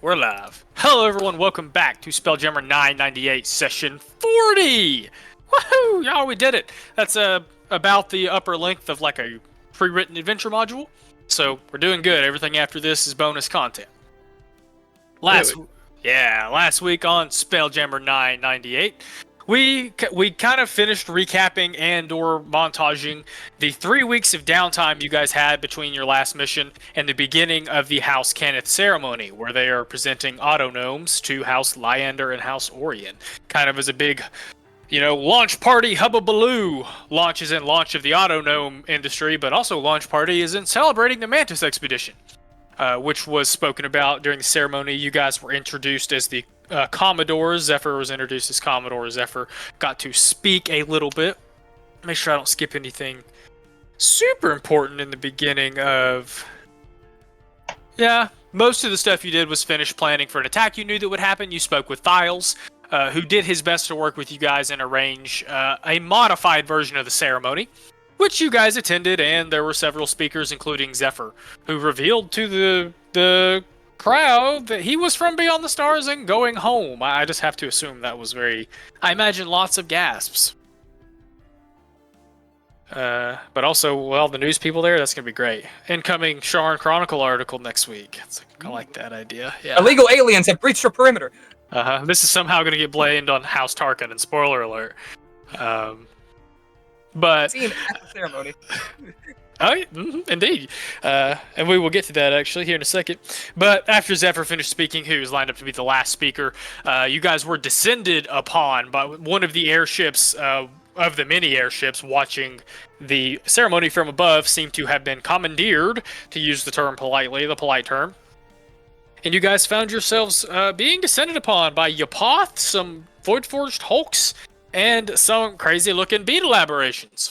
We're live. Hello, everyone. Welcome back to Spelljammer 998, session 40. Woohoo! Y'all, we did it. That's about the upper length of like a pre-written adventure module. So we're doing good. Everything after this is bonus content. Last week on Spelljammer 998, we kind of finished recapping and/or montaging the 3 weeks of downtime you guys had between your last mission and the beginning of the House Cannith ceremony, where they are presenting autognomes to House Lyander and House Orion, kind of as a big, launch party hubbubaloo. Launch is in launch of the autognome industry, but also launch party is in celebrating the Mantis expedition, which was spoken about during the ceremony. You guys were introduced as the Commodore. Zephyr was introduced as Commodore. Zephyr got to speak a little bit. Make sure I don't skip anything super important in the beginning of... Yeah, most of the stuff you did was finish planning for an attack you knew that would happen. You spoke with Thiles, who did his best to work with you guys and arrange a modified version of the ceremony, which you guys attended, and there were several speakers, including Zephyr, who revealed to the crowd that he was from beyond the stars and going home. I just have to assume that was I imagine lots of gasps. But also, well, the news people there, that's going to be great. Incoming Sharn Chronicle article next week. I like that idea. Yeah. Illegal aliens have breached our perimeter. This is somehow going to get blamed on House Tarkin, and spoiler alert. But seen at the ceremony. Oh, indeed. And we will get to that, actually, here in a second. But after Zephyr finished speaking, who was lined up to be the last speaker, you guys were descended upon by one of the airships, of the many airships watching the ceremony from above, seemed to have been commandeered, to use the term politely, the polite term. And you guys found yourselves being descended upon by Yapoth, some Void-Forged Hulks, and some crazy-looking beetle aberrations.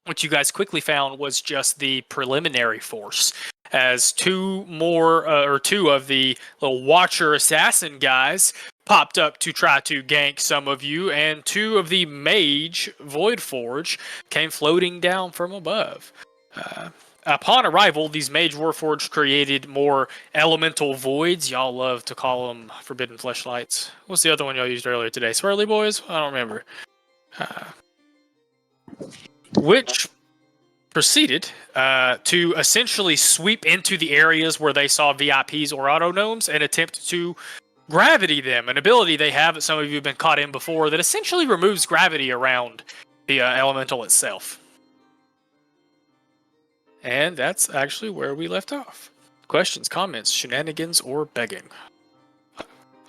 What you guys quickly found was just the preliminary force, as two of the little Watcher assassin guys popped up to try to gank some of you, and two of the Mage Voidforge came floating down from above. Upon arrival, these Mage Warforged created more elemental voids. Y'all love to call them Forbidden Fleshlights. What's the other one y'all used earlier today? Swirly Boys? I don't remember. Which proceeded to essentially sweep into the areas where they saw VIPs or autognomes and attempt to gravity them, an ability they have that some of you have been caught in before that essentially removes gravity around the elemental itself. And that's actually where we left off. Questions, comments, shenanigans, or begging?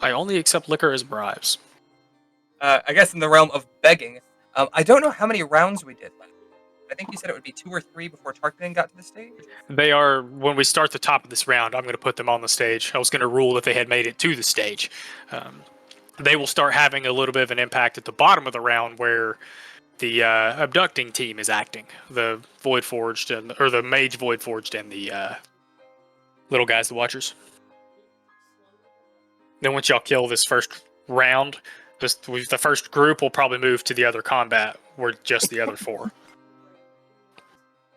I only accept liquor as bribes. I guess in the realm of begging, I don't know how many rounds we did left. I think you said it would be 2 or 3 before Tarkin got to the stage? They are, when we start the top of this round, I'm going to put them on the stage. I was going to rule if they had made it to the stage. They will start having a little bit of an impact at the bottom of the round where the abducting team is acting. The Voidforged, or the Mage Voidforged and the little guys, the Watchers. Then once y'all kill this first round, the first group will probably move to the other combat, where just the other 4.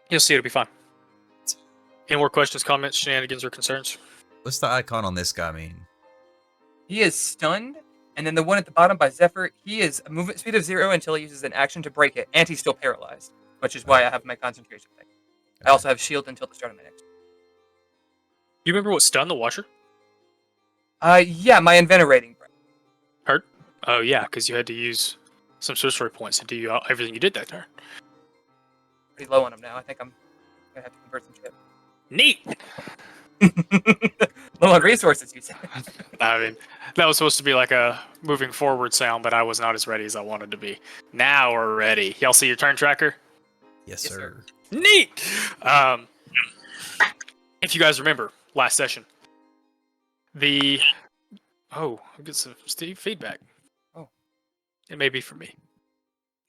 You'll see, it'll be fun. Any more questions, comments, shenanigans, or concerns? What's the icon on this guy mean? He is stunned, and then the one at the bottom by Zephyr, he is a movement speed of 0 until he uses an action to break it, and he's still paralyzed, which is why I have my concentration thing. I also have shield until the start of my next. You remember what stunned the Watcher? Yeah, my inventorating breath. Hurt? Oh yeah, because you had to use some sorcery points to do everything you did that turn. Pretty low on him now. I think I'm gonna have to convert some shit. Neat! Low on resources, you said. I mean, that was supposed to be like a moving forward sound, but I was not as ready as I wanted to be. Now we're ready. Y'all see your turn tracker? Yes, sir. Neat! If you guys remember, last session, I'll get some feedback. Oh. It may be for me.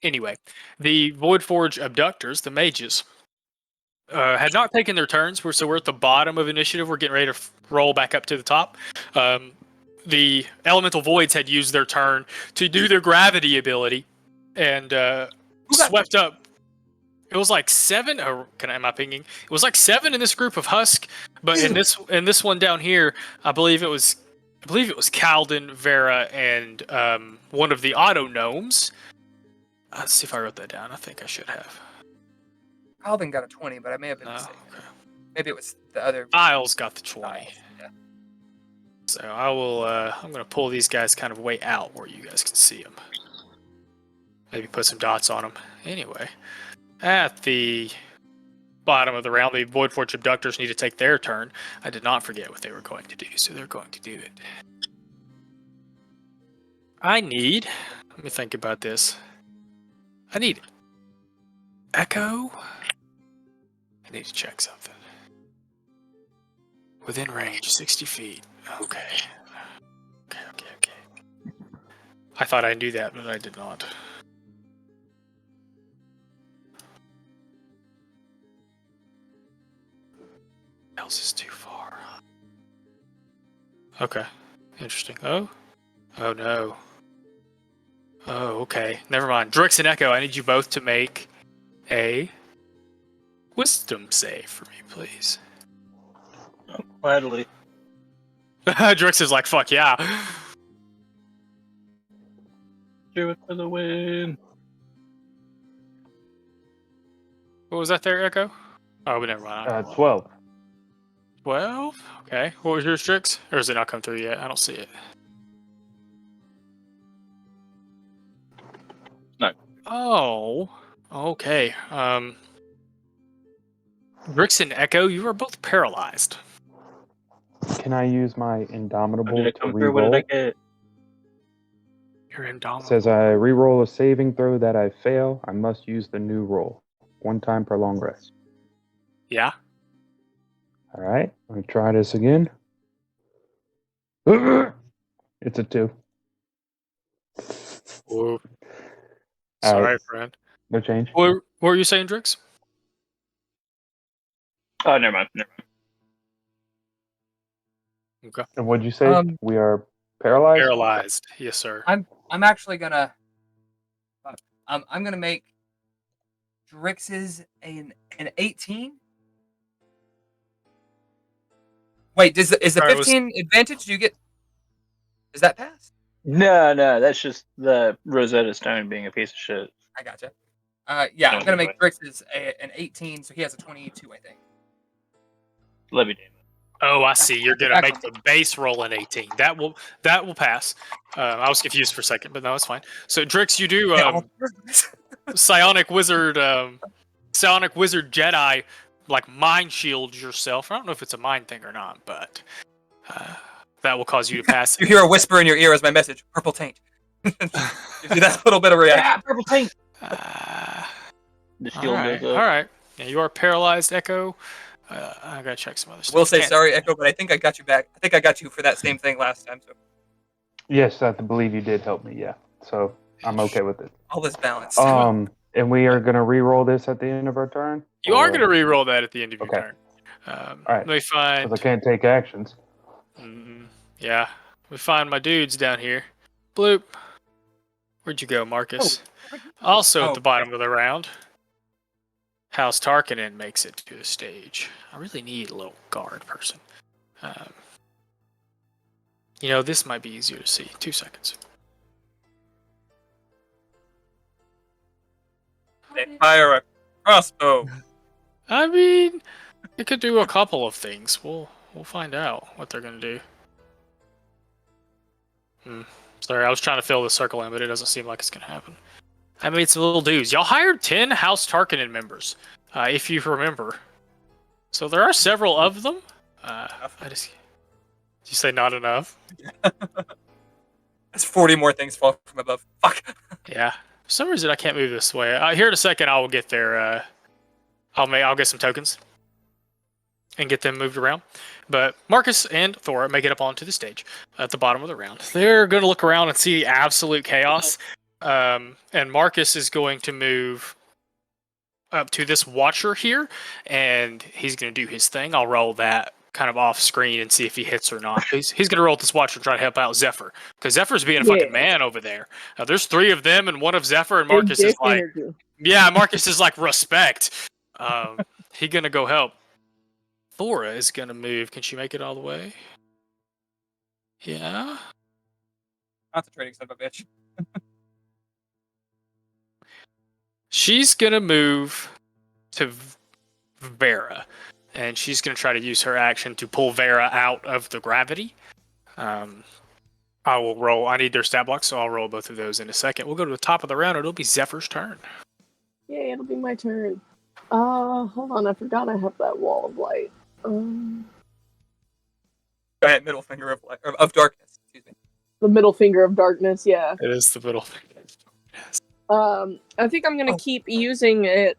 Anyway, the Voidforge abductors, the mages, had not taken their turns, so we're at the bottom of initiative. We're getting ready to roll back up to the top. The elemental voids had used their turn to do their gravity ability and swept up It was like 7. Or am I pinging? It was like 7 in this group of Husk, but in this one down here, I believe it was Calden, Vera, and one of the auto gnomes. Let's see if I wrote that down. I think I should have. Calvin got a 20, but I may have been No, mistaken. okay. Maybe it was the other. Isles got the 20. Yeah. So I will. I'm gonna pull these guys kind of way out where you guys can see them. Maybe put some dots on them. Anyway, at the bottom of the round, the Void Forge Abductors need to take their turn. I did not forget what they were going to do, so they're going to do it. Let me think about this. I need Echo. I need to check something. Within range, 60 feet. Okay. I thought I knew that, but I did not. Else is too far. Okay. Interesting. Oh no. Oh, okay. Never mind. Drix and Echo, I need you both to make a wisdom save for me, please. Gladly. Drix is like, fuck yeah. Do it for the win. What was that there, Echo? Oh, but never mind. 12. 12? Okay. What was yours, Drix? Or has it not come through yet? I don't see it. No. Oh. Okay. Drix and Echo, you are both paralyzed. Can I use my How Indomitable did it to come through? What did reroll? I get? You're It indomitable. says I reroll a saving throw that I fail. I must use the new roll. 1 time per long rest. Yeah. All right. Let me try this again. It's a 2. Whoa. All Sorry, right. friend. No change. What were you saying, Drix? Oh, never mind. Okay. And what'd you say? We are paralyzed? Paralyzed. Yes, sir. I'm actually gonna. I'm gonna make Drix's an 18. Wait, is the Sorry, 15 advantage? Do you get? Does that pass? No, that's just the Rosetta Stone being a piece of shit. I gotcha. Yeah, I'm Don't gonna do make Drix's an 18, so he has a 22, I think. Love you, Damon. Oh, I see. You're gonna make the base roll an 18. That will pass. I was confused for a second, but no, it's fine. So, Drix, you do Psionic Wizard Jedi, like mind shield yourself. I don't know if it's a mind thing or not, but that will cause you to pass. You hear a whisper in your ear as my message: "Purple taint." Gives you that little bit of reaction. Purple tank. Uh, The all shield right, goes up. all right. Yeah, you are paralyzed, Echo. I gotta check some other stuff. We'll say Can't- sorry, Echo, but I think I got you back. I think I got you for that same thing last time. So Yes, I believe you did help me. Yeah. So I'm okay with it. all this balance. And we are gonna re-roll this at the end of our turn. You are Or- gonna re-roll that at the end of your Okay. turn. All right. Let me find. Because I can't take actions. Yeah, we find my dudes down here. Bloop. Where'd you go, Marcus? Also at the bottom of the round, House Tarkanen makes it to the stage. I really need a little guard person. This might be easier to see. 2 seconds. They fire a crossbow. I mean, it could do a couple of things. We'll find out what they're gonna do. Sorry, I was trying to fill the circle in, but it doesn't seem like it's gonna happen. I made some little dudes. Y'all hired 10 House Tarkanen members, if you remember. So there are several of them. Did you say not enough? That's 40 more things fall from above. Fuck. Yeah. For some reason, I can't move this way. Here in a second, I will get there. I'll get some tokens and get them moved around. But Marcus and Thor make it up onto the stage at the bottom of the round. They're going to look around and see absolute chaos. And Marcus is going to move up to this Watcher here, and he's going to do his thing. I'll roll that kind of off screen and see if he hits or not. He's going to roll with this watch and try to help out Zephyr, because Zephyr's being a fucking man over there. There's 3 of them and 1 of Zephyr, and Marcus is like, yeah, Marcus is like, respect. He going to go help. Thora is going to move. Can she make it all the way? Yeah. Concentrating, son of a bitch. She's going to move to Vera, and she's going to try to use her action to pull Vera out of the gravity. I will roll. I need their stat blocks, so I'll roll both of those in a second. We'll go to the top of the round. It'll be Zephyr's turn. Yay, it'll be my turn. Hold on, I forgot I have that wall of light. Go ahead, middle finger of darkness. Excuse me. The middle finger of darkness, yeah. It is the middle. I think I'm gonna keep using it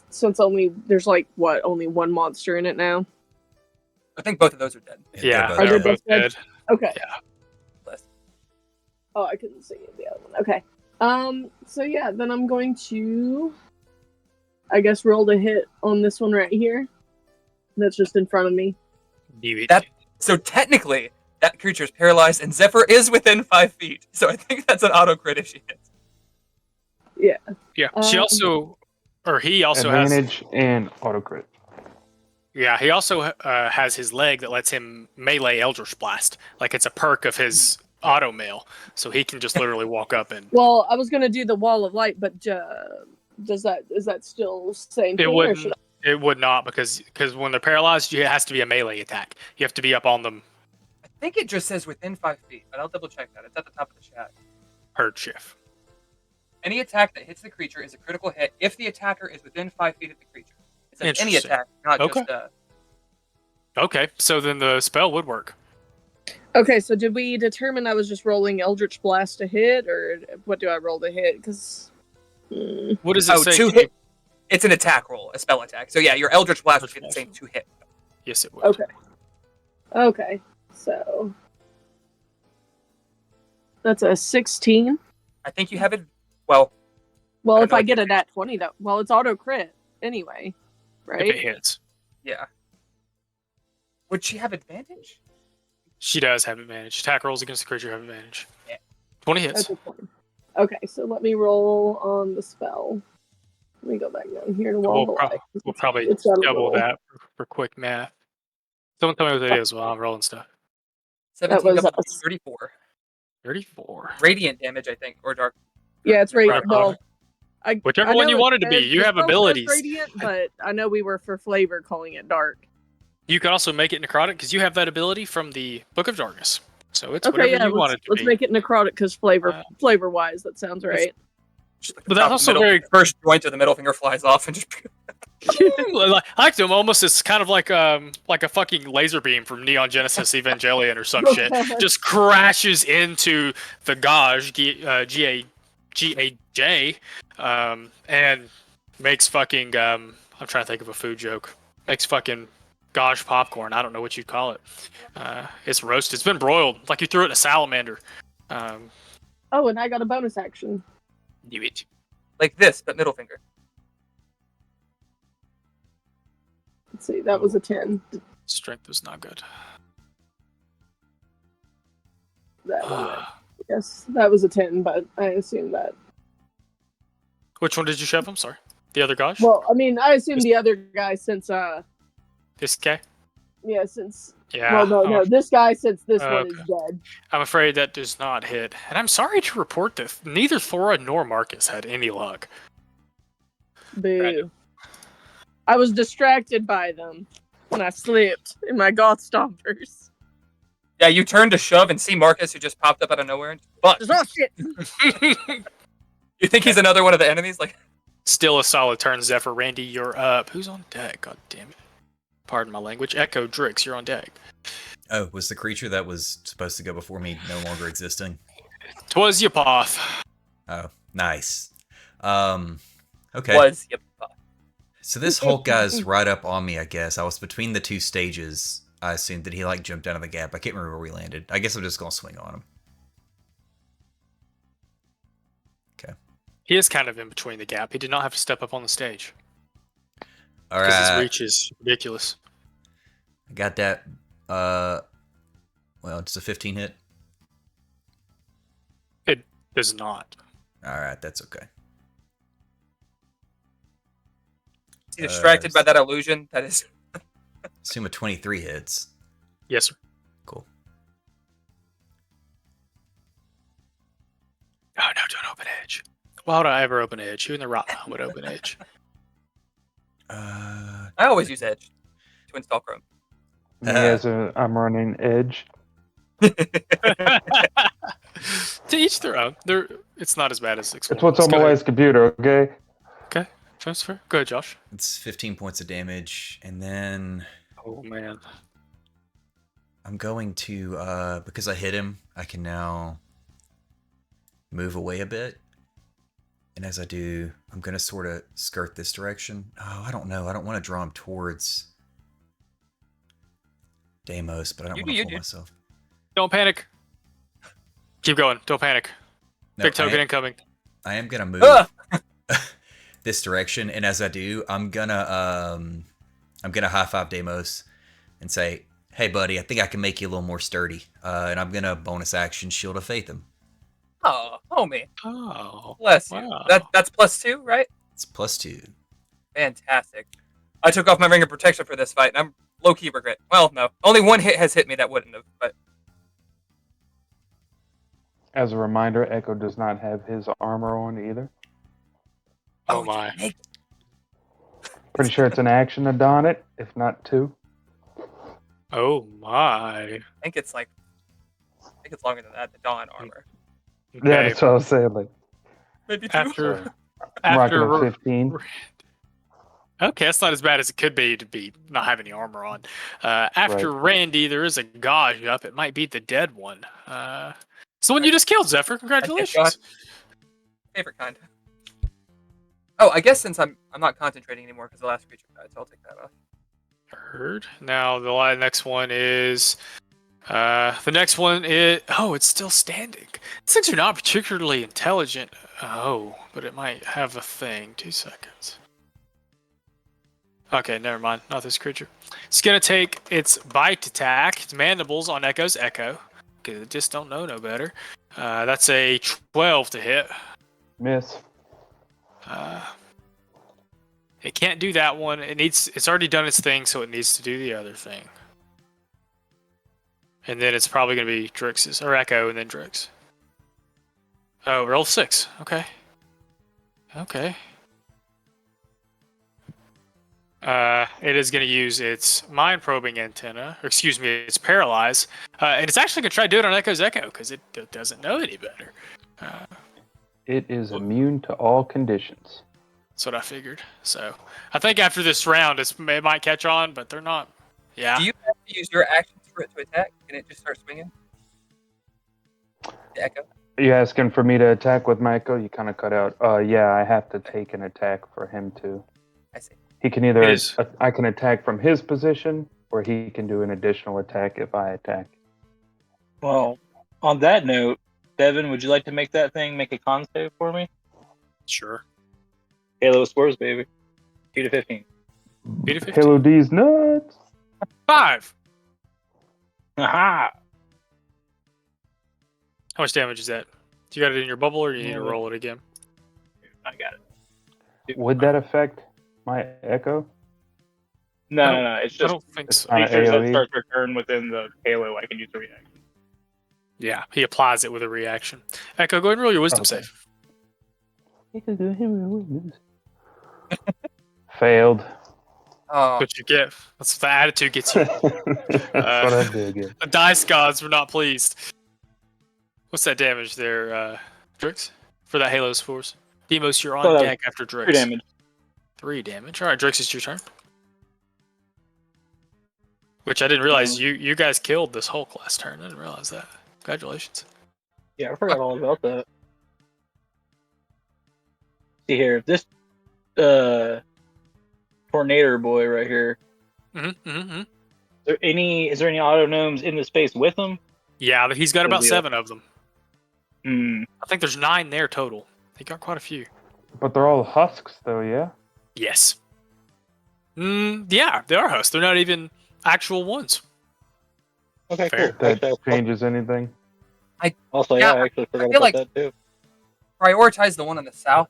since there's only 1 monster in it now. I think both of those are dead. Yeah, Are they both dead? Okay. Yeah. Oh, I couldn't see the other one. Okay. So yeah, then I'm going to, I guess, roll the hit on this one right here. That's just in front of me. So technically, that creature is paralyzed, and Zephyr is within 5 feet. So I think that's an auto crit if she hits. Yeah. Yeah. He also advantage and auto crit. Yeah, he also has his leg that lets him melee Eldritch Blast. Like it's a perk of his auto mail, so he can just literally walk up and. Well, I was gonna do the wall of light, but is that still same thing? It would not because when they're paralyzed, it has to be a melee attack. You have to be up on them. I think it just says within 5 feet, but I'll double check that. It's at the top of the chat. Herd shift. Any attack that hits the creature is a critical hit if the attacker is within 5 feet of the creature. It says any attack, not just Okay, so then the spell would work. Okay, so did we determine I was just rolling Eldritch Blast to hit, or what do I roll to hit? Because what does it say? 2 hit. It's an attack roll, a spell attack. So yeah, your Eldritch Blast would be the same 2 hit. Yes, it would. Okay. So that's a 16. I think you have it. Well, if I get it at 20, though, it's auto crit anyway, right? If it hits. Yeah. Would she have advantage? She does have advantage. Attack rolls against the creature have advantage. Yeah. 20 hits. Okay, so let me roll on the spell. Let me go back down here to wall. We'll probably double that for quick math. Someone tell me what it is while I'm rolling stuff. 17 double 34. 34. Radiant damage, I think, or dark. Yeah, it's radiant. Well, whichever one you wanted to be. You have abilities. Radiant, but I know we were for flavor calling it dark. You can also make it necrotic because you have that ability from the Book of Darkness. So it's whatever you want it to be. Let's make it necrotic because flavor-wise, that sounds right. But that's also very first joint of the middle finger flies off and just. I like them almost. It's kind of like a fucking laser beam from Neon Genesis Evangelion or some shit. Just crashes into the gauge G-A-J, and makes fucking. I'm trying to think of a food joke. Makes fucking gauge popcorn. I don't know what you'd call it. It's roasted. It's been broiled like you threw it in a salamander. And I got a bonus action. Do it. Like this, but middle finger. Let's see, that was a 10. Strength was not good. Yes, that was a 10, but I assume that. Which one did you shove? I'm sorry. The other gauge? Well, I mean, I assume the other guy since This guy? Yeah, since. Yeah. Well, no, this guy since this one is dead. I'm afraid that does not hit. And I'm sorry to report this. Neither Thora nor Marcus had any luck. Boo. Random. I was distracted by them. And I slipped in my goth stompers. Yeah, you turn to shove and see Marcus who just popped up out of nowhere. But oh shit! You think he's another one of the enemies? Like, still a solid turn, Zephyr. Randy, you're up. Who's on deck? God damn it. Pardon my language. Echo Drix, you're on deck. Oh, was the creature that was supposed to go before me no longer existing? 'Twas Yapoth. Oh, nice. Okay. Was yep. So this Hulk guy's right up on me, I guess. I was between the 2 stages. I assumed that he jumped out of the gap. I can't remember where we landed. I guess I'm just gonna swing on him. Okay. He is kind of in between the gap. He did not have to step up on the stage. All Because his right. reach is ridiculous. I got that. Well, it's a 15 hit. It does not. All right, that's okay. Is he distracted by that illusion? That is. Assume a 23 hits. Yes, sir. Cool. Oh no, don't open edge. Why would I ever open edge? Who in the right mind would open edge? I always use Edge to install Chrome. Me as I'm running Edge. To each their own. It's not as bad as X1. It's what's on my wife's computer, okay? Okay, transfer. Go ahead, Josh. It's 15 points of damage, and then Oh man. I'm going to because I hit him, I can now move away a bit. And as I do, I'm gonna sort of skirt this direction. Oh, I don't know. I don't want to draw him towards Deimos, but I don't want to pull myself. Don't panic. Keep going. Don't panic. No, Big token incoming. I am gonna move this direction, and as I do, I'm gonna high five Deimos and say, "Hey, buddy, I think I can make you a little more sturdy." And I'm gonna bonus action Shield of Faith him. Oh, homie. Oh. Bless you. Wow. That's +2, right? It's +2. Fantastic. I took off my Ring of Protection for this fight, and I'm low-key regret. Well, no. Only one hit has hit me that wouldn't have, but... As a reminder, Echo does not have his armor on either. Oh my. Pretty sure it's an action to don it, if not 2. Oh my. I think it's longer than that, the Dawn armor. Okay. Yeah, that's what I was saying. Like, Maybe 2. After I'm rocking after a 15. Okay, that's not as bad as it could be to be not having any armor on. After Randy, there is a gauge up. It might be the dead one. It's the one you just killed, Zephyr. Congratulations. Favorite kind. Oh, I guess since I'm not concentrating anymore because the last creature died, so I'll take that off. Heard. Now the next one is. The next one is. Oh, it's still standing. These things are not particularly intelligent. Oh, but it might have a thing. 2 seconds. Okay, never mind. Not this creature. It's gonna take its bite attack, its mandibles on Echo's Echo. Because it just don't know no better. That's a 12 to hit. Miss. It can't do that one. It's already done its thing, so it needs to do the other thing. And then it's probably gonna be Drix's or Echo and then Drix. Oh, roll 6. Okay. Okay. It is going to use its mind probing antenna, or excuse me, its paralyze, and it's actually going to try to do it on Echo's Echo because it doesn't know any better. It is immune to all conditions. That's what I figured. So I think after this round, it might catch on, but they're not. Yeah. Do you have to use your actions for it to attack? Can it just start swinging? The Echo? Are you asking for me to attack with my Echo? You kind of cut out. Yeah, I have to take an attack for him to. I see. He can either I can attack from his position, or he can do an additional attack if I attack. Well, on that note, Devin, would you like to make that thing make a con save for me? Sure. Halo scores, baby. 2 to 15. 2 to 15. Halo D's nuts. 5. Aha! How much damage is that? Do you got it in your bubble, or do you need to roll it again? I got it. Would that affect my Echo? No. It's I just don't think so. not creatures that AoE? start their turn within the Halo. I can use the reaction. Yeah, he applies it with a reaction. Echo, go ahead and roll your wisdom Okay. save. Failed. Oh, What you get. That's what the attitude gets you. That's what I did again. The dice gods were not pleased. What's that damage there, Drix? For that Halo's force? Demos, you're on So that deck after Drix. 3 damage. 3 damage. Alright, Drix, it's your turn. Which I didn't realize you guys killed this Hulk last turn. I didn't realize that. Congratulations. Yeah, I forgot all about that. See here, if this Tornado boy right here, Mm-hmm. is there any auto gnomes in the space with him? Yeah, he's got about Good deal. 7 of them. Hmm. I think there's 9 there total. He got quite a few. But they're all husks, though, yeah? Yes. Yeah, they are hosts. They're not even actual ones. Okay, Fair. cool. That changes anything? Also, Yeah, I actually forgot feel about like- that too. Prioritize the one on the south.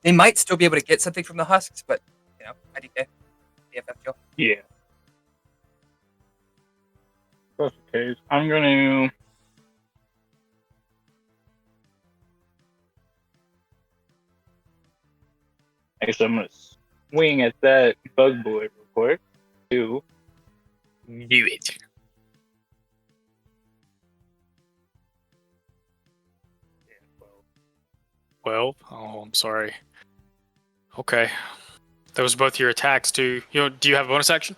They might still be able to get something from the husks, but IDK, BFF kill. Yeah. That's the case. I'm gonna. Actually, I'm gonna swing at that bug boy real quick. Two. Do it. Well, oh, I'm sorry. Okay. That was both your attacks too. Do you have a bonus action?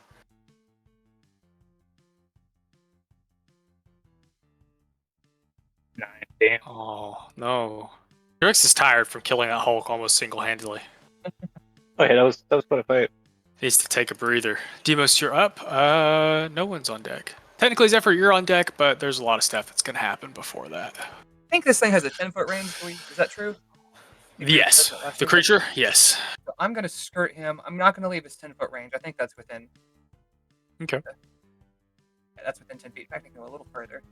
Nine. Damn. Oh, no. Rex is tired from killing that Hulk almost single-handedly. Oh yeah, that was quite a fight. Needs to take a breather. Demos, you're up. No one's on deck. Technically, Zephyr, you're on deck, but there's a lot of stuff that's going to happen before that. I think this thing has a 10-foot range. Is that true? Yes. The creature? Yes. So I'm gonna skirt him. I'm not gonna leave his 10-foot range. I think that's within. Okay. Yeah, that's within 10 feet. I can go a little further.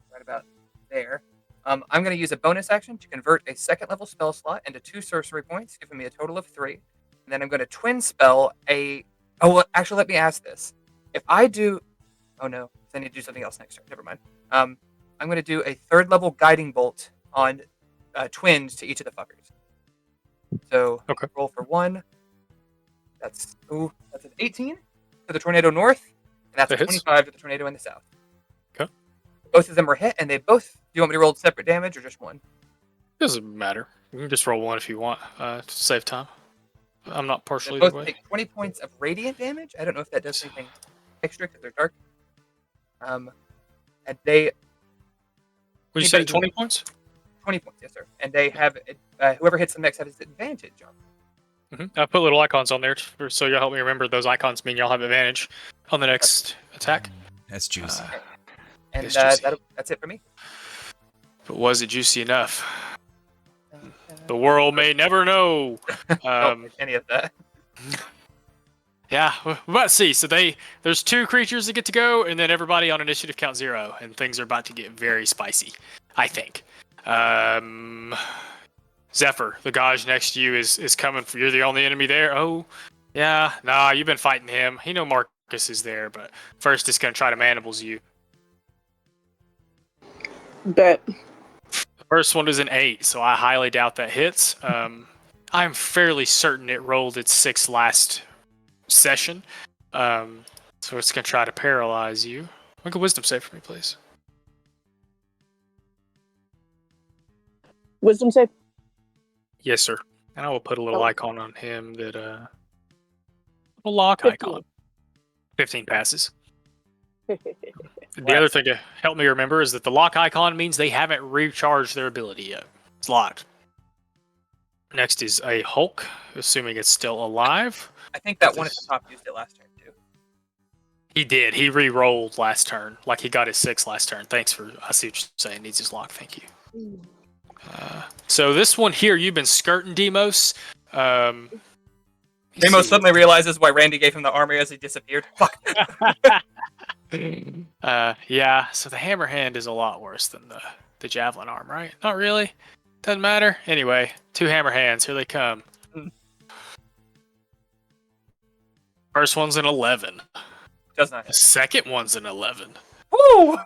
Right about there. I'm going to use a bonus action to convert a second level spell slot into 2 sorcery points, giving me a total of 3. And then I'm going to twin spell a. Oh, well, actually, let me ask this. If I do. Oh no, I need to do something else next turn. Never mind. I'm going to do a 3rd level guiding bolt on twins to each of the fuckers. So Okay. roll for 1. That's an 18 to the tornado north, and that's That a hits. 25 to the tornado in the south. Okay. Both of them were hit, and they both. Do you want me to roll separate damage or just one? Doesn't matter. You can just roll one if you want to save time. I'm not They partial either both way. take 20 points of radiant damage. I don't know if that does anything extra because they're dark. And they Would you say anybody 20 points? 20 points, yes sir. And they have whoever hits them next has advantage on. I put little icons on there so you'll help me remember those icons mean y'all have advantage on the next attack. That's juicy. And It's juicy. that's it for me. But was it juicy enough? The world may never know. Don't like any of that. Yeah, we're about to see. So there's 2 creatures that get to go, and then everybody on initiative count 0, and things are about to get very spicy, I think. Zephyr, the Gauge next to you is coming for. You're the only enemy there. Oh, yeah. Nah, you've been fighting him. He know Marcus is there, but first it's gonna try to mandibles you. Bet. The first one is an 8, so I highly doubt that hits. I'm fairly certain it rolled its 6 last session. So it's gonna try to paralyze you. Make a wisdom save for me, please. Wisdom save. Yes, sir. And I will put a little Oh. icon on him that a lock 15. icon. 15 passes. The Wow. other thing to help me remember is that the lock icon means they haven't recharged their ability yet. It's locked. Next is a Hulk, assuming it's still alive. I think that one at the top used it last turn too. He did. He re-rolled last turn. Like he got his 6 last turn. Thanks for. I see what you're saying. Needs his lock. Thank you. So this one here, you've been skirting Demos. Demos see. suddenly realizes why Randy gave him the armor as he disappeared. Fuck. Yeah. So the hammer hand is a lot worse than the javelin arm, right? Not really. Doesn't matter. Anyway, 2 hammer hands. Here they come. First one's an 11. Does not The hit. second one's an 11. Woo!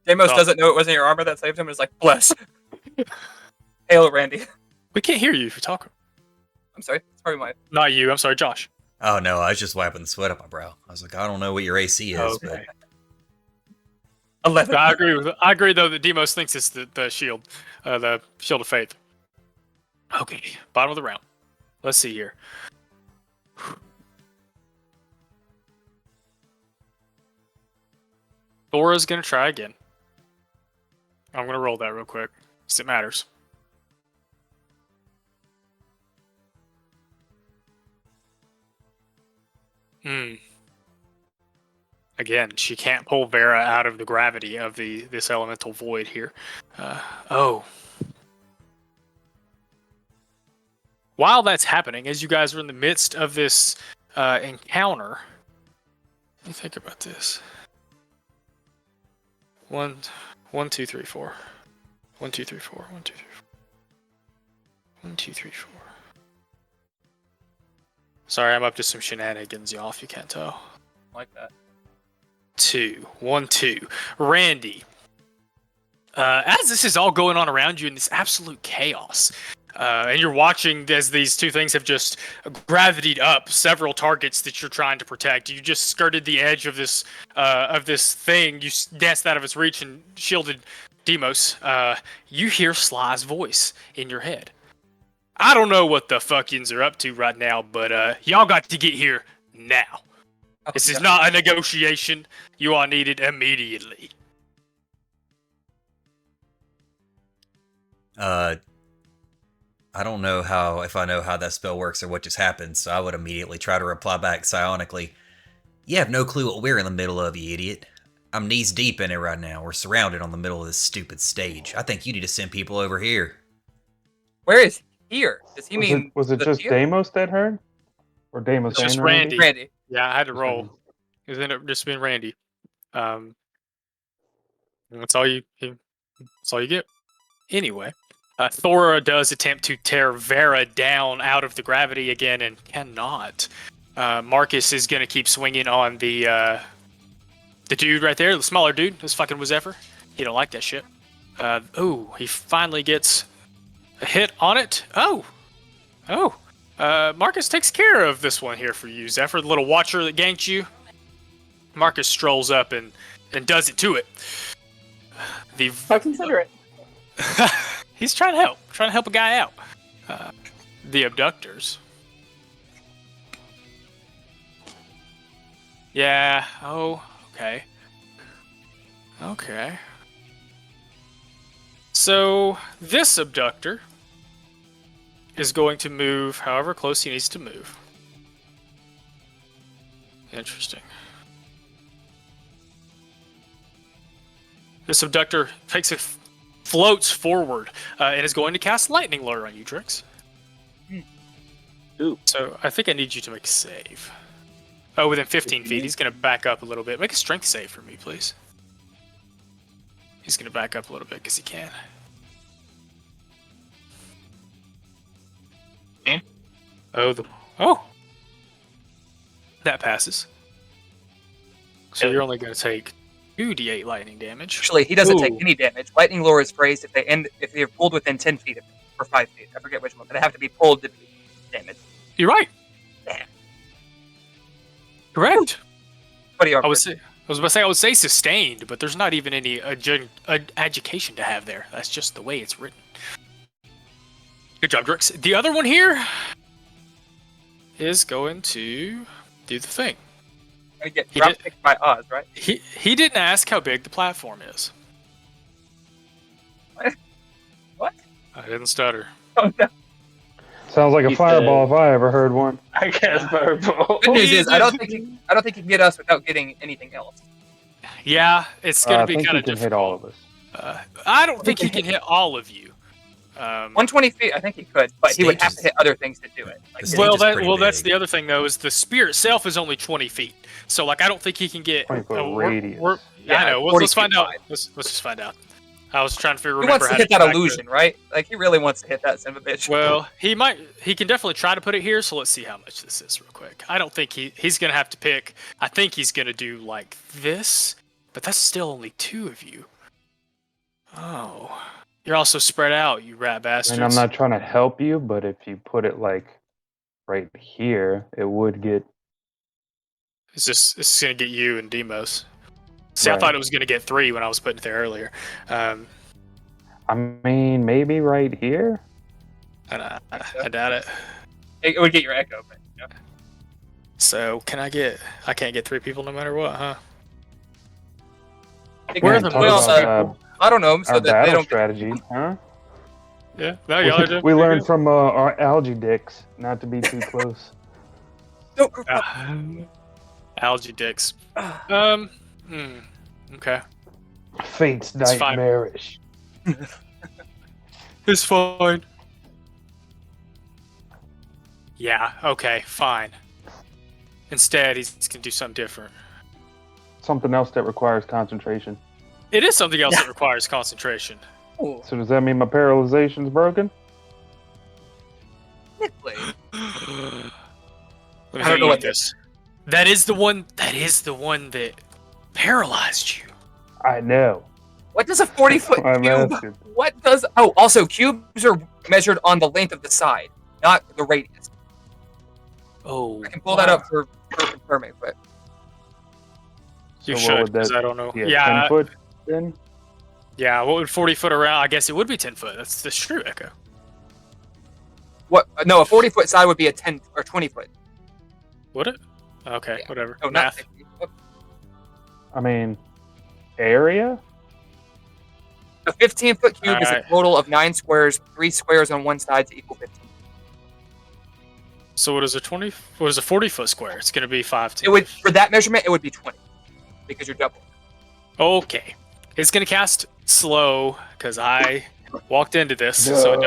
Demos Oh. doesn't know it wasn't your armor that saved him. It's like, bless. Hail, Randy. We can't hear you if you're talking. I'm sorry. It's probably my. Not you. I'm sorry, Josh. Oh no, I was just wiping the sweat off my brow. I was like, I don't know what your AC is, but 11. I agree though that Demos thinks it's the shield, the shield of faith. Okay, bottom of the round. Let's see here. Thora's gonna try again. I'm gonna roll that real quick, because it matters. Again, she can't pull Vera out of the gravity of this elemental void here. Oh. While that's happening, as you guys are in the midst of this encounter, me think about this. 1, 1, 2, 3, 4. 1, 2, 3, 4. 1, 2, 3, 4. 1, 2, 3, 4. Sorry, I'm up to some shenanigans, y'all, if you can't tell. Like that. 2. 1, 2. Randy. As this is all going on around you in this absolute chaos, and you're watching as these two things have just gravitied up several targets that you're trying to protect. You just skirted the edge of this thing. You danced out of its reach and shielded Demos. You hear Sly's voice in your head. I don't know what the fuckins are up to right now, but y'all got to get here now. Oh, This is no. not a negotiation. You are needed immediately. I don't know if I know how that spell works or what just happened, so I would immediately try to reply back psionically. You have no clue what we're in the middle of, you idiot. I'm knees deep in it right now. We're surrounded on the middle of this stupid stage. I think you need to send people over here. Where is here? Does he mean Was it the just theater? Deimos that heard? Or Deimos It's just and Randy? Randy. Randy. Yeah, I had to Just roll. Randy. It ended up just being Randy. That's all you get. Anyway, Thora does attempt to tear Vera down out of the gravity again and cannot. Marcus is gonna keep swinging on the dude right there, the smaller dude. This fucking was Zephyr. He don't like that shit. He finally gets a hit on it. Marcus takes care of this one here for you, Zephyr, the little watcher that ganked you. Marcus strolls up and does it to it. How considerate. He's trying to help a guy out. The abductors. Yeah. Oh, okay. Okay. So this abductor is going to move however close he needs to move. Interesting. This abductor floats forward and is going to cast Lightning Lure on you, Drix. Ooh. So I think I need you to make a save. Oh, within 15 feet. He's going to back up a little bit. Make a strength save for me, please. He's going to back up a little bit because he can. Okay. Oh. That passes. So Yeah. you're only going to take 2d8 lightning damage. Actually, he doesn't take Ooh. any damage. Lightning lure is phrased if they're pulled within 10 feet of it, or 5 feet. I forget which one, but they have to be pulled to be damaged. You're right. Damn. Correct. What are you? I was about to say I would say sustained, but there's not even any education to have there. That's just the way it's written. Good job, Drix. The other one here is going to do the thing. gonna get He drop did- kicked by Oz, right? He didn't ask how big the platform is. What? I didn't stutter. Oh no. Sounds like a He fireball if I ever heard one. I guess purple. Good news is I don't think he can get us without getting anything else. Yeah, it's going I to be think kind he of can difficult. hit all of us. I don't think he can hit all of you. 120 feet, I think he could, but he would Stage have is- to hit other things to do it. Like, The stage Well, is pretty that's big. the other thing though. Is the spear itself is only 20 feet. So like, I don't think he can get 20-foot radius. Yeah, I Yeah, know. Well, 40 let's find feet out. wide. Let's just find out. I was trying to he remember wants to how hit get that back to it. illusion, right? Like he really wants to hit that son of a bitch. Well, he can definitely try to put it here. So let's see how much this is real quick. I don't think he's gonna have to pick. I think he's gonna do like this, but that's still only two of you. Oh, you're also spread out, you rat bastards. And I'm not trying to help you, but if you put it like right here, it would get. It's gonna get you and Demos. See, I Right. thought it was gonna get 3 when I was putting it there earlier. I mean, maybe right here. And I doubt it. It would get your echo, but yeah. So I can't get 3 people no matter what, huh? Where are the the Talk most about, I don't know, so our that they battle don't. strategy, huh? Yeah. No, y'all are doing We pretty learned good. from our algae dicks not to be too close. Don't group up. Algae dicks. Ah. Okay. Fate's It's fine. nightmarish. It's fine. Yeah, okay, fine. Instead, he's gonna do something different. something else that requires concentration. It is something else that requires concentration. Ooh, So does that mean my paralyzation's broken? technically. Let me I don't think know about what this. That is the one that paralyzed you. I know. What does a 40-foot I'm cube? asking. What does? Oh, also cubes are measured on the length of the side, not the radius. Oh, I can pull that up for confirming, but you So what should, would because that I don't know. be, a Yeah, 10 foot then? yeah. What would 40 foot around? I guess it would be 10 foot. That's true, Echo. what? No, a 40-foot side would be a 10 or 20-foot. Would it? Okay, Yeah. whatever. No, not Math. 60. Whoop. I mean, area? A 15-foot cube is a Alright. total of 9 squares, 3 squares on one side to equal 15. So what is a 20? What is a 40 foot square? It's gonna be 5. It would, for that measurement, it would be 20 because you're double. Okay. It's gonna cast slow because I walked into this, so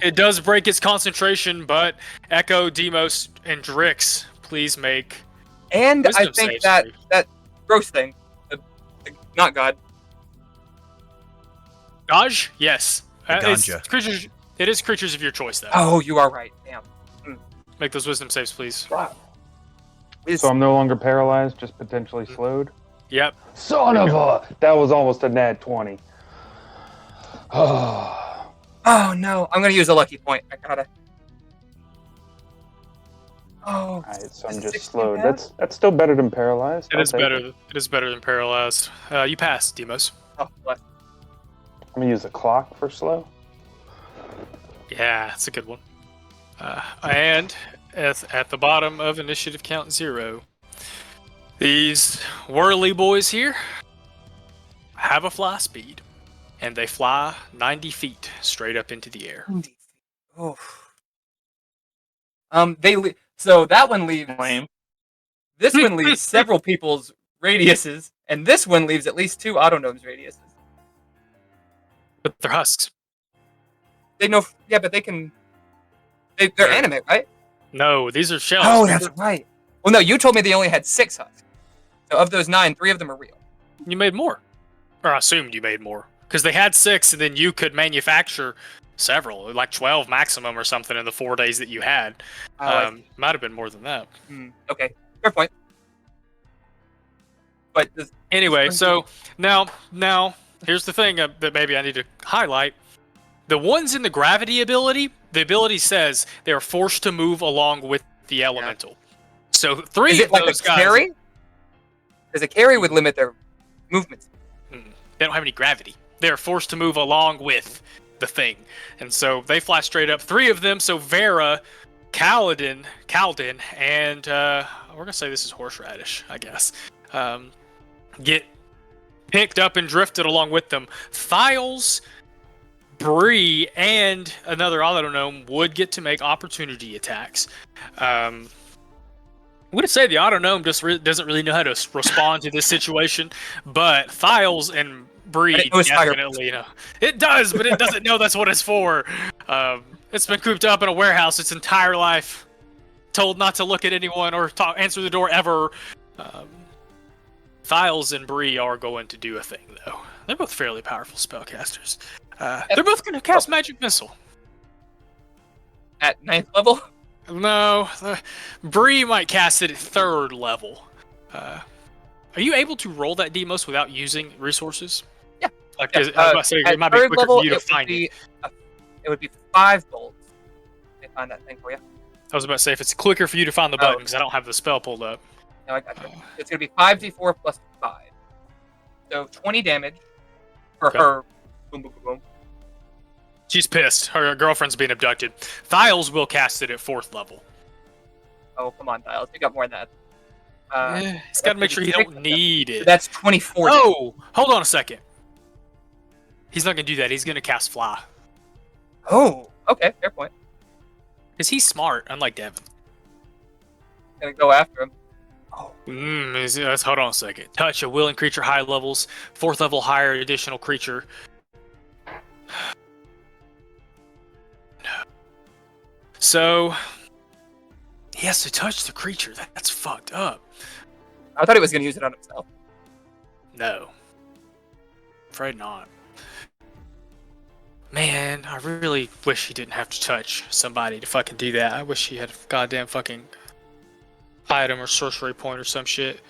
it does break its concentration. But Echo, Demos, and Drix, please make And wisdom I think saves, that please. that gross thing, not God. dodge. Yes, The it's ganja. creatures. It is creatures of your choice, though. Oh, you are right. Damn. Make those wisdom saves, please. Is So I'm no longer paralyzed, just potentially slowed? Yep. Son of a... That was almost a nat 20. Oh, oh no, I'm gonna use a lucky point. I gotta. Oh, Alright, so I'm Is it just 16 slowed. pass? That's still better than paralyzed. It I'll is take better. It is better than paralyzed. You pass, Demos. oh, bless. I'm gonna use a clock for slow. Yeah, that's a good one. And at the bottom of initiative count 0, these whirly boys here have a fly speed, and they fly 90 feet straight up into the air. Oh. So that one leaves. Lame. This one leaves several people's radiuses, and this one leaves at least 2 autonomes radiuses. But they're husks. They know, yeah, but they can. They're animate, right? No, these are shells. Oh, Remember? that's right. Well, no, you told me they only had 6 husks. So of those 9, 3 of them are real. You made more. Or I assumed you made more. Because they had 6, and then you could manufacture several, like 12 maximum or something in the 4 days that you had. Might have been more than that. Okay, fair point. But Anyway, so now here's the thing that maybe I need to highlight. The ones in the gravity ability, the ability says they are forced to move along with the elemental. So 3 is of it like a those guys, carry? Because a carry would limit their movements. they don't have any gravity. They're forced to move along with the thing. And so they fly straight up. 3 of them, so Vera, Kaladin, and we're going to say this is horseradish, I guess, get picked up and drifted along with them. Thiles, Bree, and another Autognome would get to make opportunity attacks. I'm going to say the Autognome just doesn't really know how to respond to this situation, but Thiles and Bree And it knows fire. definitely know. It does, but it doesn't know that's what it's for. It's been cooped up in a warehouse its entire life, told not to look at anyone or answer the door ever. Thiles and Bree are going to do a thing, though. They're both fairly powerful spellcasters. They're both going to cast Magic Missile. At 9th level? No, Bree might cast it at 3rd level. Are you able to roll that Demos without using resources? Yeah. Like, Yeah, I was about to say, at it might be 3rd quicker level, for you to it would find be it. it would be 5 bolts. They find that thing for you. I was about to say, if it's quicker for you to find the button, because I don't have the spell pulled up. No, I got you. It's going to be 5d4 plus 5. So 20 damage for Okay. her. Boom, boom, boom, boom. She's pissed. Her girlfriend's being abducted. Thiles will cast it at 4th level. Oh, come on, Dials. You got more than that. He's got to make sure he don't need So it. that's 24. Oh, hold on a second. He's not going to do that. He's going to cast Fly. Oh, okay, fair point. Because he's smart, unlike Devin. Gonna go after him. Hold on a second. Touch a willing creature high levels. 4th level higher additional creature. No. So he has to touch the creature. That's fucked up. I thought he was gonna use it on himself. No. Afraid not. Man, I really wish he didn't have to touch somebody to fucking do that. I wish he had a goddamn fucking item or sorcery point or some shit.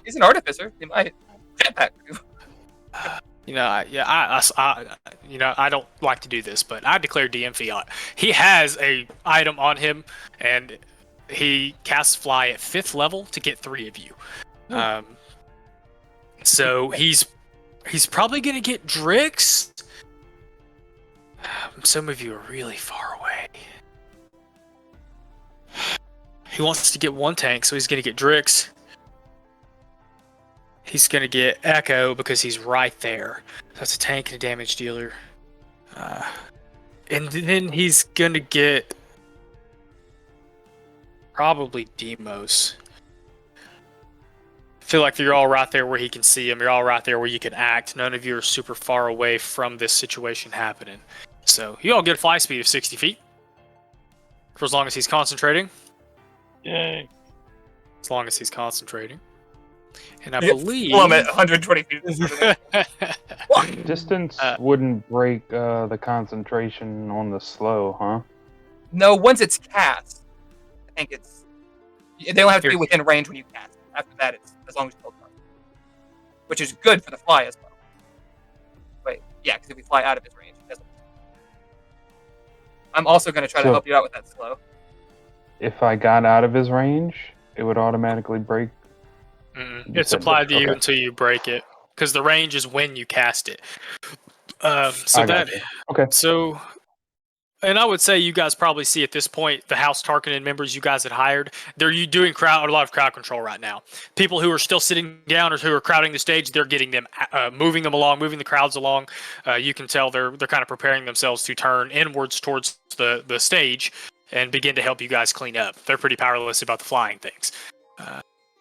He's an artificer. He might jetpack. You know, I don't like to do this, but I declare DM fiat. He has a item on him, and he casts fly at 5th level to get 3 of you. So he's probably gonna get Drix. Some of you are really far away. He wants to get 1 tank, so he's gonna get Drix. He's gonna get Echo because he's right there. That's a tank and a damage dealer. And then he's gonna get probably Demos. I feel like you're all right there where he can see him. You're all right there where you can act. None of you are super far away from this situation happening. So you all get a fly speed of 60 feet for as long as he's concentrating. Yay. As long as he's concentrating. And I believe... I'm at 120 feet. Distance wouldn't break the concentration on the slow, huh? No, once it's cast, I think it's... They don't have to be within range when you cast. After that, it's as long as you hold on. Which is good for the fly as well. Wait, yeah, because if we fly out of his range, it doesn't. I'm also going to try to help you out with that slow. If I got out of his range, it would automatically break. It's applied to you until you break it, because the range is when you cast it. So, and I would say you guys probably see at this point the House Tarkanen members you guys had hired. They're doing a lot of crowd control right now. People who are still sitting down or who are crowding the stage, they're getting them, moving them along, moving the crowds along. You can tell they're kind of preparing themselves to turn inwards towards the stage and begin to help you guys clean up. They're pretty powerless about the flying things.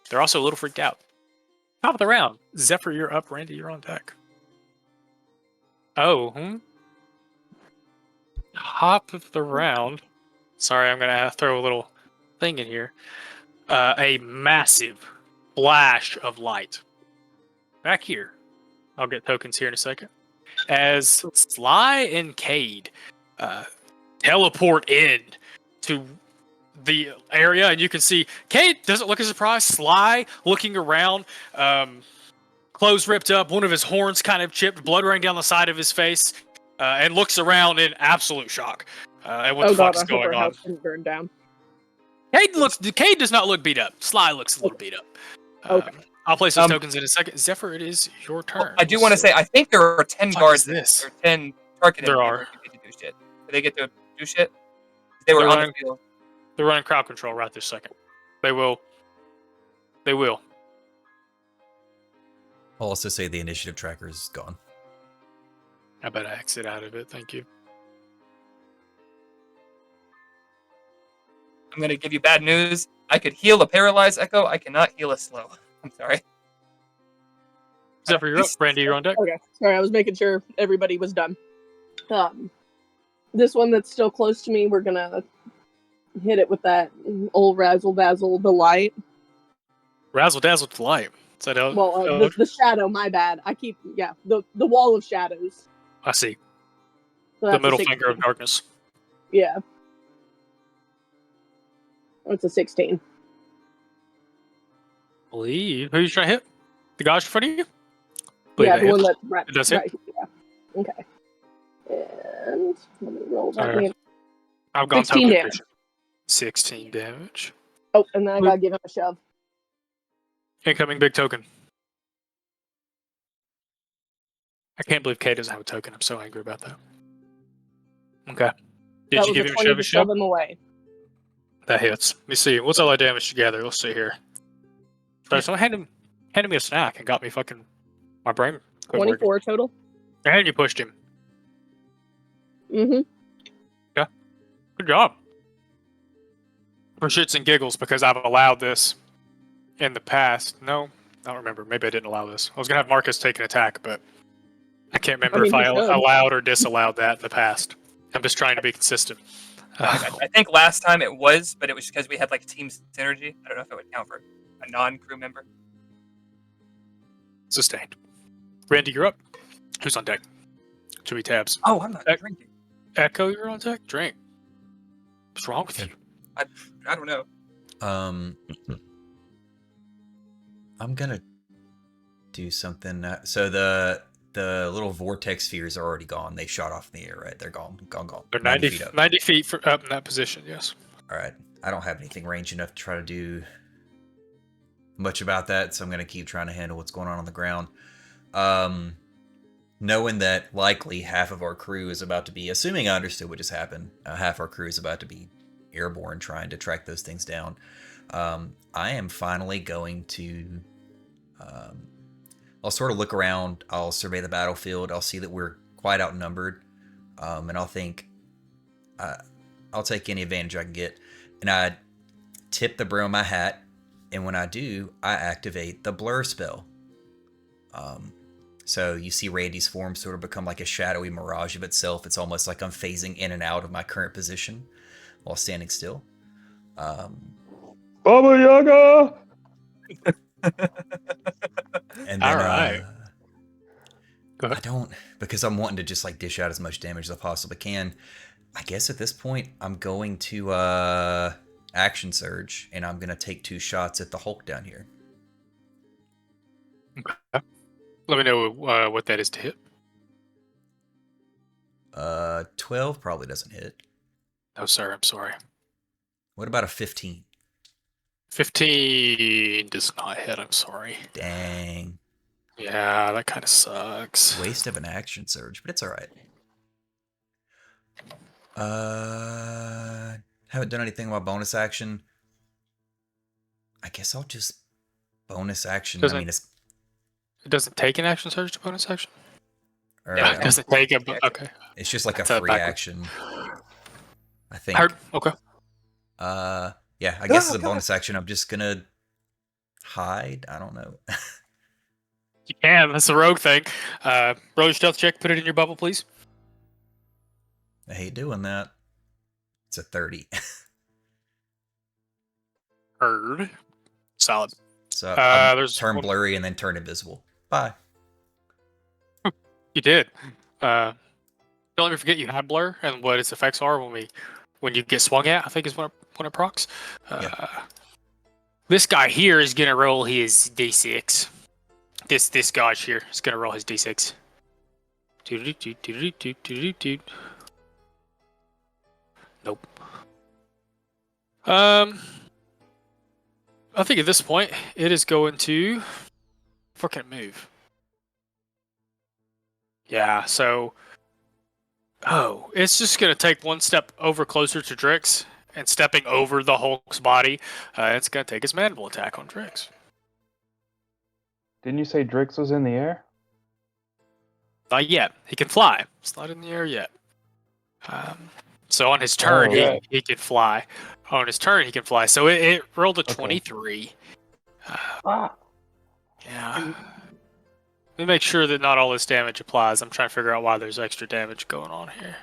They're also a little freaked out. Top of the round. Zephyr, you're up. Randy, you're on deck. Oh, Top of the round. Sorry, I'm going to throw a little thing in here. A massive flash of light. Back here. I'll get tokens here in a second. As Sly and Cade teleport in to the area, and you can see Cade doesn't look as surprised. Sly looking around, clothes ripped up, one of his horns kind of chipped, blood running down the side of his face, and looks around in absolute shock at what the fuck's going on. House didn't burn down. Cade does not look beat up. Sly looks a little beat up. Okay. I'll place those tokens in a second. Zephyr, it is your turn. Well, I do want to say, I think there are 10 guards Or 10 Tarkanen There are. who get to do shit. Do they get to do shit? They were They're on running- the field. They're running crowd control right this second. They will. I'll also say the initiative tracker is gone. I bet I exit out of it. Thank you. I'm going to give you bad news. I could heal a paralyzed Echo. I cannot heal a slow. I'm sorry. Zephyr, you're up. Randy, you're on deck. Okay. Sorry, I was making sure everybody was done. This one that's still close to me, we're gonna hit it with that old razzle dazzle the light. Razzle dazzle to light. Is that how? Well, the shadow. My bad. The wall of shadows. I see. So The that's a middle 16. finger of darkness. Yeah. It's a 16. Believe. Who are you trying to hit? The guys in front of you? Yeah, that the one hits. that's right. It does hit? Right, yeah. Okay. And let me roll that. Alright. I've gone 16 token damage. vision. 16 damage. Oh, and then I gotta give him a shove. Incoming big token. I can't believe Kay doesn't have a token. I'm so angry about that. Okay. Did That you was give a him 20 a to shove? shove him away. That hits. Let me see. What's all that damage together? Let's see here. Sorry, someone handed me a snack and got me fucking my brain. quit working. 24 total. And you pushed him. Mm-hmm. Good job. For shits and giggles, because I've allowed this in the past. No, I don't remember. Maybe I didn't allow this. I was gonna have Marcus take an attack, but I can't remember if I you should. allowed or disallowed that in the past. I'm just trying to be consistent. I think last time it was, but it was because we had like team synergy. I don't know if it would count for a non-crew member. Sustained. Randy, you're up. Who's on deck? Should be tabs. Oh, I'm not Ec- drinking. Echo, you're on deck? Drink. What's wrong with you? I don't know. I'm gonna do something. So the little vortex spheres are already gone. They shot off in the air, right? They're gone. They're 90 feet up. 90 feet up in that position, yes. All right. I don't have anything range enough to try to do much about that, so I'm gonna keep trying to handle what's going on the ground. Knowing that likely half of our crew is about to be, assuming I understood what just happened, half our crew is about to be airborne trying to track those things down. I am finally going to I'll sort of look around, I'll survey the battlefield, I'll see that we're quite outnumbered, and I'll think I'll take any advantage I can get, and I tip the brim of my hat, and when I do, I activate the blur spell. So you see Randy's form sort of become like a shadowy mirage of itself. It's almost like I'm phasing in and out of my current position while standing still. Baba Yaga! And then, All right. Go I ahead. don't, because I'm wanting to just like dish out as much damage as I possibly can. I guess at this point, I'm going to action surge, and I'm going to take 2 shots at the Hulk down here. Let me know what that is to hit. 12 probably doesn't hit. No, sir, I'm sorry. What about a 15? 15 does not hit, I'm sorry. Dang. Yeah, that kind of sucks. Waste of an action surge, but it's all right. Haven't done anything about bonus action. I guess I'll just bonus action. Doesn't- I mean, it's It doesn't take an action surge to bonus action? or, Yeah, it doesn't take a... Okay. it's just like a That's free backwards. action. I think. Heard. Okay. Yeah, I guess as a bonus action, I'm just gonna hide. I don't know. You can. That's a rogue thing. Roll your stealth check. Put it in your bubble, please. I hate doing that. It's a 30. Heard. Solid. So there's turn one- blurry and then turn invisible. Bye. You did. Don't let me forget you had blur and what its effects are when you get swung at, I think is when it procs. This guy here is gonna roll his d6. This guy here is gonna roll his d6. Nope. I think at this point it is going to fucking move. Yeah, so it's just gonna take one step over closer to Drix and stepping over the Hulk's body. It's gonna take his mandible attack on Drix. Didn't you say Drix was in the air? Not yet. He can fly. It's not in the air yet. So on his turn, right. he can fly. On his turn, he can fly. So it rolled a Okay. 23. Ah, Yeah. Let me make sure that not all this damage applies. I'm trying to figure out why there's extra damage going on here.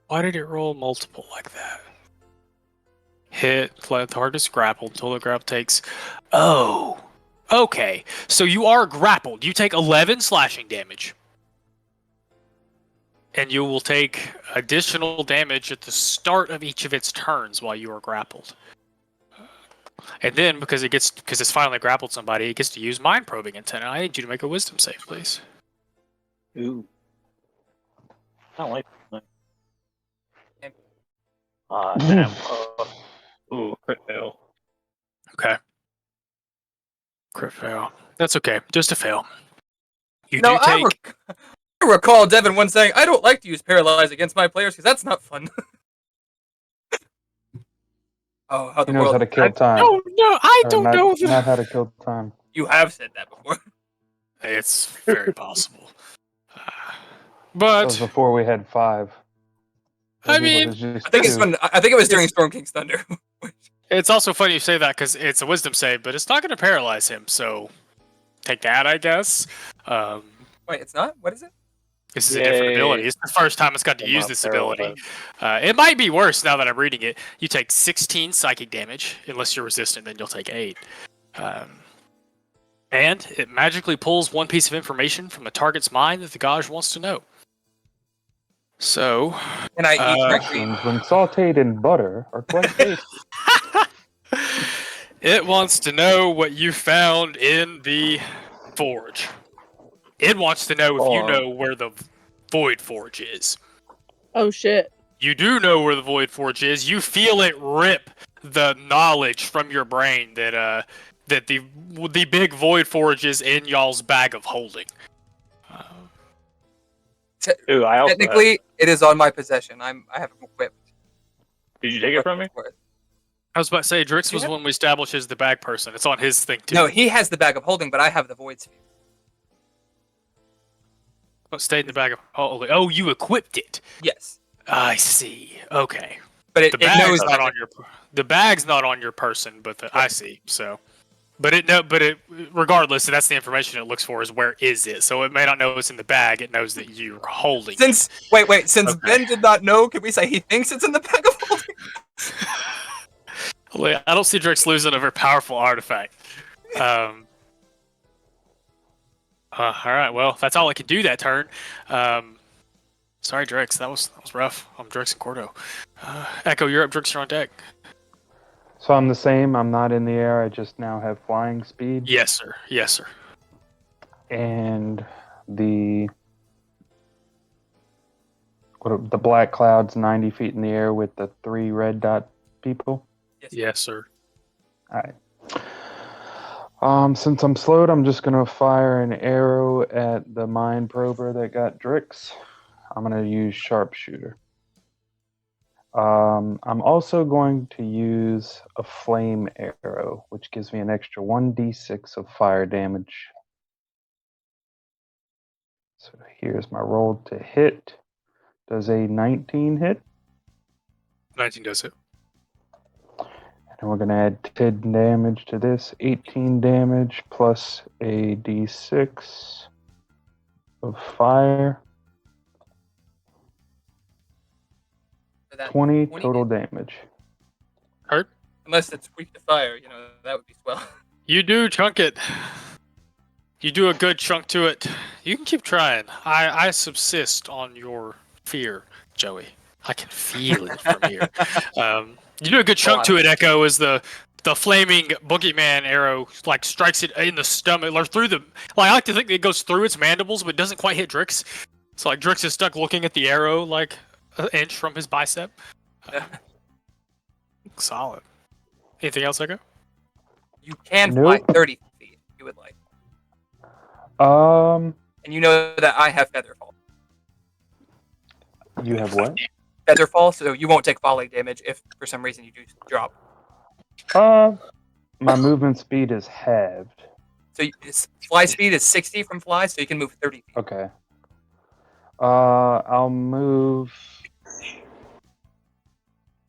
Why did it roll multiple like that? Hit, let the hardest grapple until the grapple takes... Oh! Okay, so you are grappled. You take 11 slashing damage. And you will take additional damage at the start of each of its turns while you are grappled. And then, because it's finally grappled somebody, it gets to use mind probing intent. I need you to make a wisdom save, please. ooh. I don't like that. Damn. Damn. Ooh, crit fail. Okay. Crit fail. That's okay. Just a fail. You No, do take... I recall Devin once saying, "I don't like to use paralyze against my players because that's not fun." Oh, how the He knows how world! to kill time. No, I Or don't not, know. Not how to kill time. You have said that before. It's very possible. That But... was before we had 5. I Maybe it mean, was just I think it's 2. when I think it was during Storm King's Thunder. It's also funny you say that because it's a wisdom save, but it's not going to paralyze him. So take that, I guess. Wait, it's not. What is it? This is a different Yay. ability. It's the first time it's got to I'm use not this ability. paralyzed. It might be worse now that I'm reading it. You take 16 psychic damage. Unless you're resistant, then you'll take 8. And it magically pulls one piece of information from the target's mind that the Gaj wants to know. So, And I eat my green. Mushrooms, when sauteed in butter, are quite tasty. it wants to know what you found in the forge. It wants to know if you know where the Void Forge is. Oh shit. You do know where the Void Forge is. You feel it rip the knowledge from your brain that that the big Void Forge is in y'all's bag of holding. Ooh, I also Technically, it is on my possession. I have it equipped. did you take it from me? I was about to say, Drix was one we established as the bag person. It's on his thing too. No, he has the bag of holding, but I have the void sphere. What stayed in the bag of holding? Oh, you equipped it. Yes, I see. Okay. but The it bag's knows not that. on your. The bag's not on your person, but I see. So, but regardless, that's the information it looks for is where is it. So it may not know it's in the bag. It knows that you're holding. Since wait, since Okay. Ben did not know, can we say he thinks it's in the bag of holding? I don't see Drix losing a very powerful artifact. All right. Well, that's all I can do that turn. Sorry, Drix. That was rough. I'm Drix and Cordo. Echo, you're up. Drix, you're on deck. So I'm the same. I'm not in the air. I just now have flying speed. Yes, sir. Yes, sir. And the black cloud's 90 feet in the air with the 3 red dot people. Yes, sir. All right. Since I'm slowed, I'm just gonna fire an arrow at the mine prober that got Drix. I'm gonna use sharpshooter. I'm also going to use a flame arrow, which gives me an extra 1d6 of fire damage. So here's my roll to hit. Does a 19 hit? 19 does it. And we're going to add 10 damage to this. 18 damage plus a d6 of fire. So that 20 20 total damage. Hurt? Unless it's weak to fire, that would be swell. You do chunk it. You do a good chunk to it. You can keep trying. I subsist on your fear, Joey. I can feel it from here. You do a good chunk to it, Echo, as the flaming boogeyman arrow strikes it in the stomach or through the. I like to think it goes through its mandibles, but doesn't quite hit Drix. So Drix is stuck looking at the arrow an inch from his bicep. Solid. Anything else, Echo? You can fly Nope. 30 feet if you would like. And you know that I have Featherfall. You have what? Featherfall, so you won't take falling damage if for some reason you do drop. My movement speed is halved. So fly speed is 60 from fly, so you can move 30 feet. Okay. I'll move.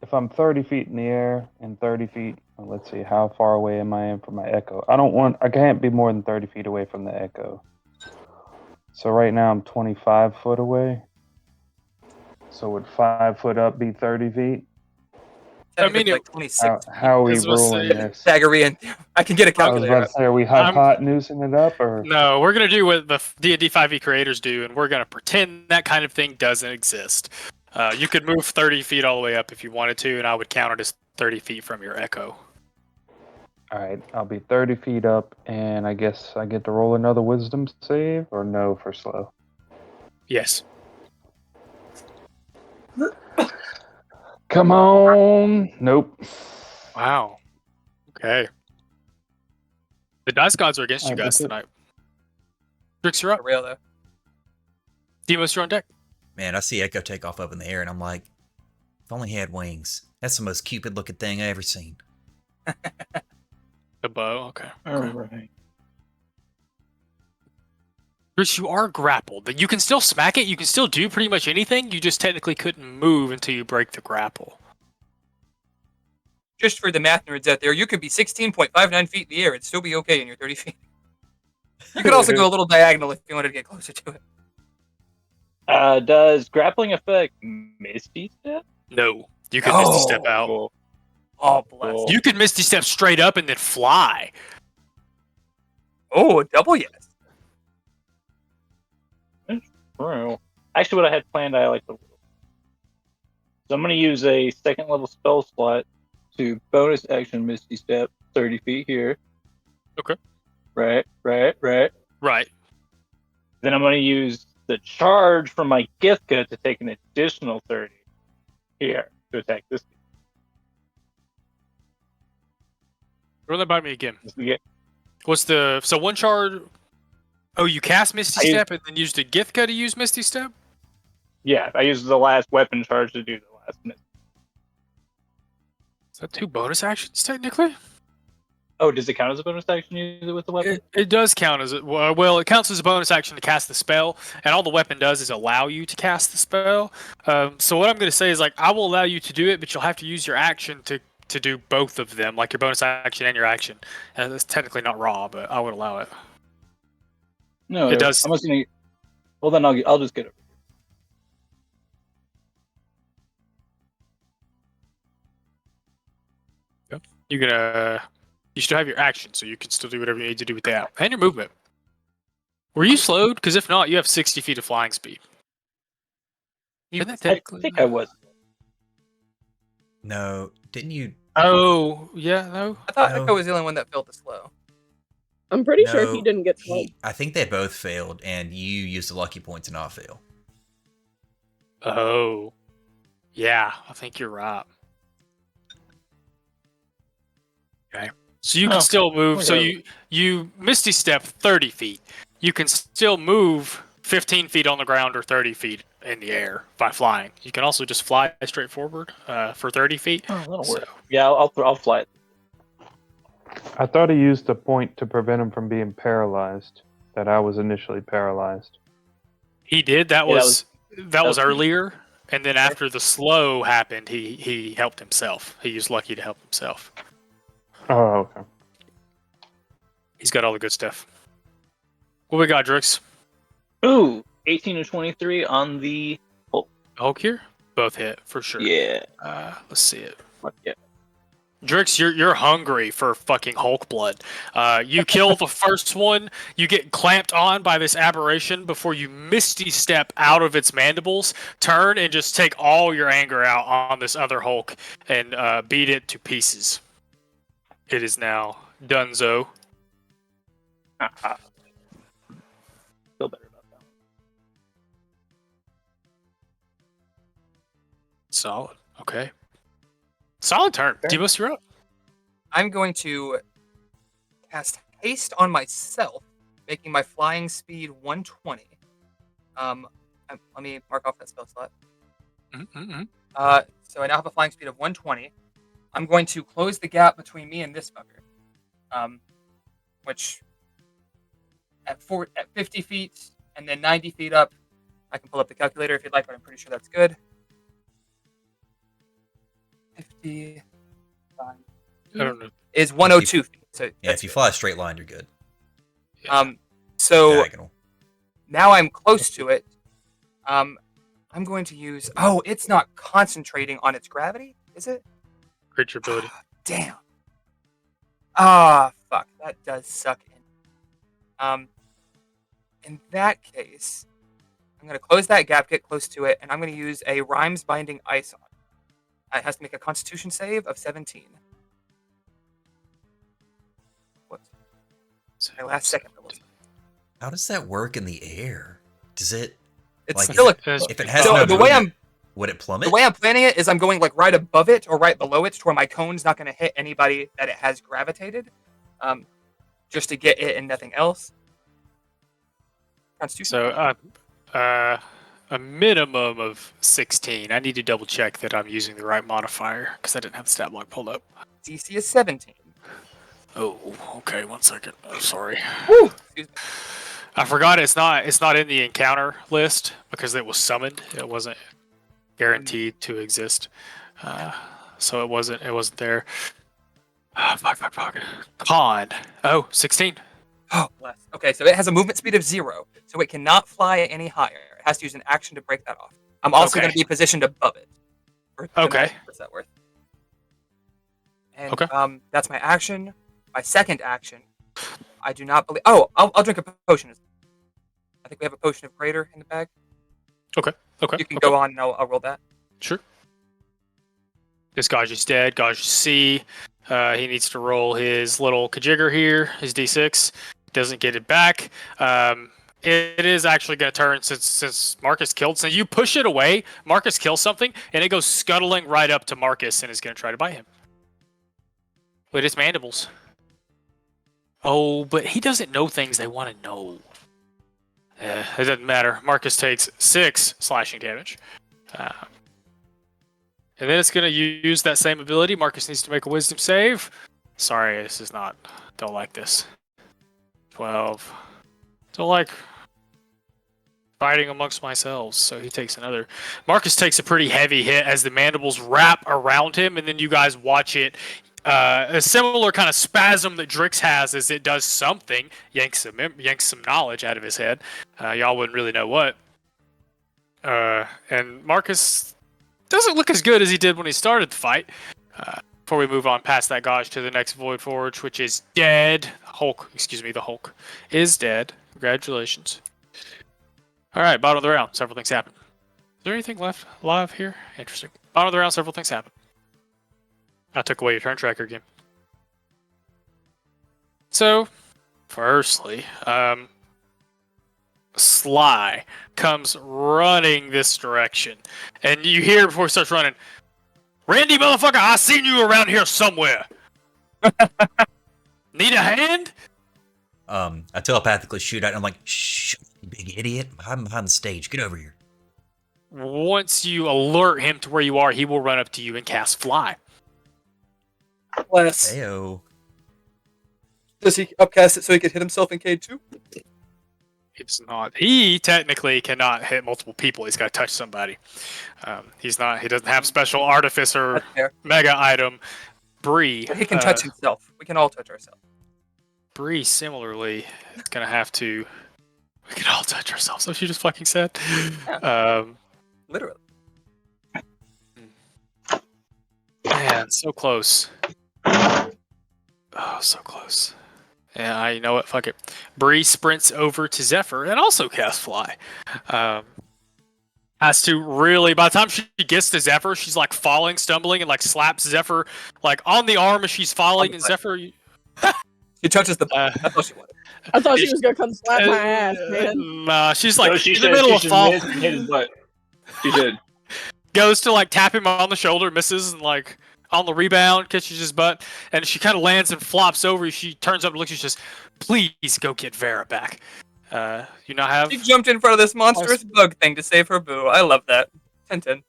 If I'm 30 feet in the air and 30 feet, let's see, how far away am I from my echo? I can't be more than 30 feet away from the echo. So right now I'm 25 foot away. So would 5 foot up be 30 feet? I mean, like 26. How are we This was ruling a- this? Pythagorean. I can get a I was calculator. about to say, are we hypotenusing it up or? No, we're gonna do what the D&D 5e creators do, and we're gonna pretend that kind of thing doesn't exist. You could move 30 feet all the way up if you wanted to, and I would count it as 30 feet from your echo. All right, I'll be 30 feet up, and I guess I get to roll another wisdom save, or no for slow? Yes. Come on! Nope. Wow. Okay. The dice gods are against you Alright, guys that's it. tonight. Drix, you're up. For real, though. Demos, you're on deck. Man, I see Echo take off up in the air, and I'm like, if only he had wings. That's the most Cupid-looking thing I ever seen. The bow. Okay. All right. Drix, you are grappled. You can still smack it. You can still do pretty much anything. You just technically couldn't move until you break the grapple. Just for the math nerds out there, you could be 16.59 feet in the air and still be okay in your 30 feet. You could also go a little diagonal if you wanted to get closer to it. Does grappling affect Misty Step? No, you can Misty Step out. Cool. Oh, bless. Cool. You can Misty Step straight up and then fly. Oh, double yes. True. Actually, what I had planned, I like the. So I'm going to use a second level spell slot to bonus action Misty Step 30 feet here. Okay. Right. Right. Then I'm going to use the charge from my gift code to take an additional 30 here to attack this. Run that by me again. Yeah. What's the one charge? Oh, you cast Misty I Step and then used a Githka to use Misty Step? Yeah, I used the last weapon charge to do the last minute. Is that 2 bonus actions technically? Oh, does it count as a bonus action to use it with the weapon? It does count as well. It counts as a bonus action to cast the spell, and all the weapon does is allow you to cast the spell. So what I'm going to say is like I will allow you to do it, but you'll have to use your action to do both of them, like your bonus action and your action. And it's technically not raw, but I would allow it. No, It does. I'm just gonna. Well, then I'll just get it. You can you still have your action, so you can still do whatever you need to do with that and your movement. Were you slowed? Because if not, you have 60 feet of flying speed. Isn't that I technically? think I was. No, didn't you? Oh yeah, no. I thought No. Echo was the only one that failed the slow. I'm pretty sure No, he didn't get slow. I think they both failed, and you used a lucky point to not fail. Oh, yeah. I think you're right. Okay. So you can Oh, still move. So whatever. you Misty Step 30 feet. You can still move 15 feet on the ground or 30 feet in the air by flying. You can also just fly straight forward for 30 feet. Oh, that'll So- work. Yeah, I'll fly it. I thought he used a point to prevent him from being paralyzed. That I was initially paralyzed. He did. That Yeah, was was- earlier, and then after the slow happened, he helped himself. He used lucky to help himself. Oh, okay. He's got all the good stuff. What we got, Drix? Ooh, 18 to 23 on the. Hulk here? Both hit for sure. Yeah. Let's see it. Fuck yeah. Drix, you're hungry for fucking Hulk blood. You kill the first one, you get clamped on by this aberration before you Misty Step out of its mandibles, turn and just take all your anger out on this other Hulk and beat it to pieces. It is now Dunzo. Feel better about that. Solid. Okay. Solid turn. Fair. Demos, you're up. I'm going to cast haste on myself, making my flying speed 120. Let me mark off that spell slot. Mm-hmm. So I now have a flying speed of 120. I'm going to close the gap between me and this fucker, which at 50 feet and then 90 feet up, I can pull up the calculator if you'd like, but I'm pretty sure that's good. 50 I don't know. is 102 feet. So Yeah, that's if you good. fly a straight line, you're good. So Diagonal. now I'm close to it. I'm going to use. Oh, it's not concentrating on its gravity, is it? Creature ability. Damn. Ah, fuck. That does suck. In that case, I'm going to close that gap, get close to it, and I'm going to use a Rhymes Binding Ice on it. It has to make a Constitution save of 17. Whoops. My last second. How does that work in the air? Does it? It's Like, still a. If it has So no the way movement, would it plummet? The way I'm planning it is I'm going like right above it or right below it to where my cone's not going to hit anybody that it has gravitated, just to get it and nothing else. Constitution. So, a minimum of 16. I need to double check that I'm using the right modifier because I didn't have the stat block pulled up. DC is 17. Oh, okay. 1 second. Oh, sorry. Woo! Excuse me. I forgot it's not in the encounter list because it was summoned. It wasn't guaranteed to exist, so it wasn't there. Fuck. Con. Oh, 16. Oh, bless. Okay, so it has a movement speed of 0, so it cannot fly any higher. It has to use an action to break that off. I'm also Okay. going to be positioned above it. Okay. What's that worth? And Okay. that's my action. My second action. I do not believe. Oh, I'll drink a potion. I think we have a potion of greater in the bag. Okay. You can go on, and I'll roll that. Sure. This Gauge is dead. Gauge C. He needs to roll his little kajigger here, his D6. Doesn't get it back. It is actually going to turn since Marcus killed. So you push it away, Marcus kills something, and it goes scuttling right up to Marcus and is going to try to bite him. With its mandibles. Oh, but he doesn't know things they want to know. It doesn't matter. Marcus takes 6 slashing damage. And then it's going to use that same ability. Marcus needs to make a wisdom save. Sorry, this is not... Don't like this. 12. Don't like fighting amongst myself, so he takes another. Marcus takes a pretty heavy hit as the mandibles wrap around him, and then you guys watch it. A similar kind of spasm that Drix has as it does something, yanks some knowledge out of his head. Y'all wouldn't really know what. And Marcus doesn't look as good as he did when he started the fight. Before we move on past that Gauge to the next Void Forge, which is dead. The Hulk is dead. Congratulations. All right, bottom of the round. Several things happen. Is there anything left alive here? Interesting. Bottom of the round, several things happen. I took away your turn tracker again. So, firstly, Sly comes running this direction. And you hear before he starts running, Randy, motherfucker, I seen you around here somewhere. Need a hand? I telepathically shoot at him. I'm like, shh, you big idiot. I'm behind the stage. Get over here. Once you alert him to where you are, he will run up to you and cast Fly. Bless. Heyo. Does he upcast it so he can hit himself in Cade too? It's not. He technically cannot hit multiple people. He's got to touch somebody. He's not. He doesn't have special artificer That's fair. mega item. Bree. But he can touch himself. We can all touch ourselves. Bree similarly is gonna have to. We can all touch ourselves. That's what you just fucking said. Literally. Man, so close. Oh, so close. Yeah, you know what? Fuck it. Bree sprints over to Zephyr and also casts Fly. Has to really, by the time she gets to Zephyr, she's like falling, stumbling, and like slaps Zephyr like on the arm as she's falling. And Zephyr, He touches the. That's all she wanted. I thought she was gonna come slap my ass, man. Nah, she's like No, she in said the middle she of fall. hit his butt. She did. Goes to like tap him on the shoulder, misses, and like on the rebound, catches his butt, and she kind of lands and flops over. She turns up and looks. She's just, please go get Vera back. You now have. She jumped in front of this monstrous bug thing to save her boo. I love that. 10-10.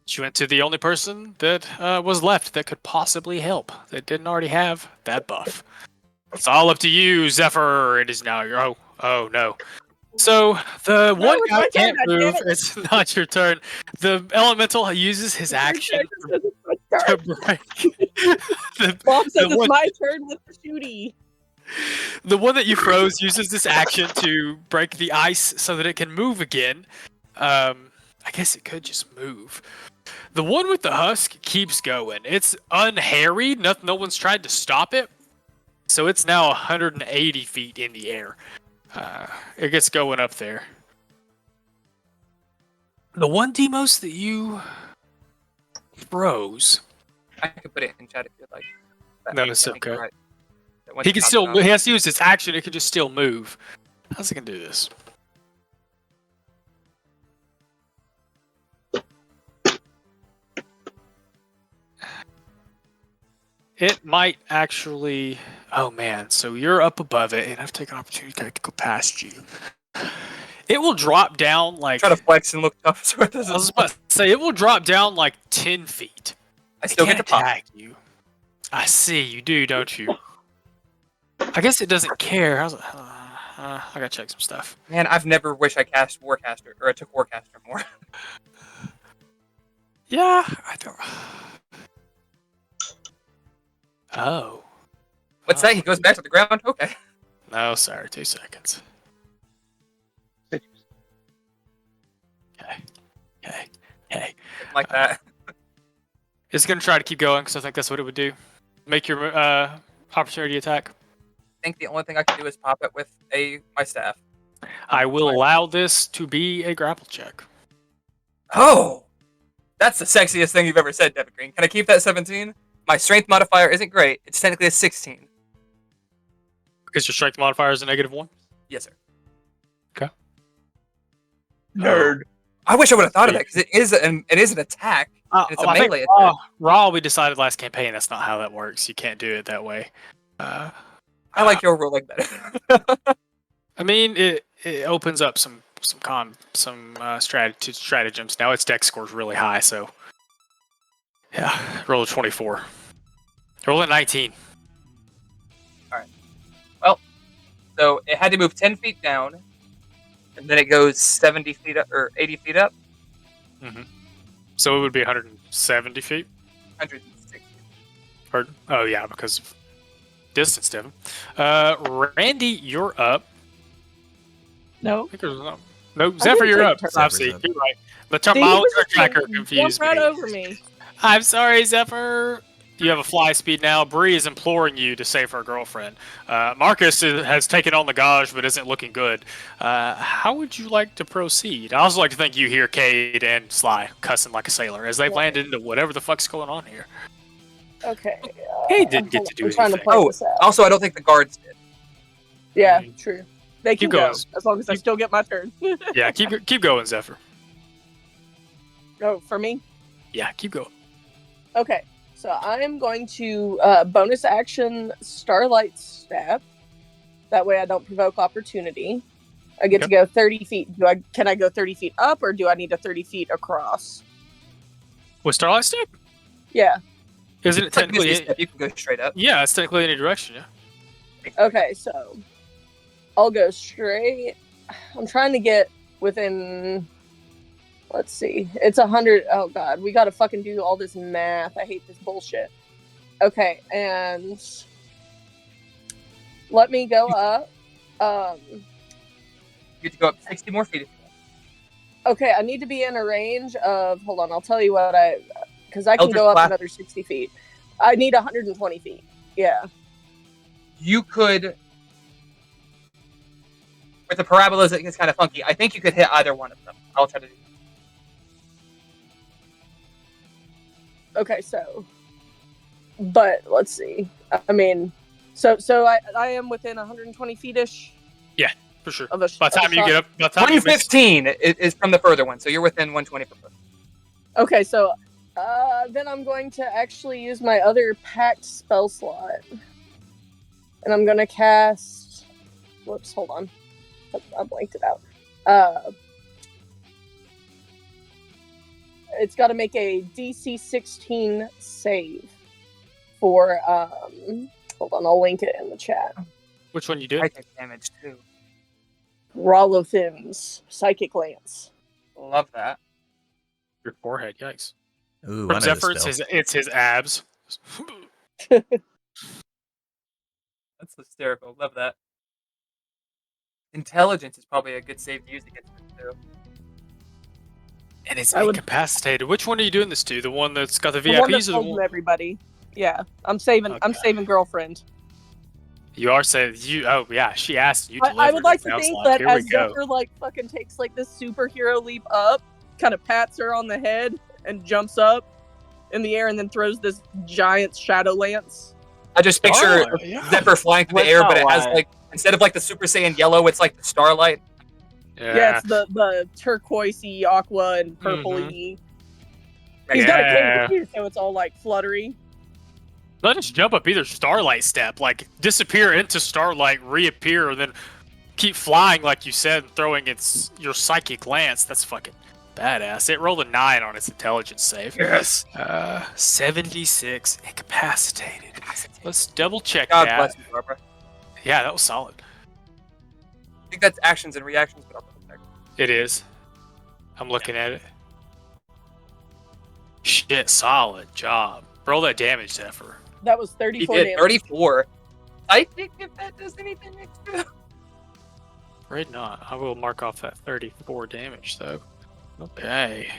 She went to the only person that was left that could possibly help. That didn't already have that buff. It's all up to you, Zephyr. It is now your. Oh no. So the one it's guy my can't turn, move. goddammit. It's not your turn. The elemental uses his action to break. Mom says it's one- my turn with the shooty. The one that you froze uses this action to break the ice so that it can move again. I guess it could just move. The one with the husk keeps going. It's unharried. No one's tried to stop it. So it's now 180 feet in the air. It gets going up there. The one Demos that you froze. I could put it in chat if you'd like. No, I it's think you're okay. right. That one He can popped still. out. He has to use its action. It can just still move. How's it gonna do this? It might actually. Oh man! So you're up above it, and I've taken an opportunity to go past you. It will drop down like. Try to flex and look tough. So it doesn't. I was about to say it will drop down like 10 feet. I still It get can't the pop. attack you. I see you do, don't you? I guess it doesn't care. I gotta check some stuff. Man, I've never wished I cast Warcaster or I took Warcaster more. Yeah, I don't. Oh. What's that? He goes back to the ground. Okay. No, sorry. 2 seconds. Okay. like that. It's gonna try to keep going because I think that's what it would do. Make your opportunity attack. I think the only thing I can do is pop it with my staff. I will Fine. allow this to be a grapple check. Oh, that's the sexiest thing you've ever said, Devin Green. Can I keep that 17? My strength modifier isn't great. It's technically a 16. Because your strength modifier is a -1. Yes, sir. Nerd. I wish I would have thought of that because it is an attack. And it's a I think melee attack. Raw, we decided last campaign that's not how that works. You can't do it that way. I like your ruling better. I mean, it opens up some stratagems. Now its dex score is really high, so yeah. Roll a 24. Roll a 19. So it had to move 10 feet down, and then it goes 70 feet up or 80 feet up. So it would be 170 feet. 160. Or, oh yeah, because of distance, Devin. Randy, you're up. No. I think there's no. Zephyr, you're up. Zephyr's Obviously, up. you're right. The He miles was tracker just confused jumped right me. over me. I'm sorry, Zephyr. You have a fly speed now. Bree is imploring you to save her girlfriend. Marcus has taken on the gauge, but isn't looking good. How would you like to proceed? I also like to think you hear Cade and Sly cussing like a sailor as they've landed into whatever the fuck's going on here. Okay. Cade didn't get to do I'm trying to anything. play Oh, this out. also, I don't think the guards did. Yeah, true. They can Keep go going. as long as I still get my turn. Yeah, keep going, Zephyr. Oh, for me? Yeah, keep going. Okay. So I am going to bonus action Starlight Step. That way I don't provoke opportunity. I get to go 30 feet. Can I go 30 feet up, or do I need a 30 feet across? With Starlight Step? Yeah. Isn't it technically? You can go straight up. Yeah, it's technically any direction. Yeah. Okay, so I'll go straight. I'm trying to get within. Let's see. It's 100. Oh god, we gotta fucking do all this math. I hate this bullshit. Okay, and let me go up. You get to go up 60 more feet. Okay, I need to be in a range of. Hold on, I'll tell you what because I can Eldritch go up Blast. another 60 feet. I need 120 feet. Yeah. You could, with the parabolas, it gets kind of funky. I think you could hit either one of them. I'll try to do. Okay, so, but let's see. I mean, so I am within 120 feet ish. For sure. Of a, By the time you get up, by the time you miss, 115 is from the further one, so you're within 120 per foot. Okay, so then I'm going to actually use my other packed spell slot, and I'm gonna cast. Whoops, hold on. I blanked it out. It's got to make a DC 16 save for. Hold on, I'll link it in the chat. which one you do? I take damage too. Rolothin's Psychic Lance. Love that. Your forehead. Yikes. Ooh, From I know Zephyr, this spell. it's his abs. That's hysterical. Love that. Intelligence is probably a good save to use against it too. And it's I would- incapacitated. Which one are you doing this to? The one that's got the The one VIPs that or the told one? everybody. Yeah, I'm saving. I'm Okay. saving girlfriend. You are saying you. Oh yeah, she asked you. I would like to sounds think like. that Here we as go. Zephyr fucking takes this superhero leap up, kind of pats her on the head and jumps up in the air and then throws this giant shadow lance. I just picture Oh, yeah. Zephyr flying through the What's air, but it has Starlight? instead of the Super Saiyan yellow, it's like the starlight. Yeah, it's the turquoisey, aqua, and purpley. He's got a Yeah. cape too, so it's all fluttery. Not just jump up either. Starlight step, disappear into starlight, reappear, and then keep flying like you said, throwing your psychic lance. That's fucking badass. It rolled a 9 on its intelligence save. Yes. 76 incapacitated. Let's double check God that. bless you, Barbara. Yeah, that was solid. I think that's actions and reactions, but I'll double check. It is. I'm looking at it. Shit, solid job. Roll that damage, Zephyr. That was He 34 did damage. 34. I think if that does anything extra. Afraid not. I will mark off that 34 damage, though. Okay.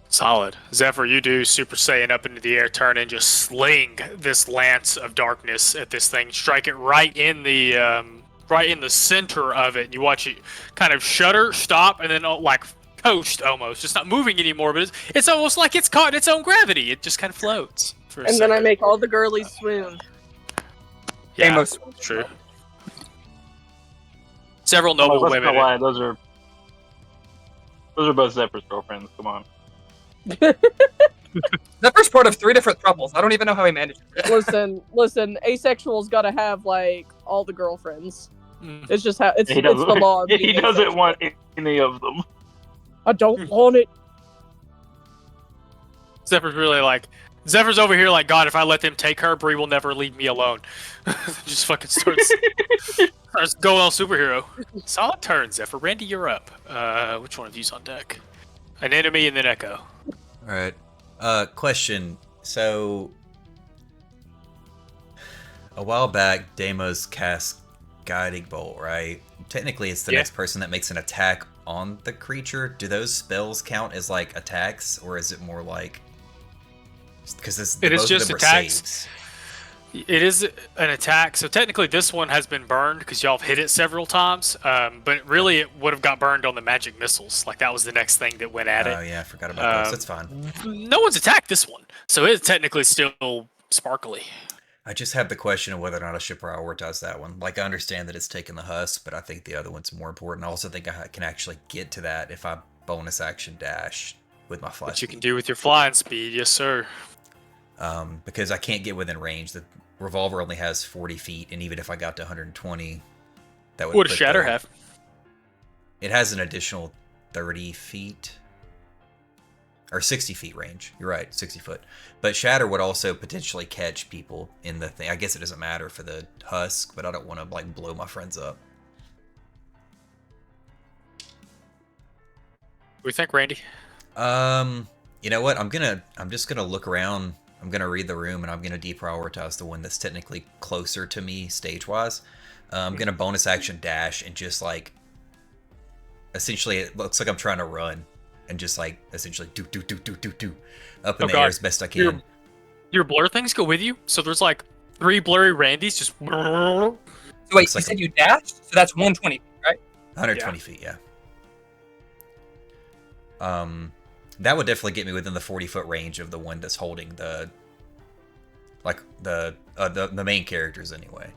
Solid. Zephyr, you do Super Saiyan up into the air, turn and just sling this lance of darkness at this thing, strike it right in the center of it. You watch it kind of shudder, stop, and then like coast almost. It's not moving anymore, but it's almost like it's caught in its own gravity. It just kind of floats for a And then I second. make all the girlies swoon. Yeah, Amos. true. Several noble Let's women. not lie, those are both Zephyr's girlfriends. Come on. Zephyr's part of 3 different troubles. I don't even know how he managed it. Listen. Asexual's got to have like all the girlfriends. Mm. It's just how it's He the doesn't, law. Of he being doesn't asexual. want any of them. I don't want it. Zephyr's over here like, God, if I let them take her, Bree will never leave me alone. Just fucking starts going all superhero. Solid turn, Zephyr. Randy, you're up. Which one of you's on deck? An enemy and then Echo. All right. Question. So, a while back, Deimos cast Guiding Bolt, right? Technically, it's the Yeah. next person that makes an attack on the creature. Do those spells count as like attacks, or is it more like? Because It is both just of them are attacks. saves. It is an attack, so technically this one has been burned because y'all have hit it several times. But really, it would have got burned on the magic missiles. Like that was the next thing that went at Oh it. yeah, I forgot about those. That's fine. No one's attacked this one, so it's technically still sparkly. I just have the question of whether or not I should prioritize that one. Like, I understand that it's taking the husk, but I think the other one's more important. I also think I can actually get to that if I bonus action dash with my fly What you speed. can do with your flying speed, yes sir. Because I can't get within range. The revolver only has 40 feet, and even if I got to 120, that would What does put Shatter the- have? It has an additional 30 feet. Or 60 feet range. You're right, 60 foot. But Shatter would also potentially catch people in the thing. I guess it doesn't matter for the husk, but I don't want to like blow my friends up. What do you think, Randy? You know what? I'm just gonna look around. I'm gonna read the room, and I'm gonna deprioritize the one that's technically closer to me stage-wise. I'm gonna bonus action dash and just like, essentially, it looks like I'm trying to run, and just like essentially do up in Oh, the God. air as best I can. Your blur things go with you, so there's like 3 blurry Randys just. So wait, Looks you like said you dashed? So that's 120, right? 120 feet, yeah. That would definitely get me within the 40-foot range of the one that's holding the main characters anyway.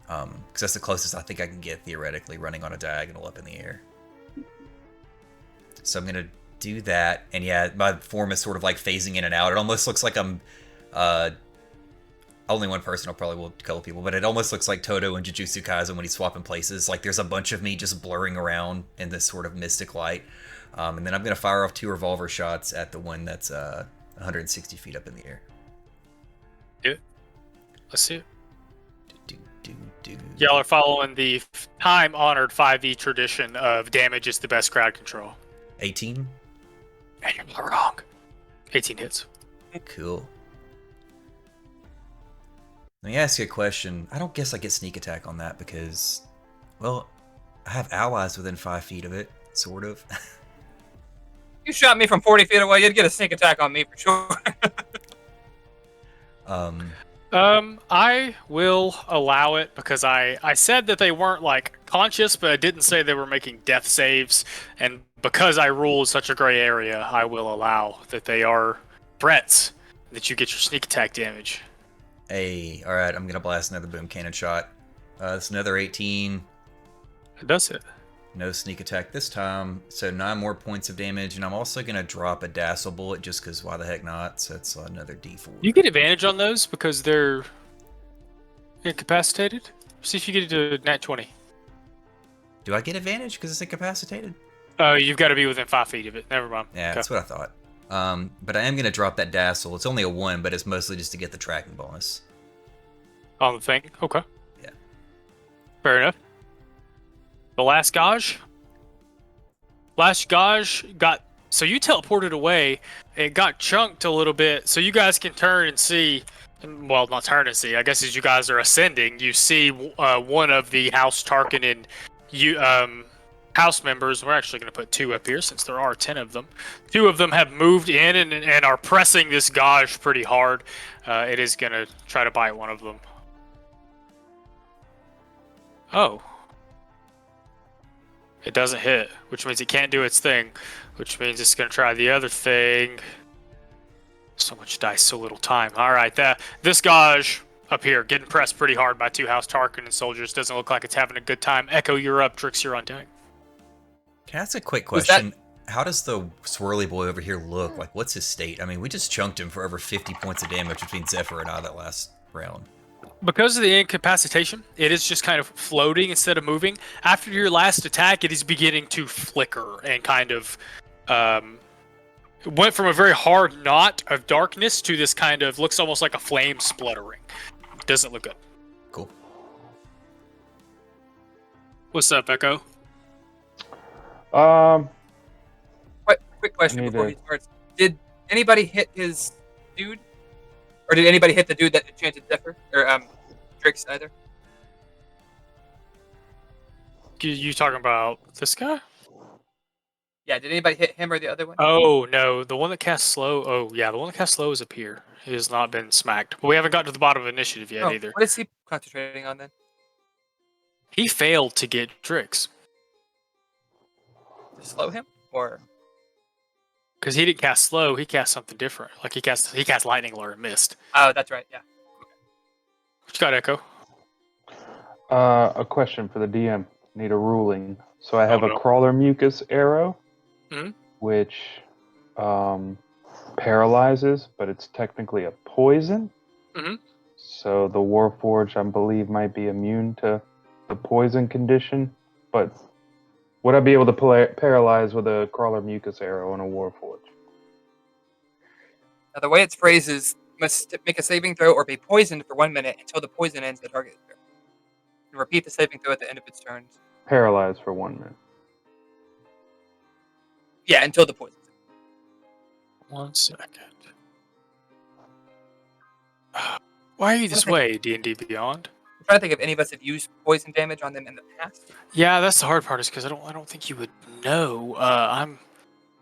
Because that's the closest I think I can get theoretically, running on a diagonal up in the air. So I'm gonna do that, and yeah, my form is sort of like phasing in and out. It almost looks like I'm only one person. I probably will a couple people, but it almost looks like Toto and Jujutsu Kaisen when he's swapping places. Like there's a bunch of me just blurring around in this sort of mystic light. And then I'm going to fire off 2 revolver shots at the one that's 160 feet up in the air. Let's see it. Do. Y'all are following the time-honored 5e tradition of damage is the best crowd control. 18? And you're not wrong. 18 hits. Cool. Let me ask you a question. I don't guess I get sneak attack on that because, well, I have allies within 5 feet of it, sort of. You shot me from 40 feet away, you'd get a sneak attack on me for sure. I will allow it because I said that they weren't like conscious, but I didn't say they were making death saves. And because I rule such a gray area, I will allow that they are threats, that you get your sneak attack damage. Hey, alright, I'm going to blast another boom cannon shot. That's another 18. It does hit. No sneak attack this time, so 9 more points of damage, and I'm also going to drop a Dazzle Bullet just because why the heck not, so it's another D4. You get advantage on those because they're incapacitated. See if you get it to nat 20. Do I get advantage because it's incapacitated? Oh, you've got to be within 5 feet of it. Never mind. Yeah, Okay. that's what I thought. But I am going to drop that Dazzle. It's only a 1, but it's mostly just to get the tracking bonus. On the thing. Okay. Yeah. Fair enough. The last gauge. Last gauge got. So you teleported away. It got chunked a little bit. So you guys can turn and see. Well, not turn and see. I guess as you guys are ascending, you see one of the House Tarkin and you house members. We're actually going to put 2 up here since there are 10 of them. 2 of them have moved in and are pressing this gauge pretty hard. It is going to try to bite one of them. Oh. It doesn't hit, which means it can't do its thing, which means it's going to try the other thing. So much dice, so little time. All right, this gauge up here getting pressed pretty hard by 2 House Tarkin soldiers. Doesn't look like it's having a good time. Echo, you're up. Drix, you're on deck. Can I ask a quick Was that- question? How does the swirly boy over here look? Like, what's his state? I mean, we just chunked him for over 50 points of damage between Zephyr and I that last round. Because of the incapacitation, it is just kind of floating instead of moving. After your last attack, it is beginning to flicker and kind of went from a very hard knot of darkness to this kind of looks almost like a flame spluttering. Doesn't look good. Cool. What's up, Echo? Quick question Need before to- he starts. Did anybody hit his dude? Or did anybody hit the dude that enchanted Zephyr? Or Drix either? You talking about this guy? Yeah, did anybody hit him or the other one? Oh, no. The one that casts slow. Oh, yeah. The one that casts slow is up here. He has not been smacked. But we haven't gotten to the bottom of initiative yet Oh, either. what is he concentrating on then? He failed to get Drix. To slow him? Or Because he didn't cast slow. He cast something different. Like he cast lightning lure and missed. oh, that's right. Yeah. What you got, Echo? A question for the DM. Need a ruling. So I have Oh, no. a crawler mucus arrow, Mhm. which paralyzes, but it's technically a poison. Mhm. So the Warforged, I believe, might be immune to the poison condition. But would I be able to paralyze with a crawler mucus arrow on a Warforged? Now, the way it's phrased is must make a saving throw or be poisoned for 1 minute until the poison ends the target turn. And repeat the saving throw at the end of its turns. Paralyzed for 1 minute. Yeah, until the poison. 1 second. Why are you this way, D&D Beyond? I'm trying to think if any of us have used poison damage on them in the past. Yeah, that's the hard part is because I don't think you would know. I'm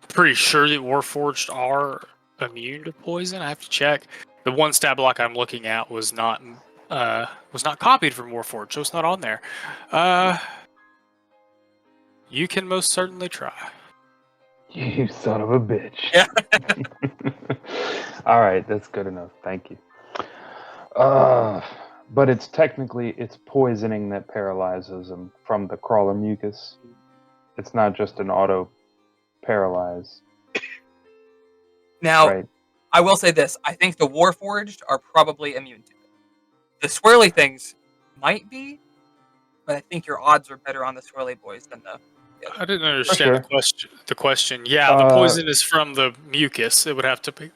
pretty sure that Warforged are immune to poison. I have to check. The one stat block I'm looking at was not copied from Warforged, so it's not on there. You can most certainly try. You son of a bitch. Yeah. All right, that's good enough. Thank you. But it's poisoning that paralyzes him from the crawler mucus. It's not just an auto paralyze. Now, Right. I will say this. I think the Warforged are probably immune to it. The swirly things might be, but I think your odds are better on the swirly boys than the... I didn't understand sure. the question. Yeah, the poison is from the mucus. It would have to they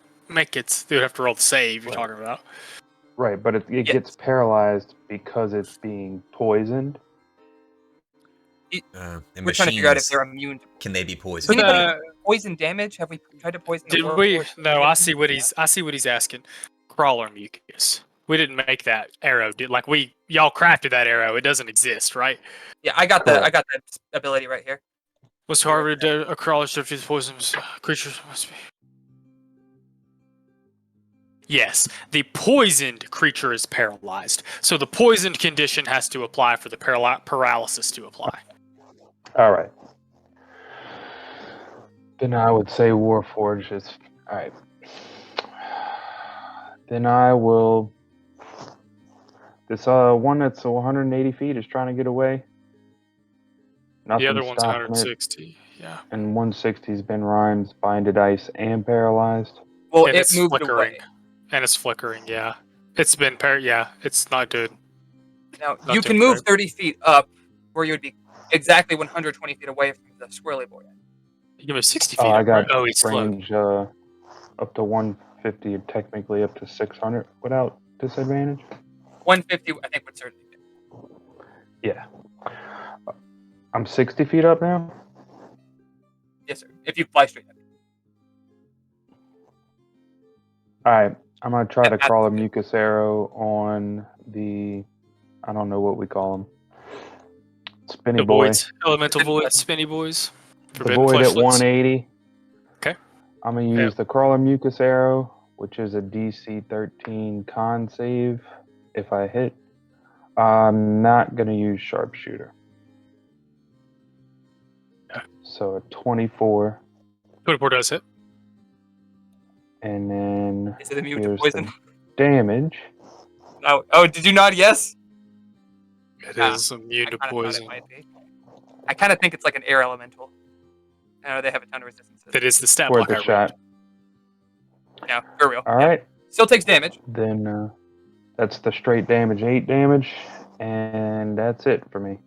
would have to roll the save you're Right. talking about. Right, but it Yes. gets paralyzed because it's being poisoned. And We're trying to figure out if machines, they're immune to can they be poisoned? But, anybody poison damage. Have we tried to poison the Did Warforged? we? No, I see what he's asking. Crawler mucus. We didn't make that arrow. Y'all crafted that arrow. It doesn't exist, right? Yeah, I got Correct. that ability right here. What's harder to a crawler to defeat poisonous creatures must be. Yes, the poisoned creature is paralyzed. So the poisoned condition has to apply for the paralysis to apply. All right. Then I would say Warforged is... All right. Then I will... This one that's 180 feet is trying to get away. The other Nothing's one's stopping it. 160. Yeah. And 160's been rhymes, binded ice, and paralyzed. Well, And it it's moved flickering. away. And it's flickering, yeah. It's been it's not good. Now, Not you too can move great. 30 feet up where you would be exactly 120 feet away from the swirly boy. You give me 60 feet. Oh, I up, got right? Oh, he's slow. range up to 150, technically up to 600 without disadvantage. 150, I think, would certainly be. Yeah. I'm 60 feet up now? Yes, sir. If you fly straight up. Alright, I'm going to try to Yeah, crawl a mucus arrow on the... I don't know what we call them. Spinny The boy. voids, elemental voids, spinny boys. The Forbidden void at fleshlets. 180. Okay. I'm gonna use the crawler mucus arrow, which is a DC 13 con save if I hit. I'm not gonna use sharpshooter. Okay. So a 24, 24 does hit. and then Is it immune to here's poison? the damage. Oh, did you nod yes? It Ah, is immune I to kind of thought it poison. might be. I kind of think it's like an air elemental. I know they have a ton of resistances. That is the stat Worth block I a rolled. shot. Yeah, for real. All Yeah. right. Still takes damage. Then that's the straight damage, 8 damage, and that's it for me.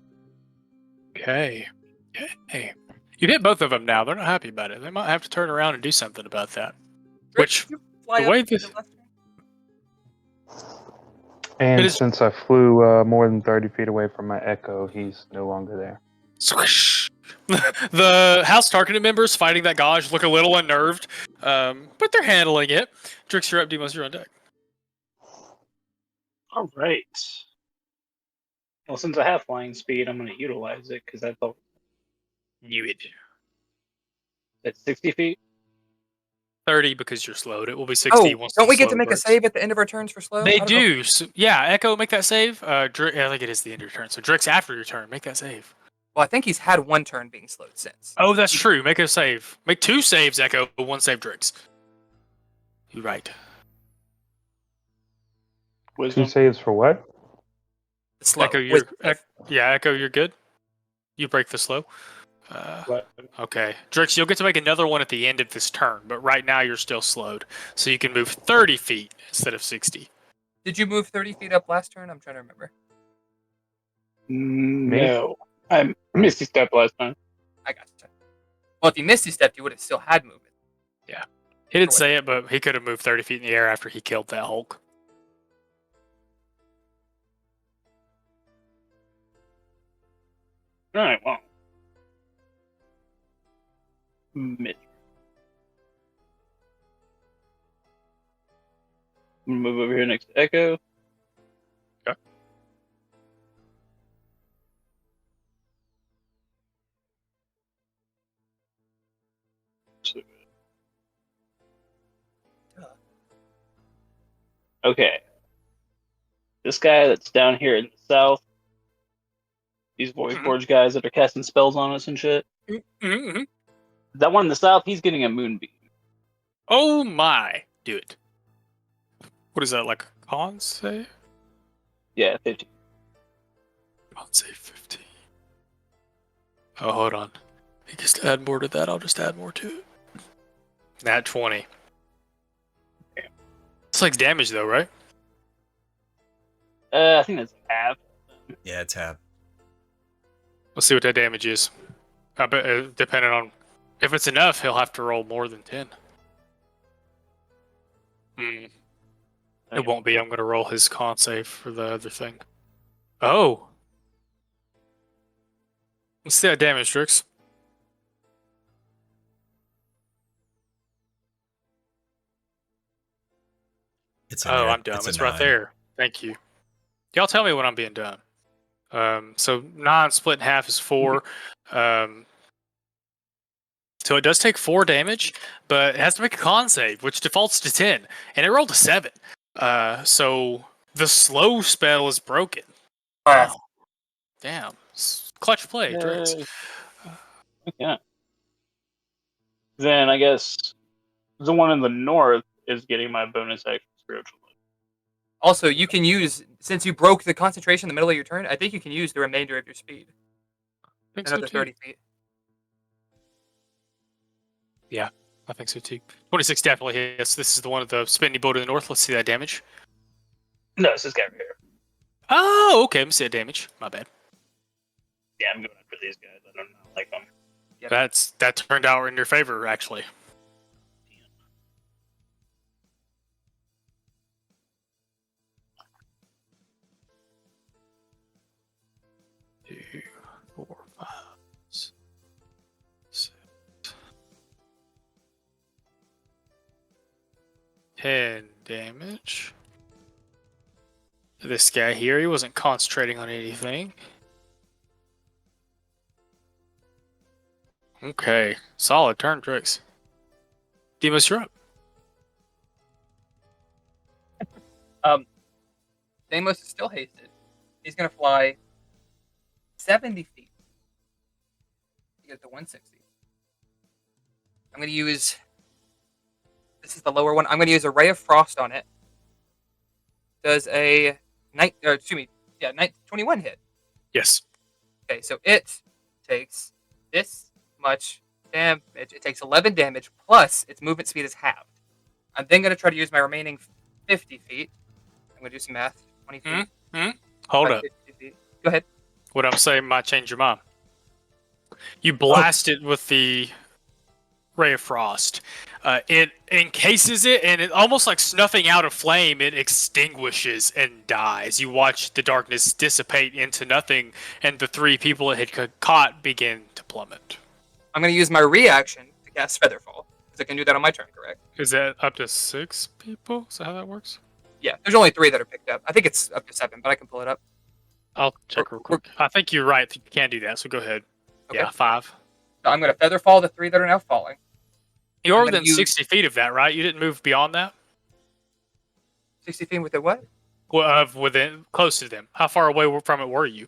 Okay. Okay. You hit both of them now. They're not happy about it. They might have to turn around and do something about that. Which, Did you fly the up way to this- the left? And It is- since I flew more than 30 feet away from my echo, he's no longer there. squish. The House Targeted members fighting that Gauge look a little unnerved, but they're handling it. Drix, you're up. Demos, you're on deck. All right. Well, since I have flying speed, I'm going to utilize it because that's all. You it. It's 60 feet. 30 because you're slowed. It will be 60 Oh, once don't the we get to slow make a breaks. save at the end of our turns for slow? They I don't know. do. So, yeah, Echo, make that save. I think it is the end of your turn. So Drix, after your turn, make that save. Well, I think he's had one turn being slowed since. Oh, that's true. Make a save. Make 2 saves, Echo, but 1 save, Drix. You're right. 2 Wisdom. saves for what? Slow. Echo, you're Echo, you're good. You break the slow. What? Okay, Drix, you'll get to make another one at the end of this turn, but right now you're still slowed, so you can move 30 feet instead of 60. Did you move 30 feet up last turn? I'm trying to remember. No. I missed a step last time. I got you. Well, if you Misty stepped, you would have still had movement. He didn't say it, but he could have moved 30 feet in the air after he killed that Hulk. All right, well. Mid. I'm going to move over here next to Echo. Okay. Okay. This guy that's down here in the south, these Void Forge guys that are casting spells on us and shit. Mm-hmm. That one in the south, he's getting a moonbeam. Oh my! Do it. What is that, like a con save? Yeah, 15. Con save 15. Oh, hold on. He gets to add more to that. I'll just add more to it. Nat 20. It's like damage though, right? I think that's half. Yeah, tab. Let's see what that damage is. I bet, depending on if it's enough, he'll have to roll more than 10. It won't be. I'm going to roll his con save for the other thing. Oh. Let's see that damage, Drix. It's in Oh, there. I'm dumb. a It's right 9. there. Thank you. Y'all tell me when I'm being done. So 9 split in half is 4. So it does take 4 damage, but it has to make a con save, which defaults to 10, and it rolled a 7. So the slow spell is broken. Alright. Wow. Damn. Clutch play, Drix. Yeah. Then I guess the one in the north is getting my bonus action spiritual. Also, you can use, since you broke the concentration in the middle of your turn, I think you can use the remainder of your speed. I think Another so too. 30 feet. I think so too. 26 definitely hits. This is the one of the spinny boat in the north. Let's see that damage. No, it's this guy right here. Oh, okay. Let me see that damage. My bad. Yeah, I'm going after these guys. I don't know, like them. Yep. That turned out in your favor, actually. Two, 4, 5, 6, 10 damage. This guy here, he wasn't concentrating on anything. Okay, solid turn, Drix. Demos, you're up. Deimos is still hasted. He's going to fly 70 feet to get to 160. I'm going to use... This is the lower one. I'm going to use a Ray of Frost on it. Does a 21 hit. Yes. Okay, so it takes this much damage. It takes 11 damage, plus its movement speed is halved. I'm then going to try to use my remaining 50 feet. I'm going to do some math. 20 feet. Hold by up. 50 feet. Go ahead. What I'm saying might change your mind. You blast it with the Ray of Frost. It encases it, and it almost like snuffing out a flame, it extinguishes and dies. You watch the darkness dissipate into nothing, and the 3 people it had caught begin to plummet. I'm going to use my reaction to cast Featherfall, because I can do that on my turn, correct? Is that up to 6 people? Is that how that works? Yeah, there's only 3 that are picked up. I think it's up to 7, but I can pull it up. I'll check real quick. I think you're right. You can do that, so go ahead. Okay. Yeah, 5. So I'm going to Featherfall the 3 that are now falling. You're I'm within gonna use- 60 feet of that, right? You didn't move beyond that? 60 feet with the what? Well, within close to them. How far away from it were you?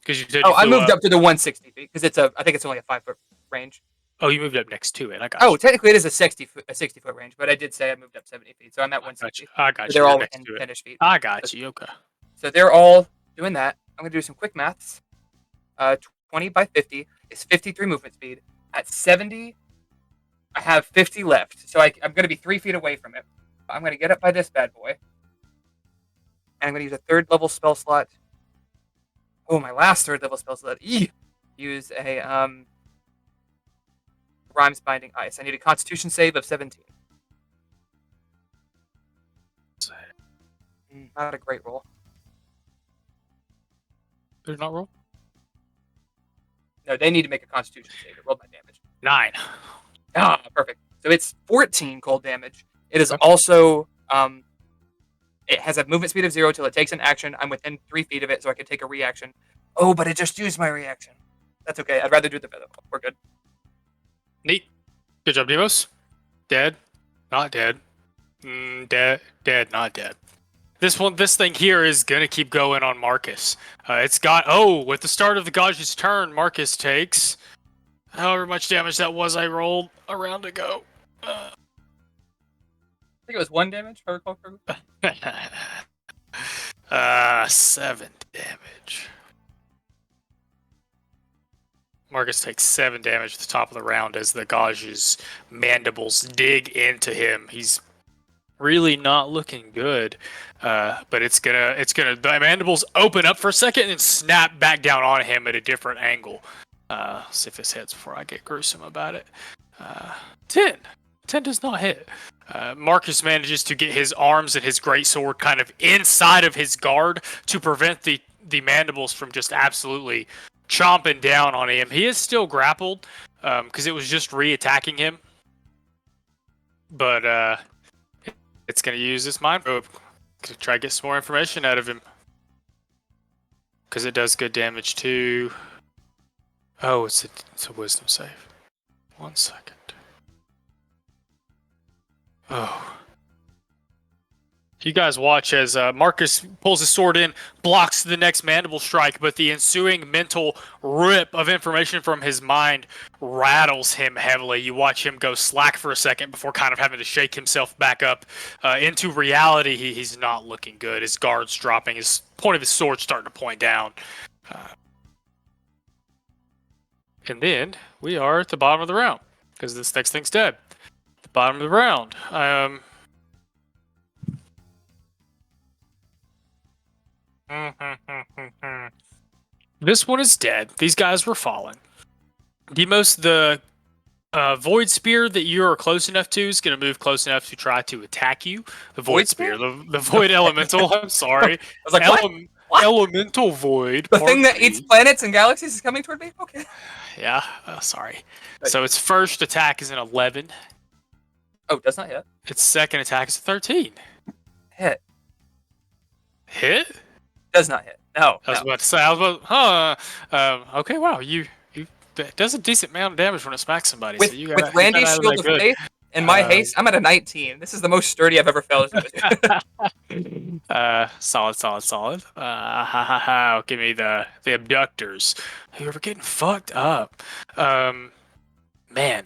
Because you said Oh, you I flew moved up to the 160 feet, because I think it's only a 5-foot range. Oh, you moved up next to it. I got Oh, you. technically it is a 60-foot range, but I did say I moved up 70 feet, so I'm at I got 160. you. I got you. They're You're all next within to it. 10-ish feet. I got you. Okay. So they're all doing that. I'm going to do some quick maths. 20 by 50 is 53 movement speed. At 70, I have 50 left. So I'm going to be 3 feet away from it. I'm going to get up by this bad boy. And I'm going to use a 3rd level spell slot. Oh, my last 3rd level spell slot. Use a Rhymes Binding Ice. I need a Constitution save of 17. Not a great roll. Did it not roll? No, they need to make a Constitution save. It rolled my damage. 9. Ah, perfect. So it's 14 cold damage. It is Okay. also it has a movement speed of 0 till it takes an action. I'm within 3 feet of it, so I can take a reaction. Oh, but it just used my reaction. That's okay. I'd rather do the feather. We're good. Neat. Good job, Demos. Dead. Not dead. Dead. Dead. Not dead. This thing here is gonna keep going on Marcus. It's got. Oh, with the start of the Gaj's turn, Marcus takes however much damage that was. I rolled a round ago. I think it was 1 damage, if I recall correctly. 7 damage. Marcus takes 7 damage at the top of the round as the Gaj's mandibles dig into him. He's really not looking good, but it's gonna. The mandibles open up for a second and snap back down on him at a different angle. See if this hits before I get gruesome about it. 10. 10 does not hit. Marcus manages to get his arms and his greatsword kind of inside of his guard to prevent the mandibles from just absolutely chomping down on him. He is still grappled because it was just re-attacking him. But it's going to use this mind probe to try to get some more information out of him. Because it does good damage too. Oh, it's a wisdom save. 1 second. Oh. You guys watch as Marcus pulls his sword in, blocks the next mandible strike, but the ensuing mental rip of information from his mind rattles him heavily. You watch him go slack for a second before kind of having to shake himself back up into reality. He's not looking good. His guard's dropping. His point of his sword starting to point down. And then we are at the bottom of the round because this next thing's dead. The bottom of the round. This one is dead. These guys were falling. The void spear that you are close enough to is going to move close enough to try to attack you. The void spear, the void elemental. I'm sorry. I was like, what? Elemental void. The part thing that B. eats planets and galaxies is coming toward me? Okay. Yeah. Sorry. So its first attack is an 11. Oh, does not hit. Its second attack is a 13. Hit. Hit? Does not hit. No. I was about to say. Okay. Wow. You it does a decent amount of damage when it smacks somebody. With, so you with Randy's have Shield that of good. Faith and my Uh, haste, I'm at a 19. This is the most sturdy I've ever felt. Solid. Give me the abductors. Who are getting fucked up. Man.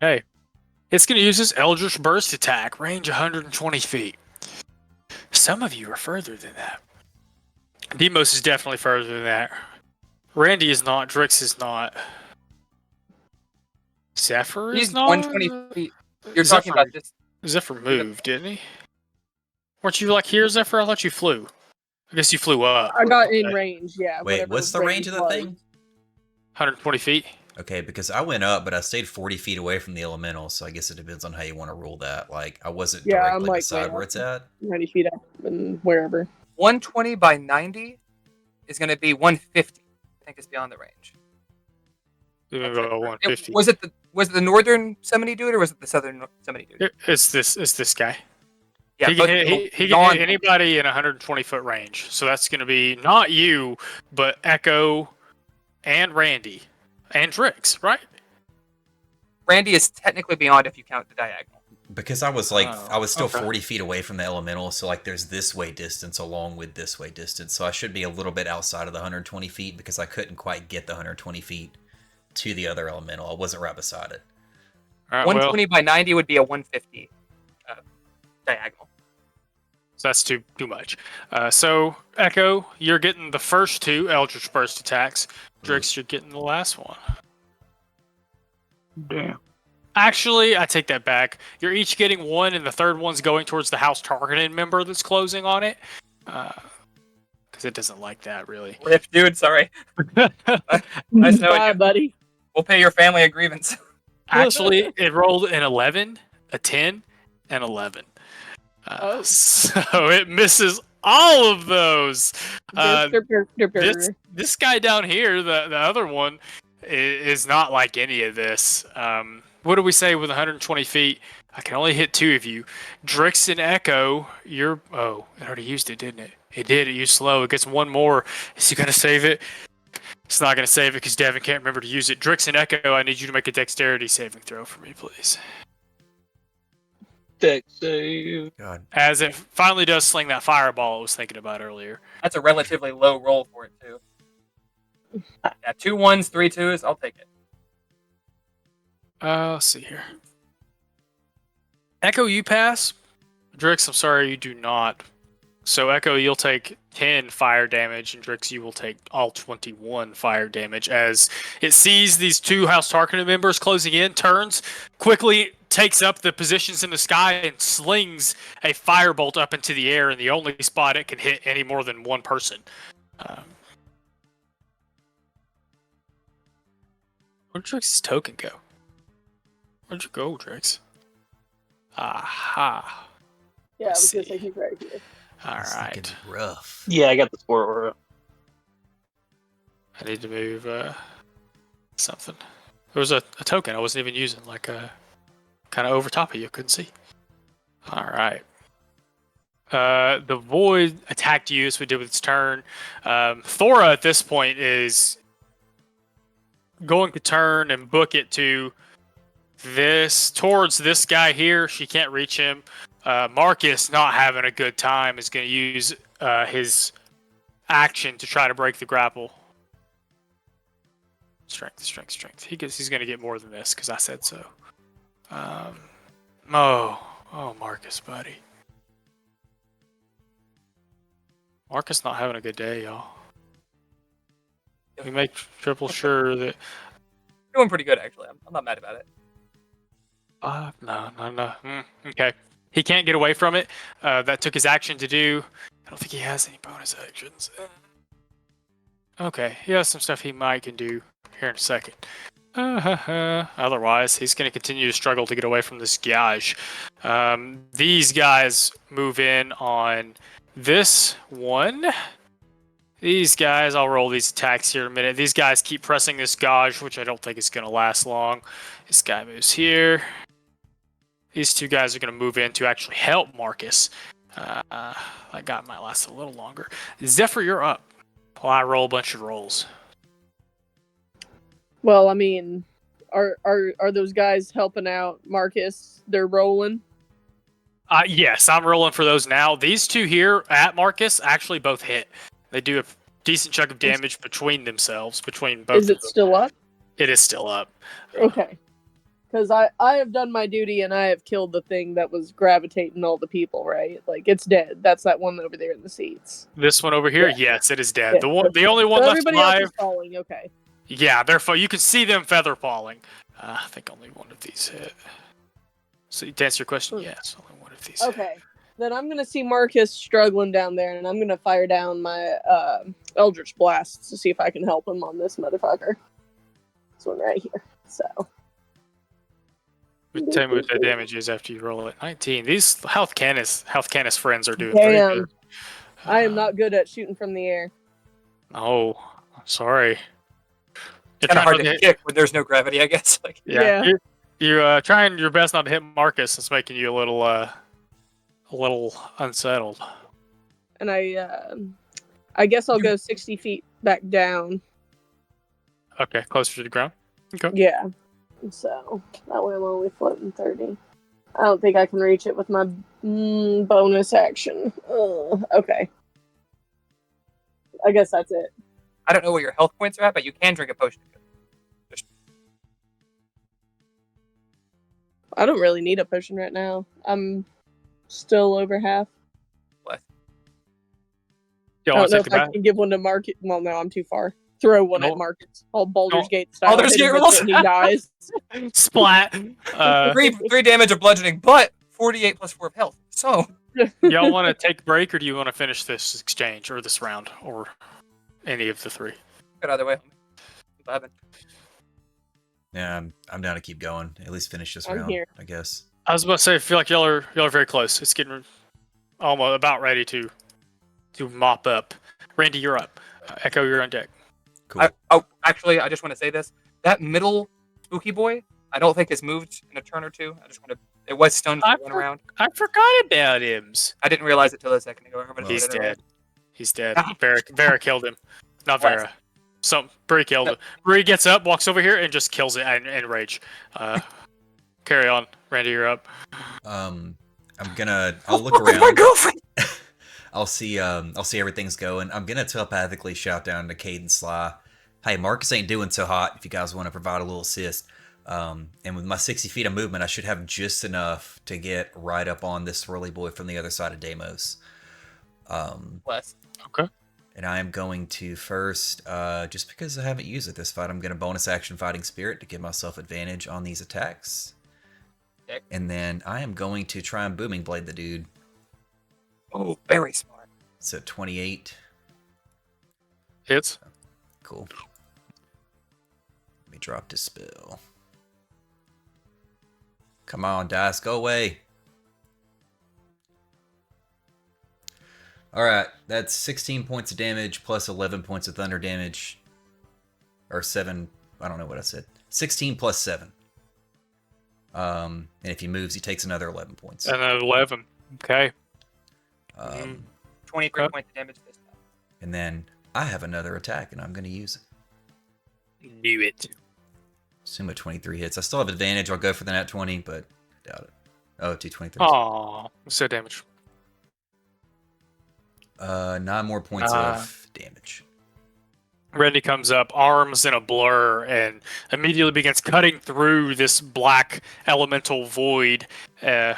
Hey, it's going to use this Eldritch Burst attack, range 120 feet. Some of you are further than that. Demos is definitely further than that. Randy is not. Drix is not. Zephyr is He's not. 120 feet. You're talking about this. Zephyr moved, didn't he? Weren't you like here, Zephyr? I thought you flew. I guess you flew up. I got in range, yeah. Wait, whatever what's the range of the was. thing? 120 feet. Okay, because I went up, but I stayed 40 feet away from the elemental, so I guess it depends on how you want to rule that. Like, I wasn't Yeah, I'm directly like beside way where up. it's at. 90 feet up and wherever. 120 by 90 is going to be 150. I think it's beyond the range. We're gonna go 150. Was it the northern Semini dude or was it the southern Semini dude? It's this guy. Yeah, he both can, people he can gone. hit anybody in 120 foot range. So that's going to be not you, but Echo and Randy and Drix, right? Randy is technically beyond if you count the diagonal. Because I was like, Oh, I was still okay. 40 feet away from the elemental, so like there's this way distance along with this way distance. So I should be a little bit outside of the 120 feet because I couldn't quite get the 120 feet to the other elemental. I wasn't right beside it. All right, 120 by 90 would be a 150 diagonal. So that's too much. So Echo, you're getting the first two Eldritch Burst attacks. Drix, you're getting the last one. Damn. Actually, I take that back. You're each getting one, and the third one's going towards the house targeted member that's closing on it. Because it doesn't like that, really. Rip, dude, sorry. Nice knowing Bye, you. buddy. We'll pay your family a grievance. Actually, it rolled an 11, a 10, and 11. Oh. So it misses all of those. This guy down here, the other one, is not like any of this. What do we say with 120 feet? I can only hit two of you. Drix and Echo, you're... Oh, it already used it, didn't it? It did. It used slow. It gets one more. Is he going to save it? It's not going to save it because Devin can't remember to use it. Drix and Echo, I need you to make a dexterity saving throw for me, please. Dex save. God. As it finally does sling that fireball I was thinking about earlier. That's a relatively low roll for it, too. Yeah, 2 1s, 3 2s. I'll take it. Let's see here. Echo, you pass. Drix, I'm sorry, you do not. So Echo, you'll take 10 fire damage, and Drix, you will take all 21 fire damage as it sees these two House Tarkin members closing in, turns, quickly takes up the positions in the sky, and slings a firebolt up into the air in the only spot it can hit any more than one person. Where'd Drix's token go? Where'd you go, Drix? Aha. Yeah, I was going to see. say he's right here. All It's right. looking rough. Yeah, I got the score. I need to move something. There was a token I wasn't even using, like kind of over top of you, couldn't see. All right. The void attacked you as we did with its turn. Thora at this point is going to turn and book it to towards this guy here. She can't reach him. Marcus, not having a good time, is going to use his action to try to break the grapple. Strength. He's going to get more than this because I said so. Oh, Marcus, buddy. Marcus not having a good day, y'all. We make triple sure that. Doing pretty good, actually. I'm not mad about it. No. Okay. He can't get away from it. That took his action to do. I don't think he has any bonus actions. Okay, he has some stuff he can do here in a second. Otherwise, he's going to continue to struggle to get away from this gouge. These guys move in on this one. These guys, I'll roll these attacks here in a minute. These guys keep pressing this gauge, which I don't think is going to last long. This guy moves here. These two guys are going to move in to actually help Marcus. That guy might last a little longer. Zephyr, you're up. Well, I roll a bunch of rolls. Well, I mean, are those guys helping out Marcus? They're rolling. Yes, I'm rolling for those now. These two here at Marcus actually both hit. They do a decent chunk of damage between themselves, between both Is of it them. still up? It is still up. Okay. Because I have done my duty and I have killed the thing that was gravitating all the people, right? Like, it's dead. That's that one over there in the seats. This one over here, Yeah. yes, it is dead. Yeah. The only one So left everybody alive. else is falling, okay. Yeah, you can see them feather falling. I think only one of these hit. So to answer your question, yes, only one of these hit. Okay. Then I'm going to see Marcus struggling down there, and I'm going to fire down my Eldritch Blasts to see if I can help him on this motherfucker. This one right here. So. Tell me what the damage is after you roll it. 19. These health Cannith friends are doing very Damn. good. I am not good at shooting from the air. Oh, sorry. You're Kind of hard not to hit- kick when there's no gravity, I guess. Like, Yeah. You're trying your best not to hit Marcus. It's making you a little unsettled. And I guess I'll go 60 feet back down. Okay, closer to the ground. Okay. Yeah. So that way I'm only floating 30. I don't think I can reach it with my bonus action. Okay. I guess that's it. I don't know where your health points are at, but you can drink a potion. I don't really need a potion right now. I'm still over half. Y'all I want don't to know take if the I can give one to Market. Well, no, I'm too far. Throw one No. at Marcus. All Baldur's No. Gate style. Baldur's Hit him Gate with rules. it and he dies. Splat. Three damage of bludgeoning, but 48 plus 4 of health. So Y'all want to take a break, or do you want to finish this exchange, or this round, or any of the three? good either way. 11. Yeah, I'm down to keep going. At least finish this I'm round, here. I guess. I was about to say, I feel like y'all are very close. It's getting almost about ready to mop up. Randy, you're up. Echo, you're on deck. Cool. Actually, I just want to say this. That middle spooky boy, I don't think has moved in a turn or two. I just want to. It was stunned for one round. I forgot about him. I didn't realize it till a second ago. Everybody He's said it earlier. dead. He's dead. Vera killed him. Not What? Vera. Bree killed him. Bree gets up, walks over here, and just kills it in rage. Carry on. Randy, you're up. I'll look Fuck with my around. girlfriend. I'll see everything's going. I'm gonna telepathically shout down to Cade and Sly, "Hey, Marcus ain't doing so hot. If you guys want to provide a little assist." And with my 60 feet of movement, I should have just enough to get right up on this swirly boy from the other side of Deimos. Bless. Okay. And I am going to first, just because I haven't used it this fight, I'm going to bonus action Fighting Spirit to give myself advantage on these attacks. Okay. And then I am going to try and Booming Blade the dude. Oh, very smart. So 28. Hits. Cool. Let me drop this spell. Come on, dice, go away. Alright, that's 16 points of damage plus 11 points of thunder damage. Or 7, I don't know what I said. 16 plus 7. And if he moves, he takes another 11 points. And then 11. Okay. 23 Okay. points of damage this time. And then I have another attack, and I'm going to use it. Knew it. Assume a 23 hits. I still have advantage. I'll go for the nat 20, but I doubt it. Oh, 223. Aw. So damage. 9 more points of damage. Randy comes up, arms in a blur, and immediately begins cutting through this black elemental void.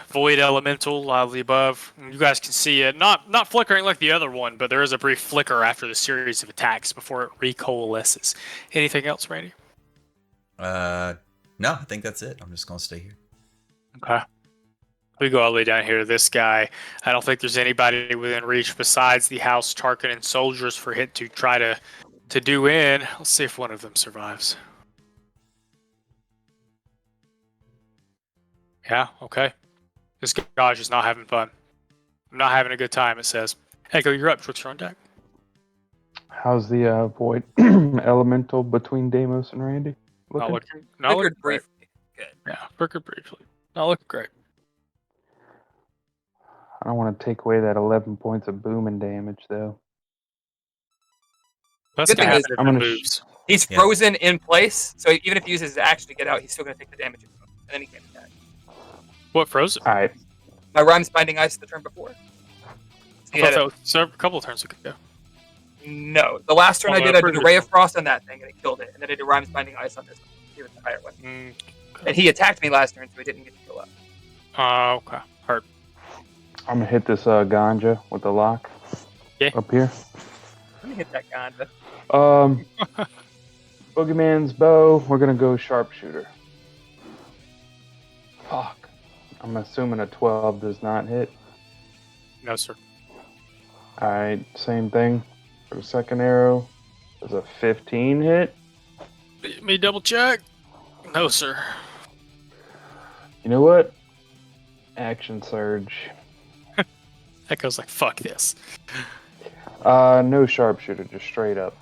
Void elemental, lively above. You guys can see it. Not flickering like the other one, but there is a brief flicker after the series of attacks before it recoalesces. Anything else, Randy? No, I think that's it. I'm just going to stay here. Okay. We go all the way down here to this guy. I don't think there's anybody within reach besides the House Tarkin and soldiers for Hit to try to do in. Let's see if one of them survives. Yeah, okay. This guy's just not having fun. I'm not having a good time, it says. Echo, you're up. What's your on deck? How's the void elemental between Deimos and Randy Not looking? looking. Not Flickered looking great. briefly. Good. Yeah, flickered briefly. Not looking great. I don't want to take away that 11 points of booming damage, though. That's Good gonna thing is- happen if I'm it gonna moves. He's Yeah. frozen in place, so even if he uses his action to get out, he's still going to take the damage. And then he can't attack. What froze it? All right. My Rhyme's Binding Ice the turn before. So I he thought had that was a couple of turns ago. No, the last turn Oh, I no, did, I did pretty a Ray good. of Frost on that thing, and it killed it. And then I did Rhyme's Binding Ice on this one. He was the higher one. And he attacked me last turn, so he didn't get to go up. Okay. Hurt. I'm going to hit this ganja with the lock Yeah. up here. Let me hit that Ganda. Boogeyman's bow. We're going to go sharpshooter. Fuck. I'm assuming a 12 does not hit. No, sir. Alright, same thing for the second arrow. Does a 15 hit? Let me double check. No, sir. You know what? Action surge. Echo's like, fuck this. No sharpshooter, just straight up.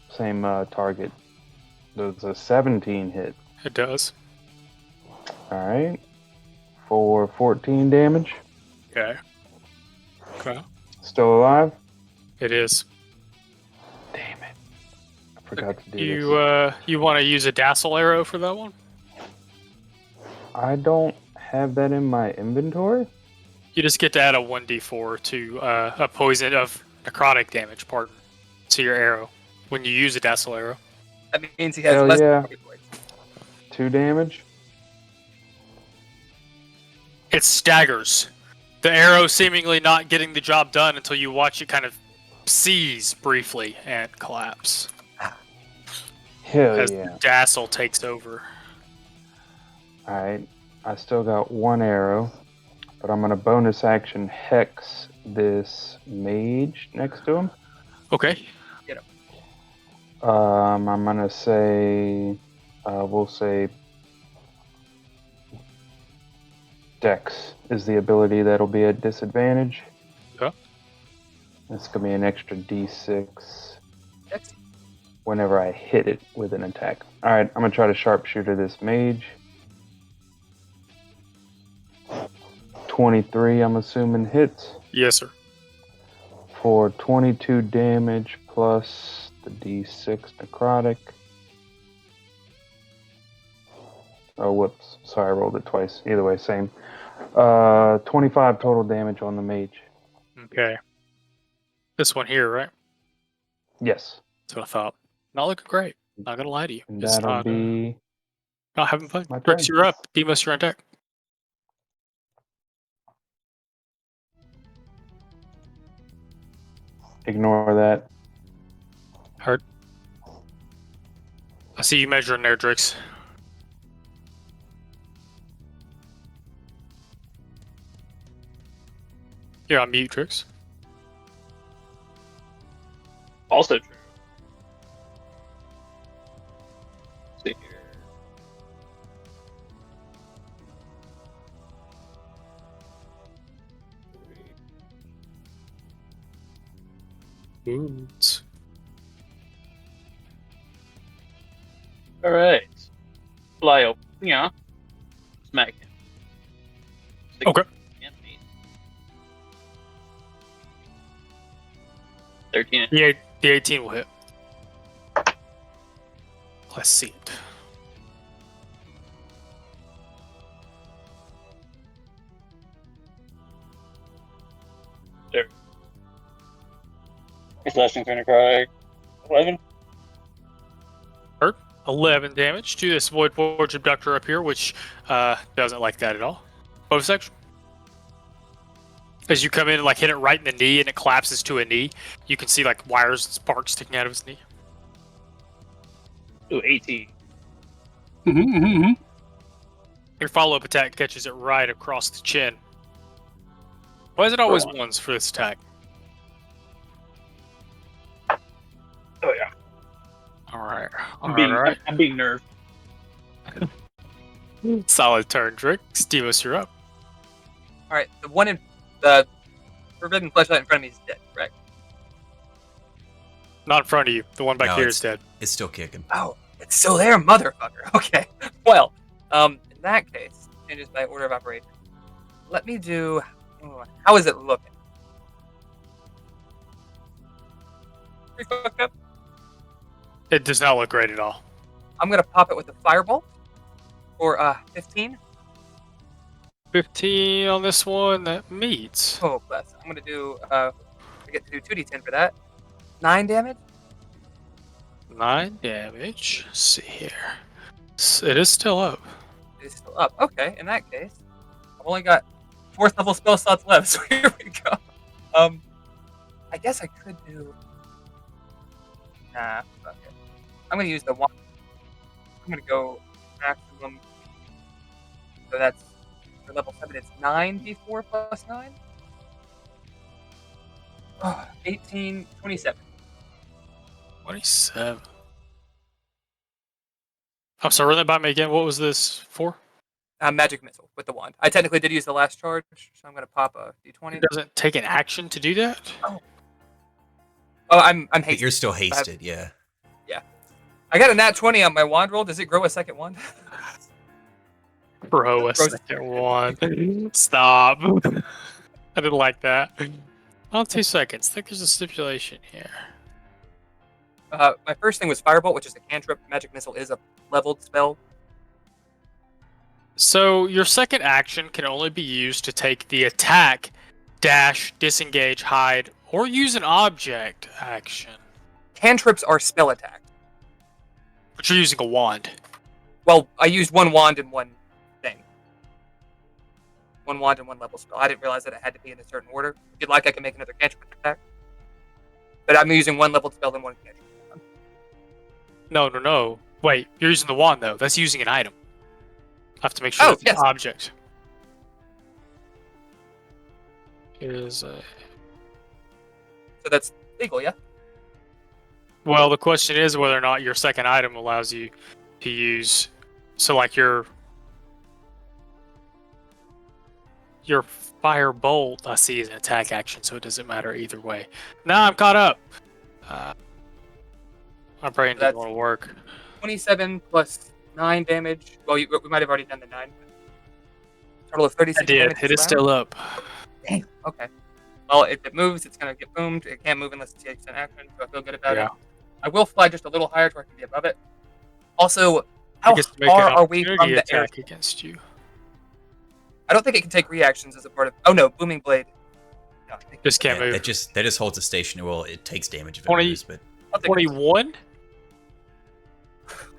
Same target. Does a 17 hit? It does. Alright. For 14 damage. Okay. Okay. Still alive? It is. Damn it. I forgot to do You this. you want to use a Dazzle arrow for that one? I don't have that in my inventory. You just get to add a 1d4 to a poison of necrotic damage, pardon, to your arrow when you use a Dazzle arrow. That means he has Hell less yeah. target points. 2 damage. It staggers. The arrow seemingly not getting the job done until you watch it kind of seize briefly and collapse Hell as yeah. the Dazzle takes over. Alright. I still got 1 arrow. But I'm going to bonus action hex this mage next to him. Okay. I'm going to say, we'll say Dex is the ability that'll be at disadvantage. Okay. It's going to be an extra d6 Dex. whenever I hit it with an attack. Alright, I'm going to try to sharpshooter this mage. 23, I'm assuming, hits. Yes, sir. For 22 damage plus the d6 necrotic. Oh, whoops. Sorry, I rolled it twice. Either way, same. 25 total damage on the mage. Okay. This one here, right? Yes. That's what I thought. Not looking great. Not gonna lie to you. And Just that'll not, be... not having fun. my Bricks, turn. you're up. Demos, you're on deck. Ignore that. Hurt. I see you measuring there, Drix. You're on mute, Drix. Also true. Let's see here. Wounds. All right. Fly up. Yeah. Smack him. Okay. Can't beat. 13. The 18 will hit. Let's see it. Slashing through necrotic. 11. 11 damage to this Void Forge Abductor up here, which doesn't like that at all. Bonus section. As you come in and like hit it right in the knee and it collapses to a knee, you can see like wires and sparks sticking out of his knee. Ooh, 18. Your follow-up attack catches it right across the chin. Why is it always Roll. ones for this attack? Oh yeah. Alright. I'm being Alright. I'm being nerfed. Solid turn, Drix. Stevos, you're up. All right, the one in the forbidden fleshlight in front of me is dead, correct? Not in front of you. The one back No, here is dead. It's still kicking. Oh, it's still there, motherfucker. Okay. Well, in that case, changes by order of operation. Let me do. How is it looking? Pretty fucked up. It does not look great at all. I'm gonna pop it with a firebolt for 15. 15 on this one. That meets. Oh, bless. I'm gonna do. I get to do 2d10 for that. 9 damage. 9 damage. Let's see here. It is still up. It is still up. Okay. In that case, I've only got 4th level spell slots left. So here we go. I guess I could do. Nah. Fuck it. I'm gonna use the one. I'm gonna go maximum. So that's for level 7. It's 9d4 plus 9. 18, 27. 27. I'm sorry, run that by me again. What was this for? Magic missile with the wand. I technically did use the last charge, so I'm gonna pop a d20. It doesn't take an action to do that? Oh, I'm But hasted. you're still hasted, yeah. I got a nat 20 on my wand roll. Does it grow a second wand? Bro, a Gross. second one. Stop. I didn't like that. Oh, 2 seconds. I think there's a stipulation here. My first thing was firebolt, which is a cantrip. Magic missile is a leveled spell. So your second action can only be used to take the attack, dash, disengage, hide, or use an object action. Cantrips are spell attack. But you're using a wand. Well, I used one wand and one thing. One wand and one level spell. I didn't realize that it had to be in a certain order. If you'd like, I can make another cantrip attack. But I'm using one level spell and one cantrip. No. Wait, you're using the wand though. That's using an item. I have to make sure Oh, that's yes. an object. So that's legal, yeah? well, the question is whether or not your second item allows you to use. So, like your fire bolt, I see is an attack action, so it doesn't matter either way. Now I'm caught up. My brain didn't That's- want to work. 27 plus 9 damage. Well, we might have already done the 9. Total of 36 I did. damage. It is this still up. round? Damn, okay. Well, if it moves, it's going to get boomed. It can't move unless it takes an action, so I feel good about Yeah. it. I will fly just a little higher so I can be above it. Also, how It gets to make far an are we from opportunity the air? attack against you. I don't think it can take reactions as a part of. Oh no, booming blade. No, I think Just can't Yeah, move. that just holds a station. Well, it takes damage if it 20 moves, but I'll take it. 21.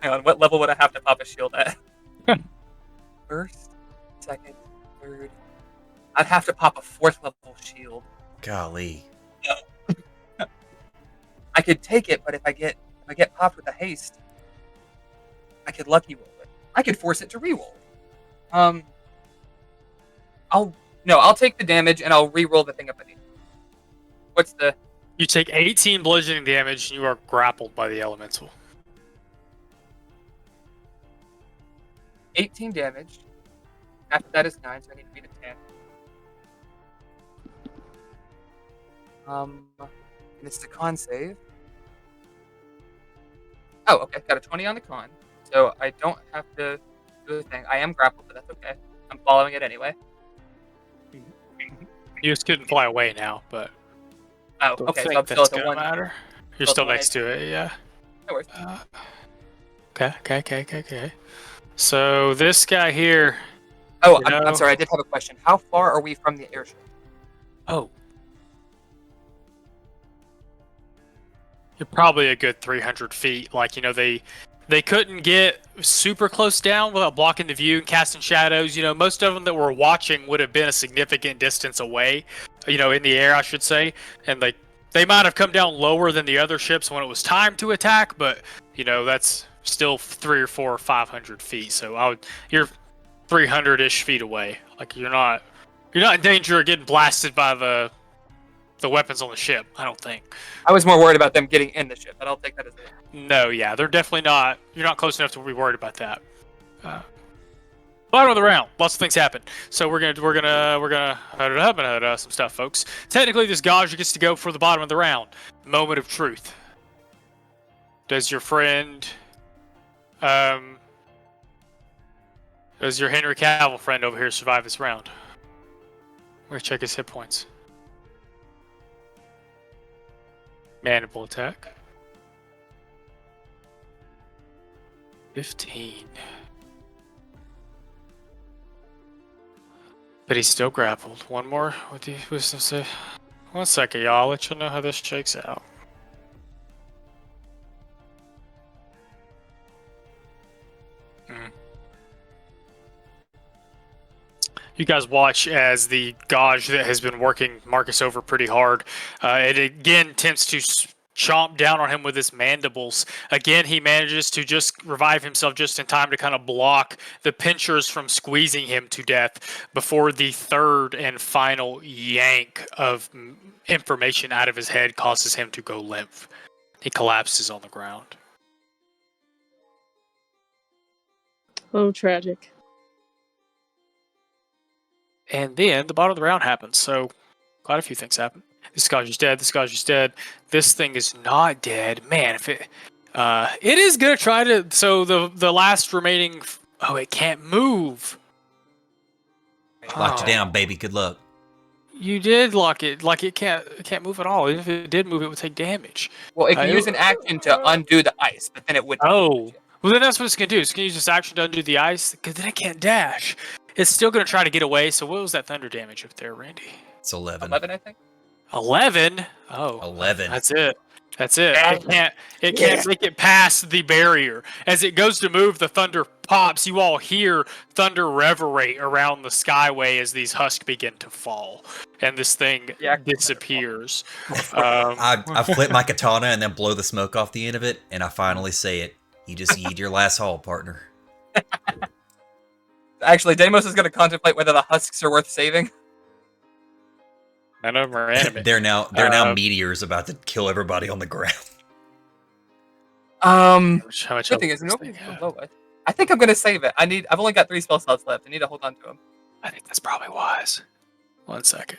Hang on, what level would I have to pop a shield at? First, second, third. I'd have to pop a 4th level shield. golly. I could take it, but if I get popped with a haste, I could lucky roll it. I could force it to reroll. I'll take the damage and I'll re-roll the thing up beneath. What's the? You take 18 bludgeoning damage and you are grappled by the elemental. 18 damage. After that is 9, so I need to beat a 10. And it's a con save. Oh, okay. Got a 20 on the con. So I don't have to do the thing. I am grappled, but that's okay. I'm following it anyway. You just couldn't fly away now, but Oh, don't okay. So think I'm still that's at the gonna 1. matter. You're Still still at the next to it, yeah. No worries. Okay. So this guy here. Oh, You I'm know- sorry. I did have a question. How far are we from the airship? Oh. You're probably a good 300 feet. Like, you know, they couldn't get super close down without blocking the view and casting shadows. You know, most of them that were watching would have been a significant distance away, you know, in the air, I should say. And they might have come down lower than the other ships when it was time to attack, but, you know, that's still 300 or 400 or 500 feet. So you're 300-ish feet away. Like, you're not in danger of getting blasted by the weapons on the ship, I don't think. I was more worried about them getting in the ship, but I'll take that as a. No, yeah, they're definitely not. You're not close enough to be worried about that. Bottom of the round, lots of things happen. So we're gonna some stuff, folks. Technically, this Gauge gets to go for the bottom of the round. Moment of truth. does your friend, does your Henry Cavill friend over here survive this round? We're gonna check his hit points. Mandible attack. 15. But he's still grappled. One more. What do you wisdom say? 1 second, y'all. I'll let you know how this shakes out. You guys watch as the Gauge that has been working Marcus over pretty hard. It again attempts to chomp down on him with his mandibles. Again, he manages to just revive himself just in time to kind of block the pinchers from squeezing him to death before the third and final yank of information out of his head causes him to go limp. He collapses on the ground. Oh, tragic. And then the bottom of the round happens. So quite a few things happen. This Gauge is dead. This Gauge is dead. This thing is not dead. Man, if it is gonna try to. So the last remaining. Oh, it can't move. Locked you down, baby. Good luck. You did lock it. Like it can't move at all. Even if it did move, it would take damage. Well, it can use an action to undo the ice, but then it would. Oh. Well, then that's what it's gonna do. It's gonna use this action to undo the ice, because then it can't dash. It's still gonna try to get away. So what was that thunder damage up there, Randy? It's 11. 11, I think. 11. Oh, 11. That's it. That's it. It can't make it past the barrier. As it goes to move, the thunder pops. You all hear thunder reverberate around the skyway as these husks begin to fall, and this thing disappears. I flip my katana and then blow the smoke off the end of it, and I finally say it. You just eat your last haul, partner. Actually, Deimos is going to contemplate whether the husks are worth saving. None of them are animate. They're now meteors about to kill everybody on the ground. How much The thing is, nobody's below us. I think I'm going to save it. I've only got 3 spell slots left. I need to hold on to them. I think that's probably wise. 1 second.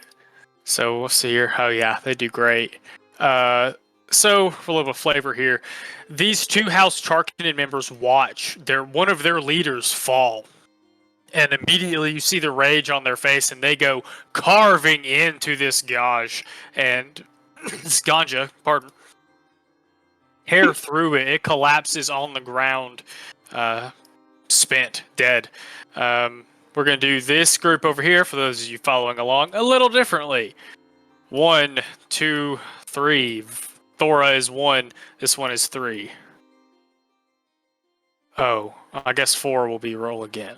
So we'll see here. Oh yeah, they do great. So for a little flavor here, these 2 House Tarkanan members watch one of their leaders fall. And immediately you see the rage on their face, and they go carving into this Gauge and this Ganja, pardon, hair through it. It collapses on the ground, spent, dead. We're gonna do this group over here for those of you following along a little differently. 1, 2, 3. Thora is 1. This one is 3. Oh, I guess 4 will be roll again.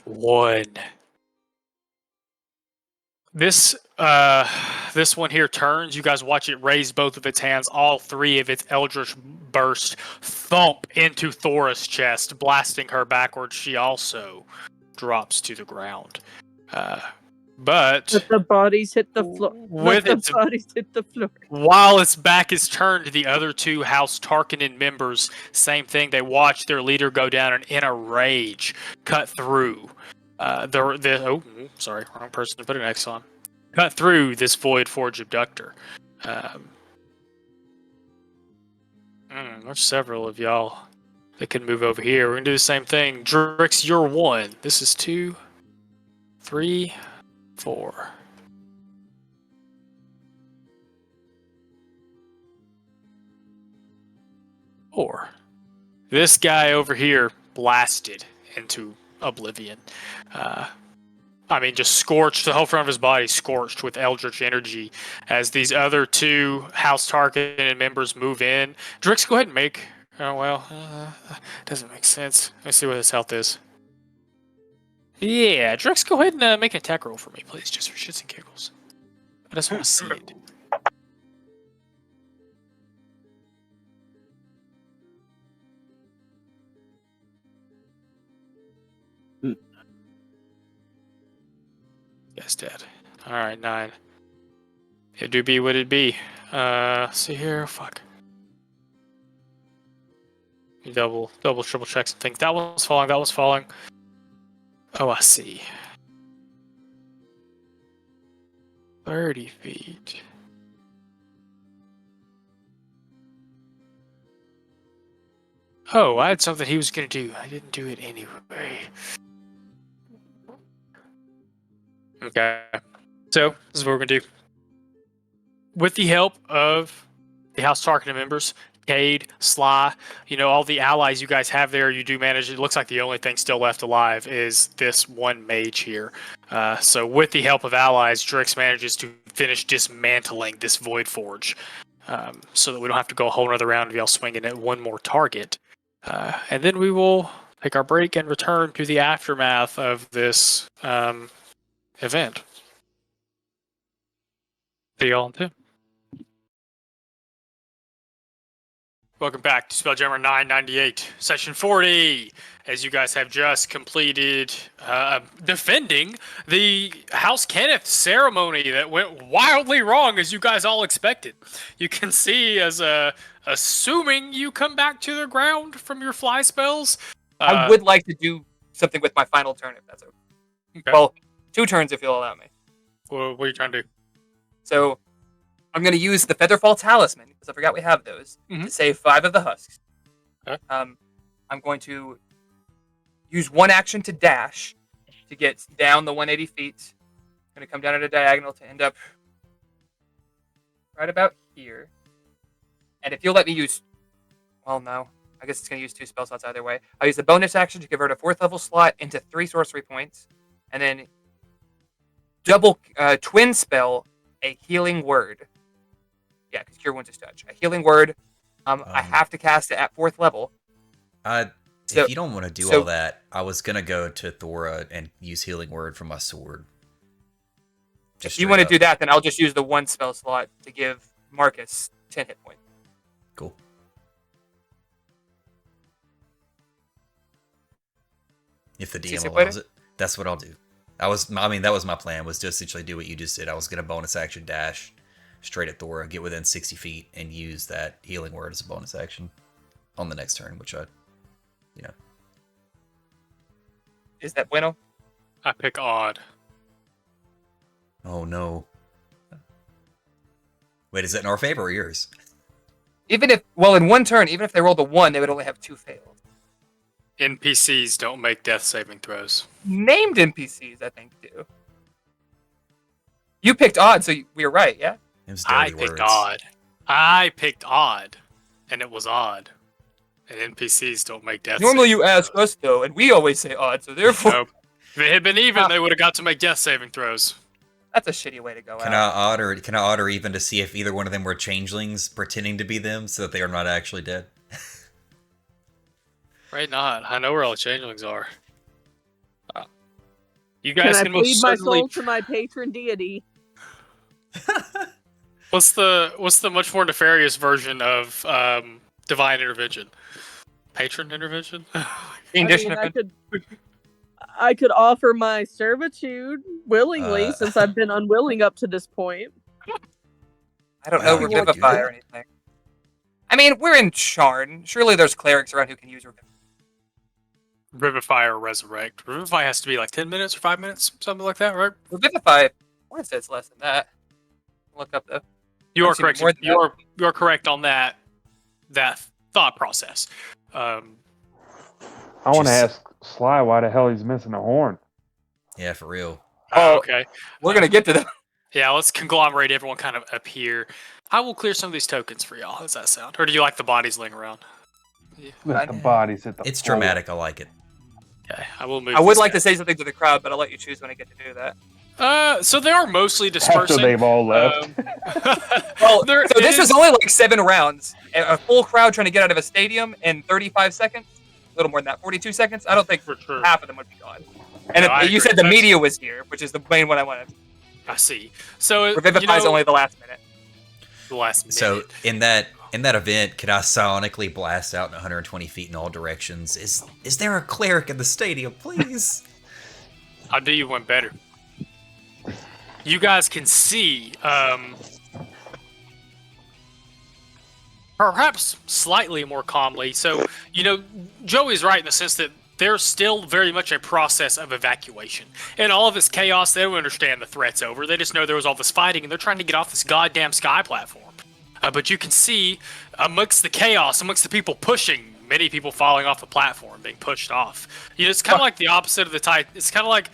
1. This one here turns. You guys watch it raise both of its hands. All 3 of its eldritch burst thump into Thora's chest, blasting her backwards. She also drops to the ground. But the bodies hit the floor. Bodies hit the floor. While its back is turned to the other 2 House Tarkanan members, same thing. They watch their leader go down and in a rage cut through. Sorry, wrong person to put an X on. Cut through this Void Forge abductor. There's several of y'all that can move over here. We're gonna do the same thing. Drix, you're 1. This is 2, 3, 4. 4. This guy over here blasted into oblivion. Just scorched. The whole front of his body scorched with eldritch energy as these other 2 House Tarkanan members move in. Drix, go ahead and make... Oh, well, doesn't make sense. Let's see what his health is. Yeah, Drix, go ahead and make an attack roll for me, please, just for shits and giggles. I just want to see it. Yes, dead. Alright, 9. It do be what it be. See here, fuck. You double, triple check some things. That was falling. Oh, I see. 30 feet. Oh, I had something he was going to do. I didn't do it anyway. Okay. So, this is what we're going to do. With the help of the House Tarkin members, Cade, Sly, all the allies you guys have there, you do manage. It looks like the only thing still left alive is this one mage here. So with the help of allies, Drix manages to finish dismantling this Void Forge, so that we don't have to go a whole other round of y'all swinging at one more target. And then we will take our break and return to the aftermath of this event. See y'all in 2. Welcome back to Spelljammer 998, Session 40. As you guys have just completed defending the House Cannith ceremony that went wildly wrong, as you guys all expected. You can see, as assuming you come back to the ground from your fly spells. I would like to do something with my final turn, if that's okay. Okay. Well, 2 turns if you'll allow me. What are you trying to do? So, I'm going to use the Featherfall Talisman, because I forgot we have those, to save 5 of the husks. Okay. I'm going to use 1 action to dash to get down the 180 feet. I'm going to come down at a diagonal to end up right about here. And if you'll let me use... Well, no. I guess it's going to use 2 spell slots either way. I'll use the bonus action to convert a 4th level slot into 3 sorcery points. And then double twin spell a healing word. Yeah, because Cure Wounds is touch. A healing word. I have to cast it at 4th level. If you don't want to do all that, I was going to go to Thora and use healing word from my sword. If you want to do that, then I'll just use the 1 spell slot to give Marcus 10 hit points. Cool. If the DM allows it, that's what I'll do. That was my plan, was to essentially do what you just did. I was going to bonus action dash straight at Thora, get within 60 feet, and use that healing word as a bonus action on the next turn, which Is that bueno? I pick odd. Oh no. Wait, is that in our favor or yours? In 1 turn, even if they rolled a 1, they would only have 2 failed. NPCs don't make death saving throws. Named NPCs, I think, do. You picked odd, so we were right, yeah? It was I dirty picked words. odd. I picked odd, and it was odd. And NPCs don't make death Normally saving you ask throws. us, though, and we always say odd, so therefore... Nope. If it had been even, they would have got to make death saving throws. That's a shitty way to go Can out. I odd or even to see if either one of them were changelings pretending to be them so that they are not actually dead? Right, not. I know where all the changelings are. You Can guys I can most plead my certainly. soul to my patron deity? What's the much more nefarious version of divine intervention? Patron intervention? I could offer my servitude willingly, since I've been unwilling up to this point. I don't know Wow, Revivify or anything. I mean, we're in Charn. Surely there's clerics around who can use Revivify. Revivify or resurrect. Revivify has to be like 10 minutes or 5 minutes, something like that, right? Revivify, I want to say it's less than that. Look up, though. You are I've seen correct. more than You are correct on that thought process. I want to ask Sly why the hell he's missing a horn. Yeah, for real. Okay. We're going to get to that. Yeah, let's conglomerate everyone kind of up here. I will clear some of these tokens for y'all. How does that sound? Or do you like the bodies laying around? Let the bodies hit the It's floor. dramatic. I like it. Okay, I will move. I would this like guy. to say something to the crowd, but I'll let you choose when I get to do that. So they are mostly After dispersing. they've all left. Well, There so this is- was only like 7 rounds. A full crowd trying to get out of a stadium in 35 seconds. A little more than that, 42 seconds. I don't think For sure. half of them would be gone. And No, I you agree. said the media was here, which is the main one I wanted. I see. So Revivify is only the last minute. the last minute. So in that event, could I psionically blast out in 120 feet in all directions? Is there a cleric in the stadium, please? I'll do you one better. You guys can see, perhaps slightly more calmly. So, Joey's right in the sense that there's still very much a process of evacuation. And all of this chaos, they don't understand the threat's over. They just know there was all this fighting, and they're trying to get off this goddamn sky platform. But you can see, amongst the chaos, amongst the people pushing, many people falling off the platform, being pushed off. You know, it's kind of like the opposite of the Titan. It's kind of like,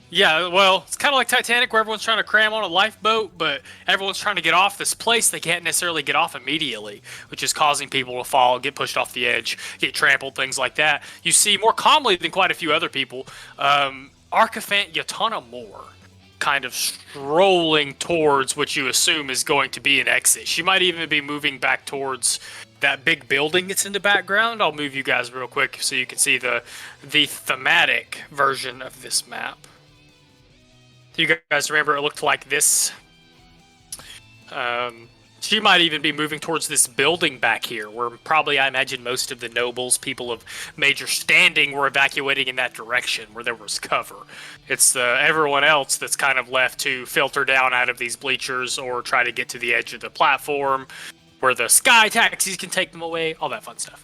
yeah, well, it's kind of like Titanic, where everyone's trying to cram on a lifeboat, but everyone's trying to get off this place. They can't necessarily get off immediately, which is causing people to fall, get pushed off the edge, get trampled, things like that. You see more calmly than quite a few other people, Arcaphant Yatana Moore kind of strolling towards what you assume is going to be an exit. She might even be moving back towards that big building that's in the background. I'll move you guys real quick so you can see the thematic version of this map. Do you guys remember it looked like this? She might even be moving towards this building back here, where probably, I imagine, most of the nobles, people of major standing, were evacuating in that direction, where there was cover. It's everyone else that's kind of left to filter down out of these bleachers or try to get to the edge of the platform, where the sky taxis can take them away, all that fun stuff.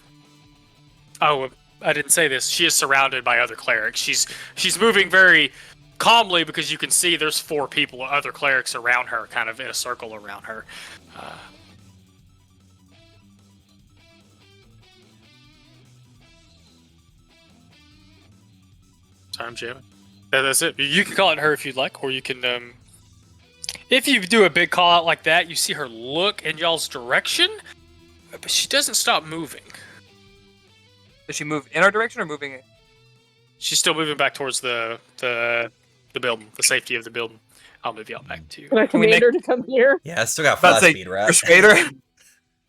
Oh, I didn't say this. She is surrounded by other clerics. She's moving very calmly because you can see there's 4 people, other clerics around her, kind of in a circle around her. Sorry, I'm jamming. That's it. You can call it her if you'd like, or you can, if you do a big call out like that, you see her look in y'all's direction, but she doesn't stop moving. Does she move in our direction or moving in? She's still moving back towards the building, the safety of the building. I'll move y'all back to you. Can I command her to come here? Yeah, I still got About to fly say, speed, right? persuade her.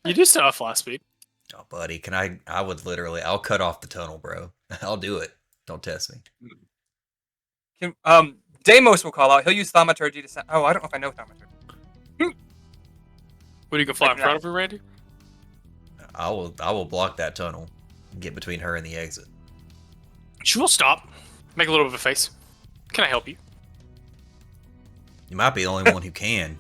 You do still have fly speed. Oh, buddy, I would literally, I'll cut off the tunnel, bro. I'll do it. Don't test me. Deimos will call out. He'll use thaumaturgy to send. Oh, I don't know if I know thaumaturgy. What, you can fly in front of her, Randy? I will block that tunnel and get between her and the exit. She will stop. Make a little bit of a face. Can I help you? You might be the only one who can.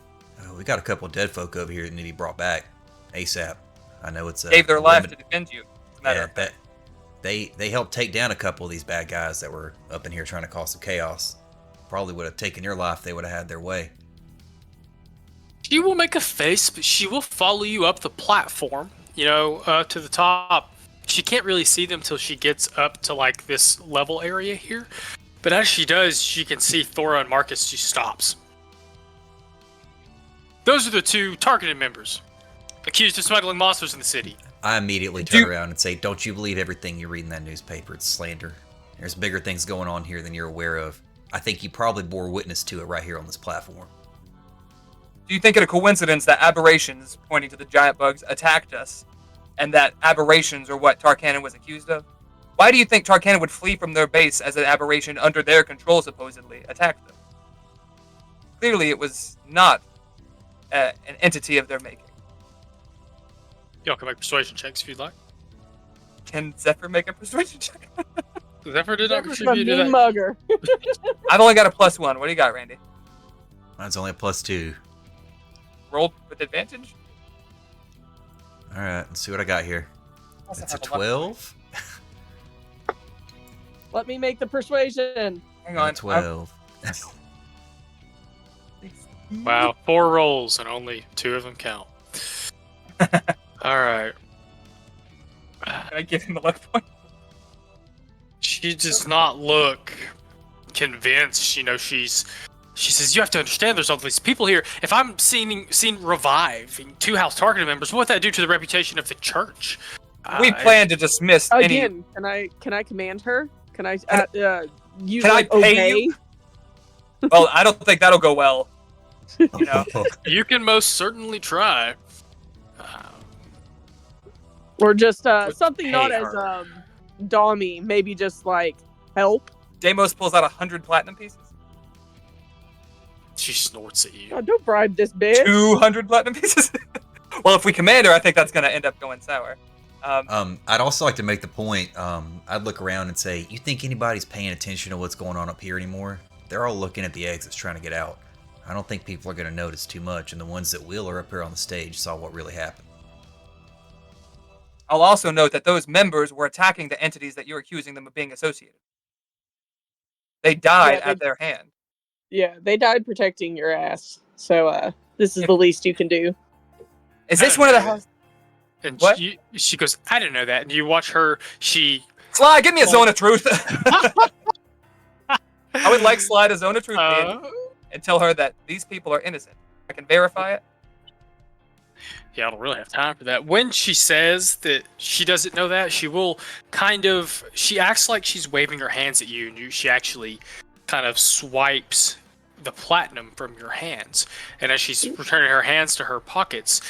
We got a couple of dead folk over here that need to be brought back ASAP. I know it's Gave their life to defend you. Yeah, they helped take down a couple of these bad guys that were up in here trying to cause some chaos. Probably would have taken your life if they would have had their way. She will make a face, but she will follow you up the platform, to the top. She can't really see them till she gets up to, like, this level area here. But as she does, she can see Thora and Marcus. She stops. Those are the 2 targeted members, accused of smuggling monsters in the city. I immediately turn around and say, don't you believe everything you read in that newspaper? It's slander. There's bigger things going on here than you're aware of. I think you probably bore witness to it right here on this platform. Do you think it a coincidence that aberrations, pointing to the giant bugs, attacked us, and that aberrations are what Tarkanan was accused of? Why do you think Tarkanan would flee from their base as an aberration under their control, supposedly, attacked them? Clearly, it was not an entity of their making. Y'all can make persuasion checks if you'd like. Can Zephyr make a persuasion check? Zephyr did not Zephyr's a contribute to mean that. mugger. I've only got a +1. What do you got, Randy? Mine's only a +2. Rolled with advantage? Alright, let's see what I got here. Also It's a have a 12. Let me make the persuasion. Hang on. 12. Wow, 4 rolls and only 2 of them count. All right. Can I give him a luck point? She does not look convinced. She says, you have to understand there's all these people here. If I'm seen reviving 2 house targeted members, what would that do to the reputation of the church? We plan to dismiss any. Again, can I command her? Can I use Can I like pay obey? you? Well, I don't think that'll go well. You know, You can most certainly try. Or just Would something not pay as her. dommy, maybe just like help. Deimos pulls out 100 platinum pieces. She snorts at you. God, don't bribe this bitch. 200 platinum pieces. Well, if we command her, I think that's going to end up going sour. I'd also like to make the point, I'd look around and say, you think anybody's paying attention to what's going on up here anymore? They're all looking at the exits trying to get out. I don't think people are going to notice too much, and the ones that will are up here on the stage saw what really happened. I'll also note that those members were attacking the entities that you're accusing them of being associated. They died Yeah, at their hand. Yeah, they died protecting your ass. So this is the least you can do. Is this one of the houses? And What? she goes, I didn't know that. And you watch her, Sly, give me a zone of truth. I would like Sly to zone of truth me and tell her that these people are innocent. I can verify it. Yeah, I don't really have time for that. When she says that she doesn't know that, she will she acts like she's waving her hands at you, and she actually kind of swipes the platinum from your hands. And as she's returning her hands to her pockets,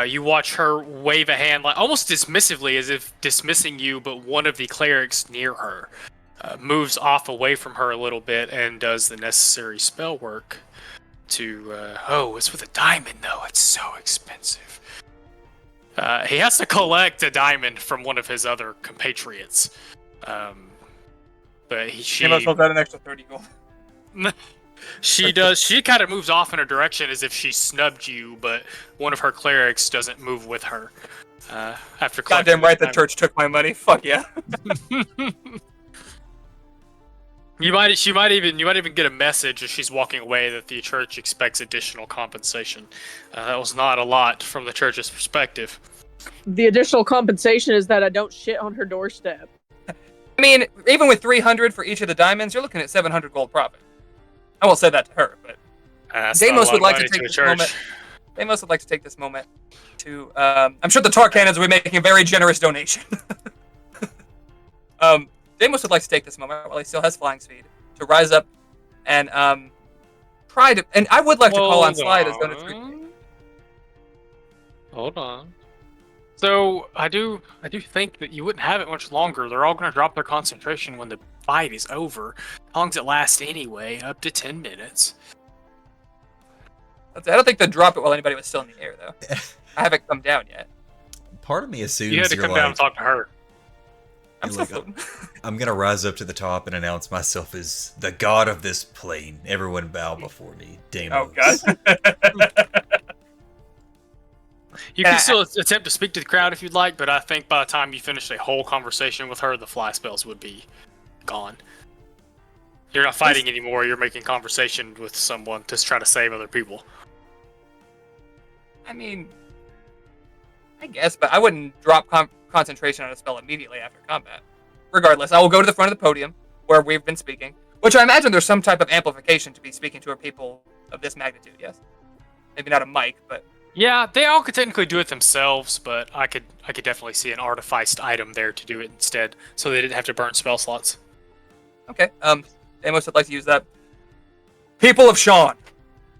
you watch her wave a hand, like almost dismissively, as if dismissing you, but one of the clerics near her moves off away from her a little bit and does the necessary spell work to, it's with a diamond, though. It's so expensive. He has to collect a diamond from one of his other compatriots. But she must have got an extra 30 gold. She kind of moves off in a direction as if she snubbed you, but one of her clerics doesn't move with her. After goddamn right, the church took my money. Fuck yeah. You might even get a message as she's walking away that the church expects additional compensation. That was not a lot from the church's perspective. The additional compensation is that I don't shit on her doorstep. I mean, even with 300 for each of the diamonds, you're looking at 700 gold profit. I won't say that to her, but Deimos would like to take this moment. Deimos would like to take this moment to. I'm sure the Tarkanians will be making a very generous donation. Deimos would like to take this moment while he still has flying speed to rise up and try to. And I would like to call on Slide as going to treat. Hold on. So I do think that you wouldn't have it much longer. They're all going to drop their concentration when the fight is over. How long does it last anyway? Up to 10 minutes. I don't think they'd drop it while anybody was still in the air, though. I haven't come down yet. Part of me assumes you had to you're come down and talk to her. I'm gonna rise up to the top and announce myself as the god of this plane. Everyone bow before me, Deimos. Oh god. You can still attempt to speak to the crowd if you'd like, but I think by the time you finish a whole conversation with her, the fly spells would be gone. You're not fighting anymore. You're making conversation with someone to try to save other people. I mean, I guess, but I wouldn't drop concentration on a spell immediately after combat. Regardless, I will go to the front of the podium where we've been speaking, which I imagine there's some type of amplification to be speaking to a people of this magnitude, yes? Maybe not a mic, but... Yeah, they all could technically do it themselves, but I could definitely see an artificed item there to do it instead, so they didn't have to burn spell slots. Okay, Amos would like to use that. People of Sean,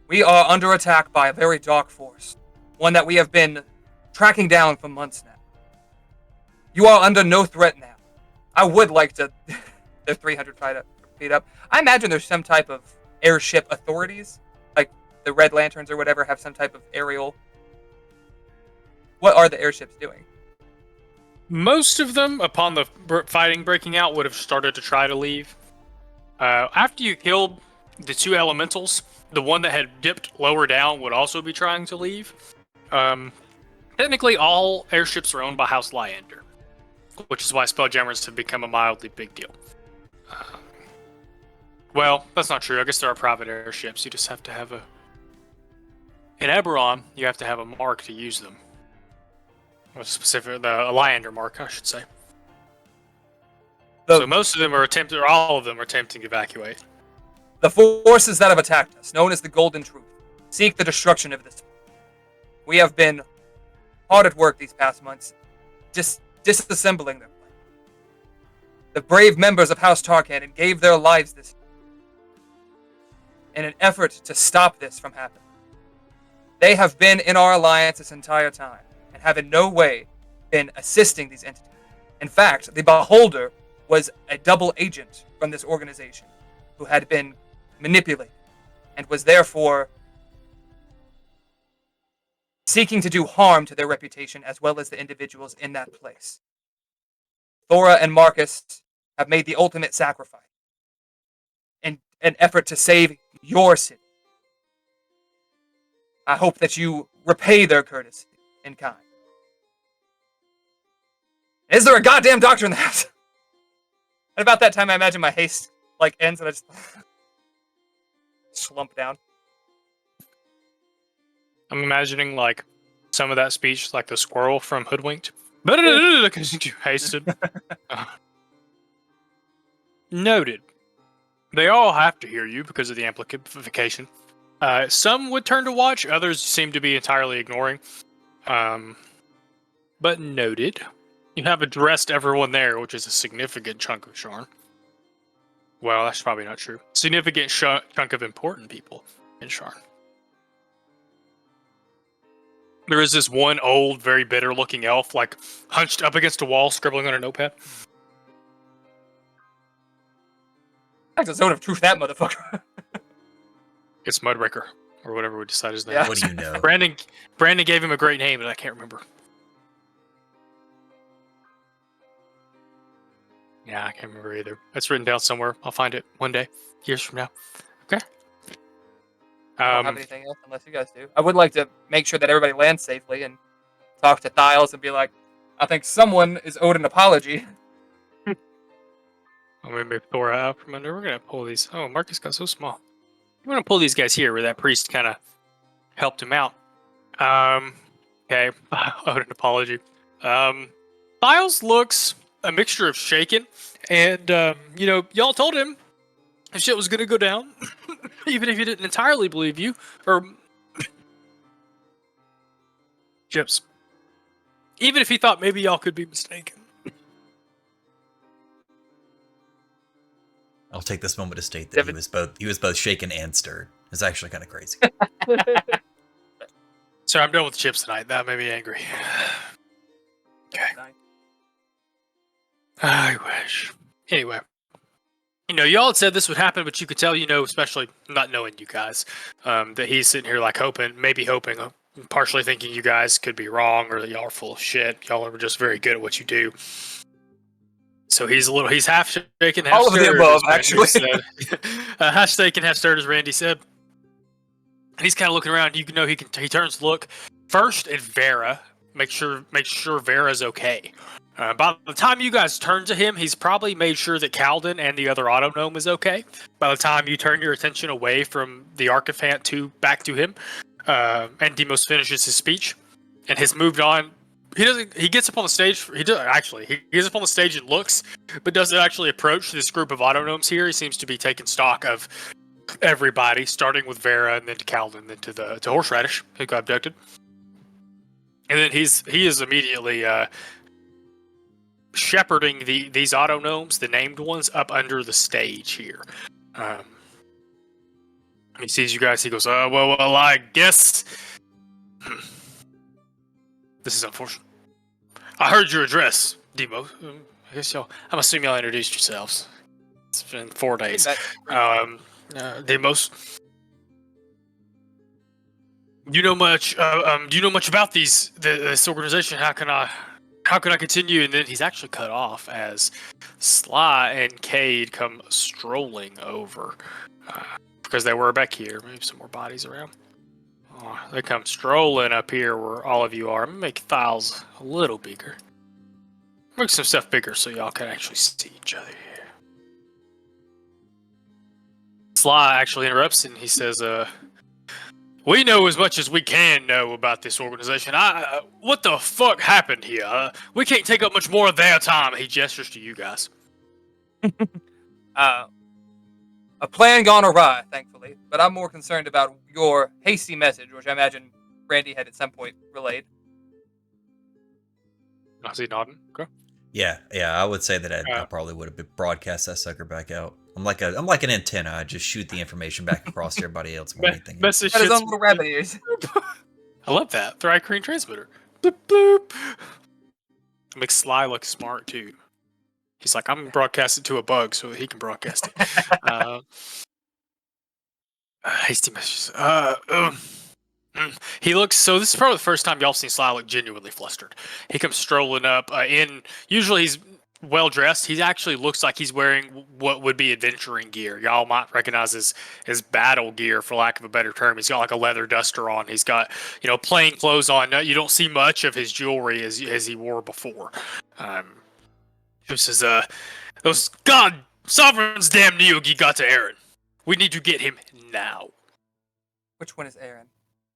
we are under attack by a very dark force, one that we have been tracking down for months now. You are under no threat now. I would like to... They're 300 feet up. I imagine there's some type of airship authorities, like the Red Lanterns or whatever have some type of aerial... What are the airships doing? Most of them, upon the fighting breaking out, would have started to try to leave. After you killed the two elementals, the one that had dipped lower down would also be trying to leave. Technically, all airships are owned by House Lyander, which is why Spelljammers have become a mildly big deal. Well, that's not true. I guess there are private airships. You just have to have in Eberron, you have to have a mark to use them. A Lyander mark, I should say. So most of them are attempting, or all of them are attempting to evacuate. The forces that have attacked us, known as the Golden Truth, seek the destruction of this. We have been hard at work these past months, disassembling them. The brave members of House Tarkanian gave their lives this in an effort to stop this from happening. They have been in our alliance this entire time, and have in no way been assisting these entities. In fact, the Beholder was a double agent from this organization who had been manipulated and was therefore seeking to do harm to their reputation as well as the individuals in that place. Thora and Marcus have made the ultimate sacrifice in an effort to save your city. I hope that you repay their courtesy in kind. Is there a goddamn doctor in the house? At about that time, I imagine my haste ends and I just slump down. I'm imagining some of that speech like the squirrel from Hoodwinked. Because you hasted. Noted. They all have to hear you because of the amplification. Some would turn to watch, others seem to be entirely ignoring. But noted. You have addressed everyone there, which is a significant chunk of Sharn. Well, that's probably not true. Significant chunk of important people in Sharn. There is this one old, very bitter-looking elf, like, hunched up against a wall, scribbling on a notepad. That's a zone of truth, that motherfucker. It's Mudbreaker, or whatever we decide his name Yeah. What do you know? Brandon gave him a great name, but I can't remember. Yeah, I can't remember either. It's written down somewhere. I'll find it one day, years from now. Okay. I don't have anything else unless you guys do. I would like to make sure that everybody lands safely and talk to Thiles and be like, I think someone is owed an apology. I'm gonna move Thora out from under. We're gonna pull these. Oh, Marcus got so small. We're gonna pull these guys here where that priest kind of helped him out. Okay. Owed an apology. Thiles looks a mixture of shaken and y'all told him shit was gonna go down, even if he didn't entirely believe you or Chips. Even if he thought maybe y'all could be mistaken. I'll take this moment to state that he was both shaken and stirred. It's actually kind of crazy. So I'm done with Chips tonight. That made me angry. Okay. I wish. Anyway. Y'all had said this would happen, but you could tell, especially not knowing you guys, that he's sitting here like hoping, partially thinking you guys could be wrong or that y'all are full of shit. Y'all are just very good at what you do. So he's half shaken, half all of the stirred, above, as actually. Randy said. Half shaken, half stirred, as Randy said. And he's kind of looking around. He turns to look first at Vera, make sure Vera's okay. By the time you guys turn to him, he's probably made sure that Calden and the other auto gnome is okay. By the time you turn your attention away from the Archiphant back to him, and Demos finishes his speech and has moved on. He gets up on the stage. He gets up on the stage and looks, but doesn't actually approach this group of auto gnomes here. He seems to be taking stock of everybody, starting with Vera and then to Calden, then to Horseradish, who got abducted. And then he is immediately shepherding these auto gnomes, the named ones, up under the stage here. He sees you guys. He goes, well, I guess this is unfortunate. I heard your address, Demo. I guess I'm assuming y'all introduced yourselves. It's been 4 days. Demos. Do you know much about this organization? How can I continue? And then he's actually cut off as Sly and Cade come strolling over because they were back here. Maybe some more bodies around. Oh, they come strolling up here where all of you are. I'm gonna make Thiles a little bigger. Make some stuff bigger so y'all can actually see each other here. Sly actually interrupts and he says, we know as much as we can know about this organization. What the fuck happened here? We can't take up much more of their time. He gestures to you guys. A plan gone awry, thankfully. But I'm more concerned about your hasty message, which I imagine Randy had at some point relayed. I see nodding. Okay. Yeah, I would say that I probably would have broadcast that sucker back out. I'm like an antenna. I just shoot the information back across to everybody else. Anything. Message Got his own little rabbit ears. I love that. Thri-Kreen transmitter. Bloop, bloop. It makes Sly look smart too. He's like, I'm gonna broadcast it to a bug so he can broadcast it. Hasty messages. He looks, so this is probably the first time y'all seen Sly look genuinely flustered. He comes strolling up usually he's well dressed. He actually looks like he's wearing what would be adventuring gear. Y'all might recognize his battle gear, for lack of a better term. He's got like a leather duster on. He's got, plain clothes on. You don't see much of his jewelry as he wore before. He says, those God sovereigns damn Neogi got to Aaron. We need to get him now. Which one is Aaron?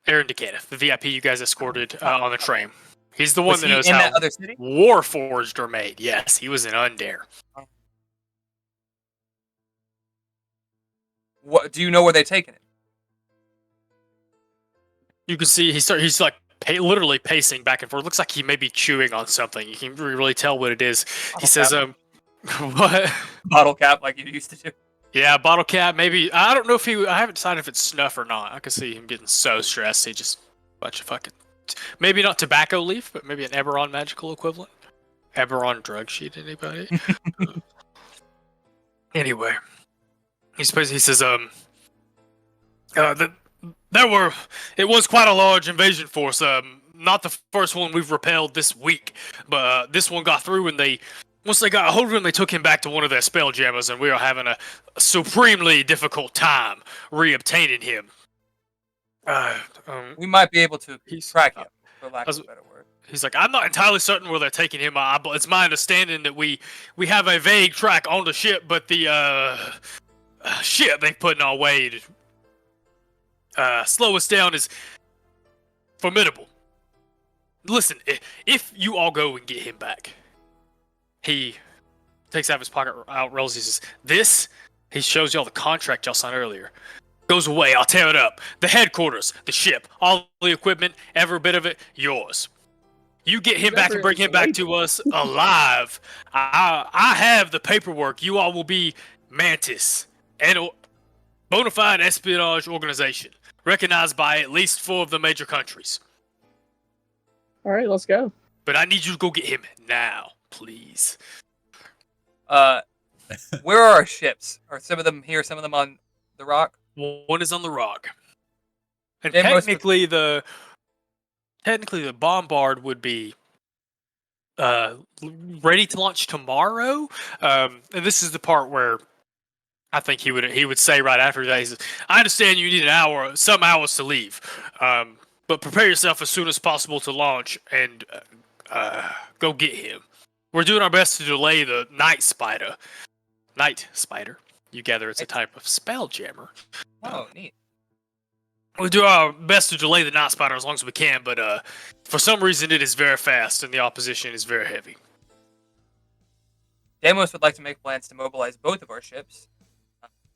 Aaron Cannith, the VIP you guys escorted on the train. He's the one Was that he knows in how that other city? Warforged are made. Yes, he was in Undare. What do you know where they're taking it? You can see he's like literally pacing back and forth. Looks like he may be chewing on something. You can really tell what it is. He says, what? Bottle cap like you used to do. Yeah, bottle cap. Maybe I don't know if I haven't decided if it's snuff or not. I can see him getting so stressed. He just bunch of fucking. Maybe not tobacco leaf, but maybe an Eberron magical equivalent. Eberron drug sheet. Anybody? Anyway, he says, it was quite a large invasion force. Not the first one we've repelled this week, but this one got through, and once they got a hold of him, they took him back to one of their Spelljammers, and we are having a supremely difficult time reobtaining him. We might be able to track him, for lack of a better word. He's like, I'm not entirely certain where they're taking him. It's my understanding that we have a vague track on the ship, but the shit they put in our way to slow us down is formidable. Listen, if you all go and get him back, he takes out his pocket, rolls. He says, he shows y'all the contract y'all signed earlier. Goes away, I'll tear it up. The headquarters, the ship, all the equipment, every bit of it, yours. You get him back and bring him back to us alive. I have the paperwork. You all will be Mantis, and bona fide espionage organization, recognized by at least 4 of the major countries. All right, let's go. But I need you to go get him now, please. Where are our ships? Are some of them here, some of them on the rock? One is on the rock. And Yeah, technically the bombard would be ready to launch tomorrow. And this is the part where I think he would say right after that, he says, I understand you need some hours to leave. But prepare yourself as soon as possible to launch and go get him. We're doing our best to delay the Night Spider. You gather it's a type of Spelljammer. Oh, neat. We do our best to delay the Night Spider as long as we can, but for some reason it is very fast and the opposition is very heavy. Deimos would like to make plans to mobilize both of our ships.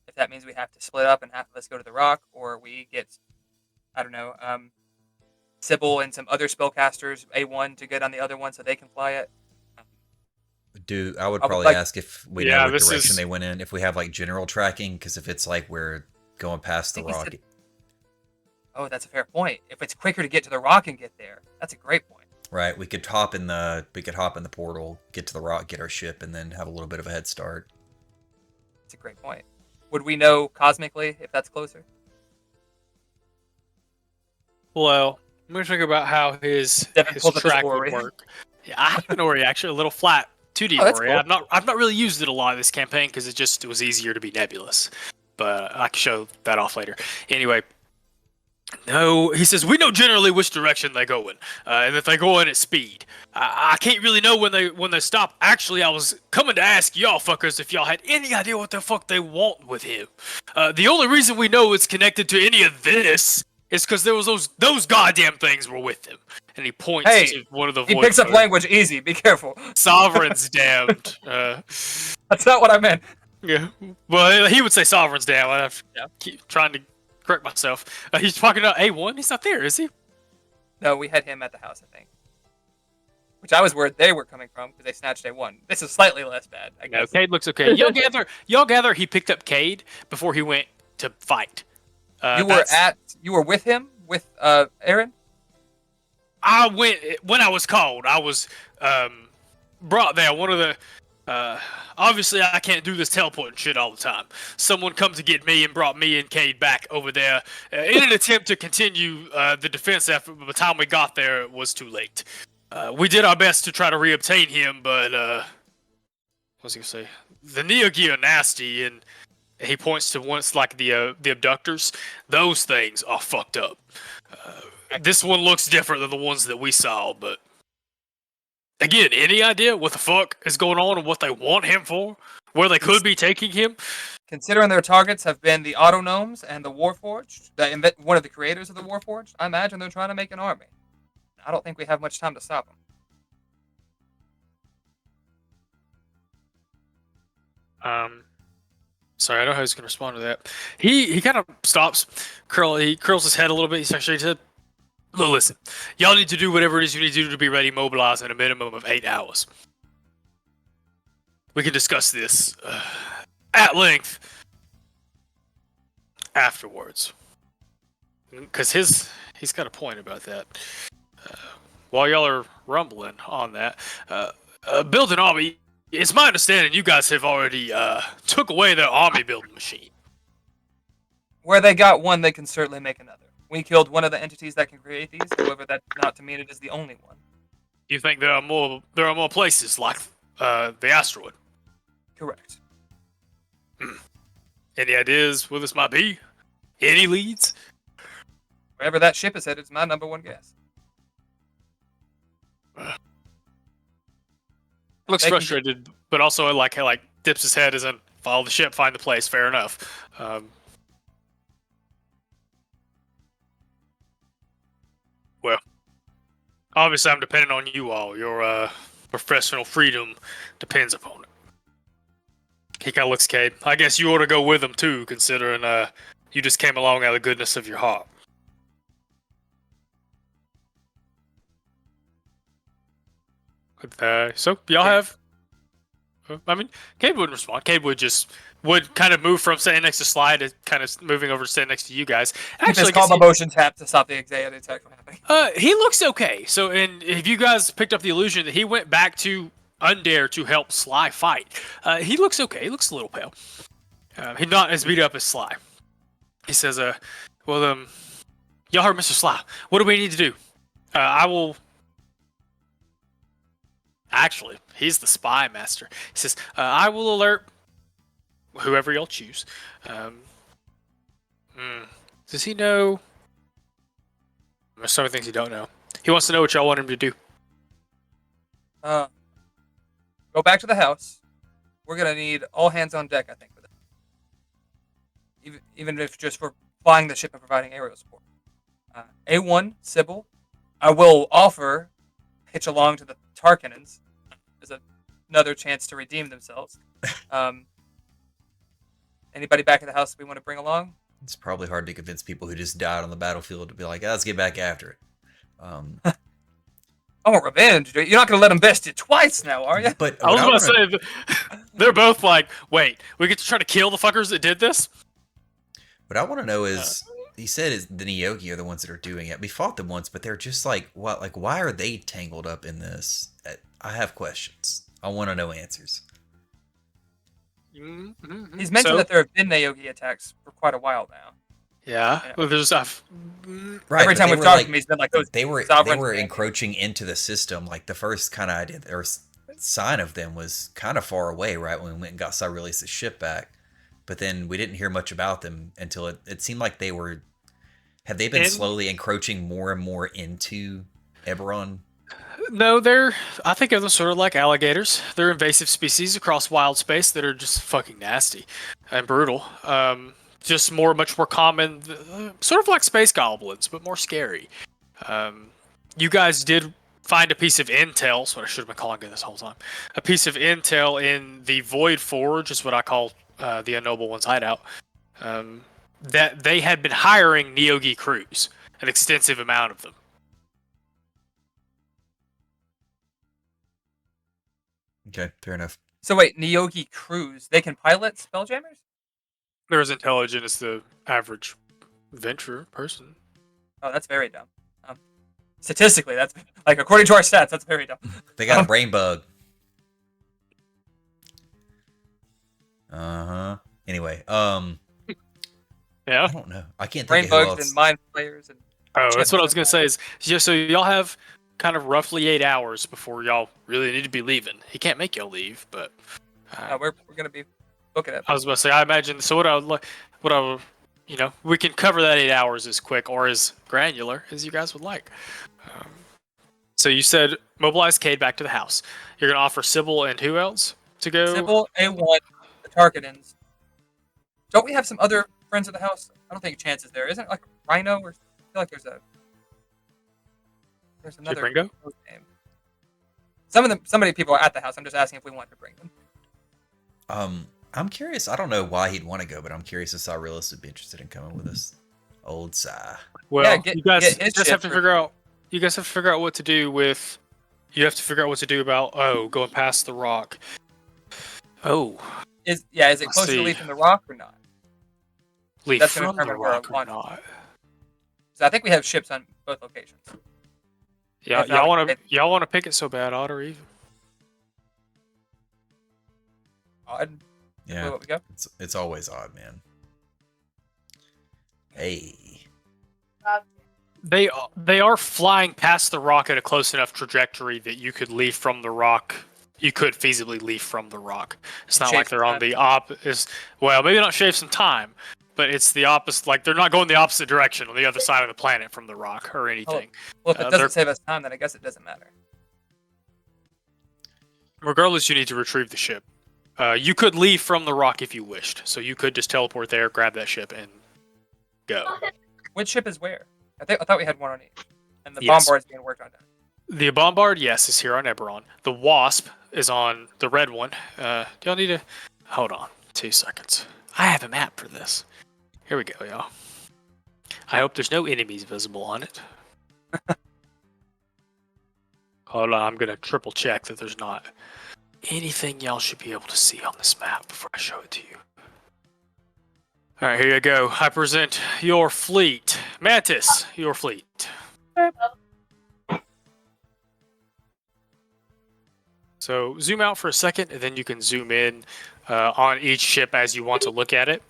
If that means we have to split up and half of us go to the rock, or we get, I don't know, Sybil and some other spellcasters, A1 to get on the other one so they can fly it. I would probably ask if we know what direction they went in, if we have like general tracking, because if it's like we're going past the rock. Oh, that's a fair point. If it's quicker to get to the rock and get there, that's a great point. Right, we could hop in the portal, get to the rock, get our ship, and then have a little bit of a head start. That's a great point. Would we know cosmically if that's closer? Well, I'm going to think about how his track would work. Yeah, I have an Ori, actually, a little flat 2D Ori. Cool. I've not really used it a lot this campaign because it was easier to be nebulous. But I can show that off later. Anyway, no, he says, we know generally which direction they go in, and if they go in at speed. I can't really know when they stop. Actually, I was coming to ask y'all fuckers if y'all had any idea what the fuck they want with him. The only reason we know it's connected to any of this is because there was those goddamn things were with him. And he points to one of the He picks up language easy, be careful. Sovereign's damned. That's not what I meant. Yeah. Well, he would say Sovereign's damned. I have to keep trying to correct myself. He's talking about A1. He's not there, is he? No, we had him at the house, I think. Which I was worried they were coming from because they snatched A1. This is slightly less bad, I guess. No, Cade looks okay. Y'all gather he picked up Cade before he went to fight. You were with him? With Aaron? I went when I was called. I was brought there. One of the obviously I can't do this teleporting shit all the time. Someone come to get me and brought me and Cade back over there in an attempt to continue the defense effort. But by the time we got there, it was too late. We did our best to try to reobtain him, but what was he gonna say? The Neogi are nasty, and he points to once like the abductors. Those things are fucked up. This one looks different than the ones that we saw, but again, any idea what the fuck is going on and what they want him for? where they could be taking him. Considering their targets have been the Auto Gnomes and the Warforged, one of the creators of the Warforged, I imagine they're trying to make an army. I don't think we have much time to stop them. Sorry, I don't know how he's going to respond to that. He kind of stops, he curls his head a little bit. He's actually said, "Look, listen, y'all need to do whatever it is you need to do to be ready, mobilized in a minimum of 8 hours. We can discuss this at length afterwards." Because he's got a point about that. While y'all are rumbling on that, build an army. It's my understanding you guys have already took away their army building machine. Where they got one, they can certainly make another. We killed one of the entities that can create these. However, that's not to mean it is the only one. You think there are more places like the asteroid? Correct. Any ideas where this might be? Any leads? Wherever that ship is headed is my number one guess. Looks frustrated, but also like dips his head as in follow the ship, find the place. Fair enough. Well, obviously I'm depending on you all. Your professional freedom depends upon it. He kind of looks at Cade. I guess you ought to go with him too, considering you just came along out of the goodness of your heart. So y'all have. I mean, Cade wouldn't respond. Cade would kind of move from standing next to Sly to kind of moving over to stand next to you guys. Actually, just call my motion tap to stop the anxiety attack from happening. He looks okay. So, and if you guys picked up the illusion that he went back to Undare to help Sly fight, he looks okay. He looks a little pale. He's not as beat up as Sly. He says, "Well, y'all heard Mr. Sly. What do we need to do? I will." Actually, he's the spy master. He says, "I will alert whoever y'all choose." Does he know? There's some things he don't know. He wants to know what y'all want him to do. Go back to the house. We're gonna need all hands on deck, I think, for that. Even if just for flying the ship and providing aerial support. A1, Sybil. I will offer hitch along to the Tarkinans as another chance to redeem themselves. Anybody back at the house we want to bring along? It's probably hard to convince people who just died on the battlefield to be like, let's get back after it. I want revenge. You're not going to let them best you twice now, are you? But I was about to say, they're both like, wait, we get to try to kill the fuckers that did this? What I want to know is, he said is the Neogi are the ones that are doing it. We fought them once, but they're just like, what? Like, why are they tangled up in this? I have questions. I want to know answers. Mm-hmm. He's mentioned that there have been Neogi attacks for quite a while now. Yeah. Well, there's stuff. Right, every time we've talked to him, he's been like, they were encroaching into the system. Like the first kind of idea or sign of them was kind of far away, right? When we went and got released the ship back. But then we didn't hear much about them until it seemed like they were. Have they been slowly encroaching more and more into Eberron? No, I think of them sort of like alligators. They're invasive species across wild space that are just fucking nasty and brutal. Just much more common, sort of like space goblins, but more scary. You guys did find a piece of intel, that's what I should have been calling it this whole time. A piece of intel in the Void Forge, is what I call the Unnoble One's hideout. That they had been hiring Neogi crews, an extensive amount of them. Okay, fair enough. So wait, Neogi crews, they can pilot Spelljammers? They're as intelligent as the average venture person. Oh, that's very dumb. Statistically, that's like according to our stats, that's very dumb. They got a brain bug. Anyway, yeah. I don't know. I can't brain think of bugs and mind players and. Oh, that's what I was gonna say. Is so y'all have kind of roughly 8 hours before y'all really need to be leaving. He can't make y'all leave, but we're gonna be booking it. I was about to say, I imagine. So we can cover that 8 hours as quick or as granular as you guys would like. So you said mobilize Cade back to the house. You're gonna offer Sybil and who else to go? Sybil, A1, Tarkadans. Don't we have some other friends of the house? I don't think Chance is there. Isn't it like Rhino? Or I feel like there's another Ringo? name. Some many people are at the house. I'm just asking if we want to bring them. I'm curious. I don't know why he'd want to go, but I'm curious if Cyrillus would be interested in coming with us. Old Cy. Well, Yeah, you guys get his just have ship to figure out. You guys have to figure out what to do with. You have to figure out what to do about going past the rock. Oh, Is it Let's closer to see. leave from the rock or not? leave That's gonna from the determine where rock I or want it. not? So I think we have ships on both locations. Yeah, If not, y'all want to pick it so bad, Odd or even? Odd. Yeah, What we go? it's always odd, man. Hey. They are flying past the rock at a close enough trajectory that you could leave from the rock. You could feasibly leave from the rock. It's not Shave like they're some on the well, maybe not shave some time, but it's the opposite. Like they're not going the opposite direction on the other side of the planet from the rock or anything. Well, if it they're- doesn't save us time, then I guess it doesn't matter. Regardless, you need to retrieve the ship. You could leave from the rock if you wished, so you could just teleport there, grab that ship, and go. Which ship is where? I thought we had one on each, and the Yes. bombard's being worked on. The Bombard, yes, is here on Eberron. The Wasp is on the red one. Do y'all need to... Hold on. 2 seconds. I have a map for this. Here we go, y'all. I hope there's no enemies visible on it. Hold on, I'm going to triple check that there's not anything y'all should be able to see on this map before I show it to you. Alright, here you go. I present your fleet. Mantis, your fleet. So zoom out for a second, and then you can zoom in on each ship as you want to look at it.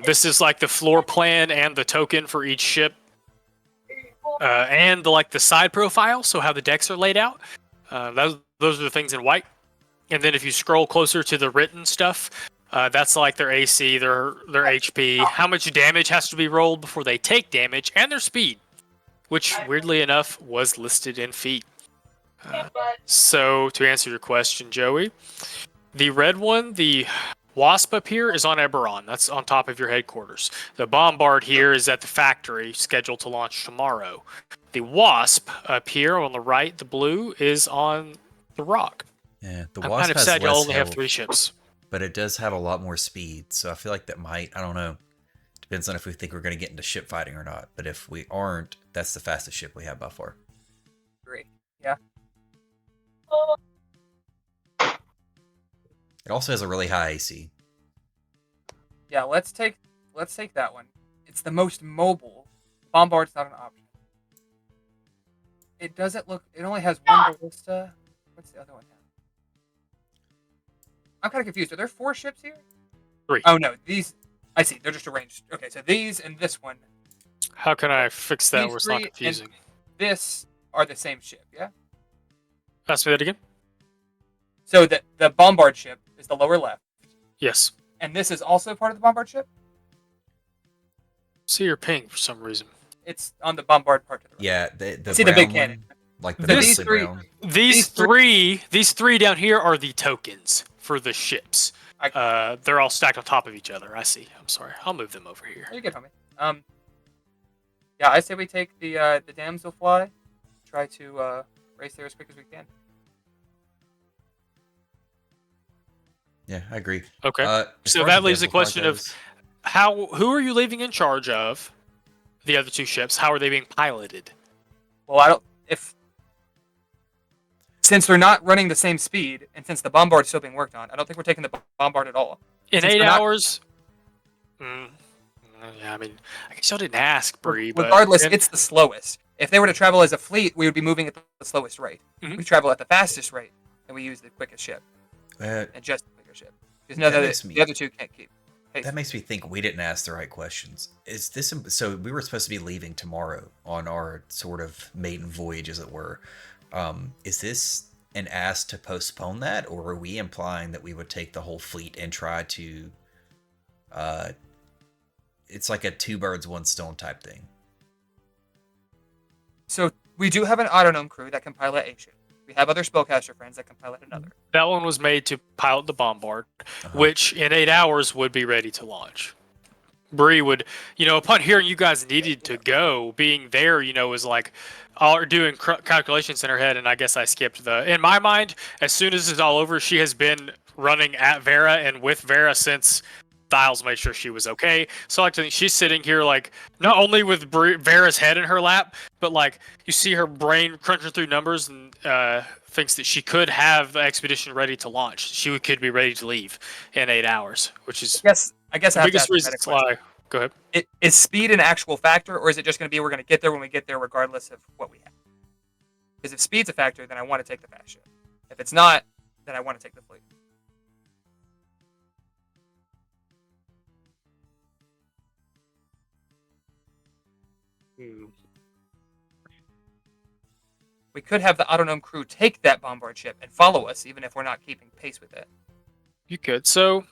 This is like the floor plan and the token for each ship, and the side profile, so how the decks are laid out. Those are the things in white. And then if you scroll closer to the written stuff, that's like their AC, their HP, how much damage has to be rolled before they take damage, and their speed, which weirdly enough was listed in feet. So, to answer your question, Joey, the red one, the Wasp up here, is on Eberron. That's on top of your headquarters. The Bombard here is at the factory, scheduled to launch tomorrow. The Wasp up here on the right, the blue, is on the rock. Yeah, the I'm Wasp kind of has sad y'all less only have health, 3 ships. but it does have a lot more speed, so I feel like that might, I don't know. Depends on if we think we're going to get into ship fighting or not, but if we aren't, that's the fastest ship we have by far. Great. Yeah. It also has a really high AC. Yeah. Let's take that one. It's the most mobile. Bombard's not an option. It doesn't look. It only has one ballista. What's the other one now? I'm kind of confused. Are there 4 ships here? 3. Oh no, these. I see. They're just arranged. Okay, so these and this one, How can I fix that These where it's not 3 and- confusing? this are the same ship. Yeah. Ask me that again? So the bombard ship is the lower left, Yes. and this is also part of the bombard ship. See your ping for some reason. It's on the bombard part of the right. Yeah, the See the big brown cannon. one, like the So mostly these three- brown. These three down here are the tokens for the ships. They're all stacked on top of each other. I see. I'm sorry. I'll move them over here. You're good, homie. Yeah, I say we take the damselfly, try to race there as quick as we can. Yeah, I agree. Okay. As So far as that leaves the Damselfly question of goes, who are you leaving in charge of the other 2 ships? How are they being piloted? Well, I don't. Since they're not running the same speed, and since the bombard's still being worked on, I don't think we're taking the bombard at all. In Since 8 we're not- hours? Yeah, I mean, I guess y'all didn't ask, Bree, but... Regardless, it's the slowest. If they were to travel as a fleet, we would be moving at the slowest rate. Mhm. We travel at the fastest rate, and we use the quickest ship, and just the quicker ship. Because That makes me- the other 2 can't keep pace. that makes me think we didn't ask the right questions. Is this so? We were supposed to be leaving tomorrow on our sort of maiden voyage, as it were. Is this an ask to postpone that, or are we implying that we would take the whole fleet and try to? It's like a 2 birds, 1 stone type thing. So we do have an autonome crew that can pilot a ship. We have other spellcaster friends that can pilot another. That one was made to pilot the bombard, Uh-huh. which in 8 hours would be ready to launch. Bree would, upon hearing you guys needed to go, being there, was like, all doing calculations in her head, and I guess I skipped in my mind, as soon as it's all over, she has been running at Vera and with Vera since Styles made sure she was okay. So I like to think she's sitting here like, not only with Vera's head in her lap, but like, you see her brain crunching through numbers and thinks that she could have the expedition ready to launch. She could be ready to leave in 8 hours, which is I guess the I have to biggest ask a reason meta to question. lie. Go ahead. Is speed an actual factor, or is it just going to be we're going to get there when we get there, regardless of what we have? Because if speed's a factor, then I want to take the fast ship. If it's not, then I want to take the fleet. We could have the Autonome crew take that bombard ship and follow us, even if we're not keeping pace with it. You could. So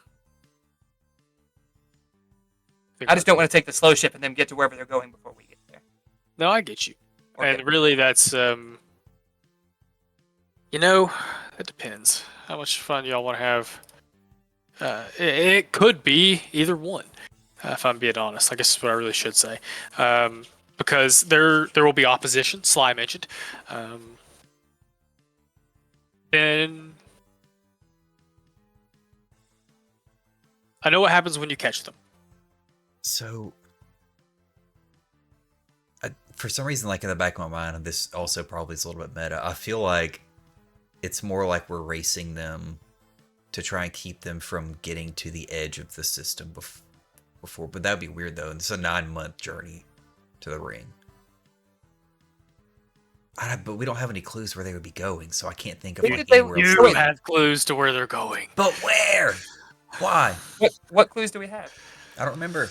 I just don't want to take the slow ship and then get to wherever they're going before we get there. No, I get you. Or And get- really, that's it depends how much fun y'all want to have. It could be either one, if I'm being honest. I guess is what I really should say, because there will be opposition. Sly mentioned, and I know what happens when you catch them. So, for some reason, like in the back of my mind, and this also probably is a little bit meta, I feel like it's more like we're racing them to try and keep them from getting to the edge of the system before. But that would be weird, though. It's a 9-month journey to the ring. But we don't have any clues where they would be going, so I can't think of Maybe like they- anywhere else. You to go. have clues to where they're going. But where? Why? What clues do we have? I don't remember.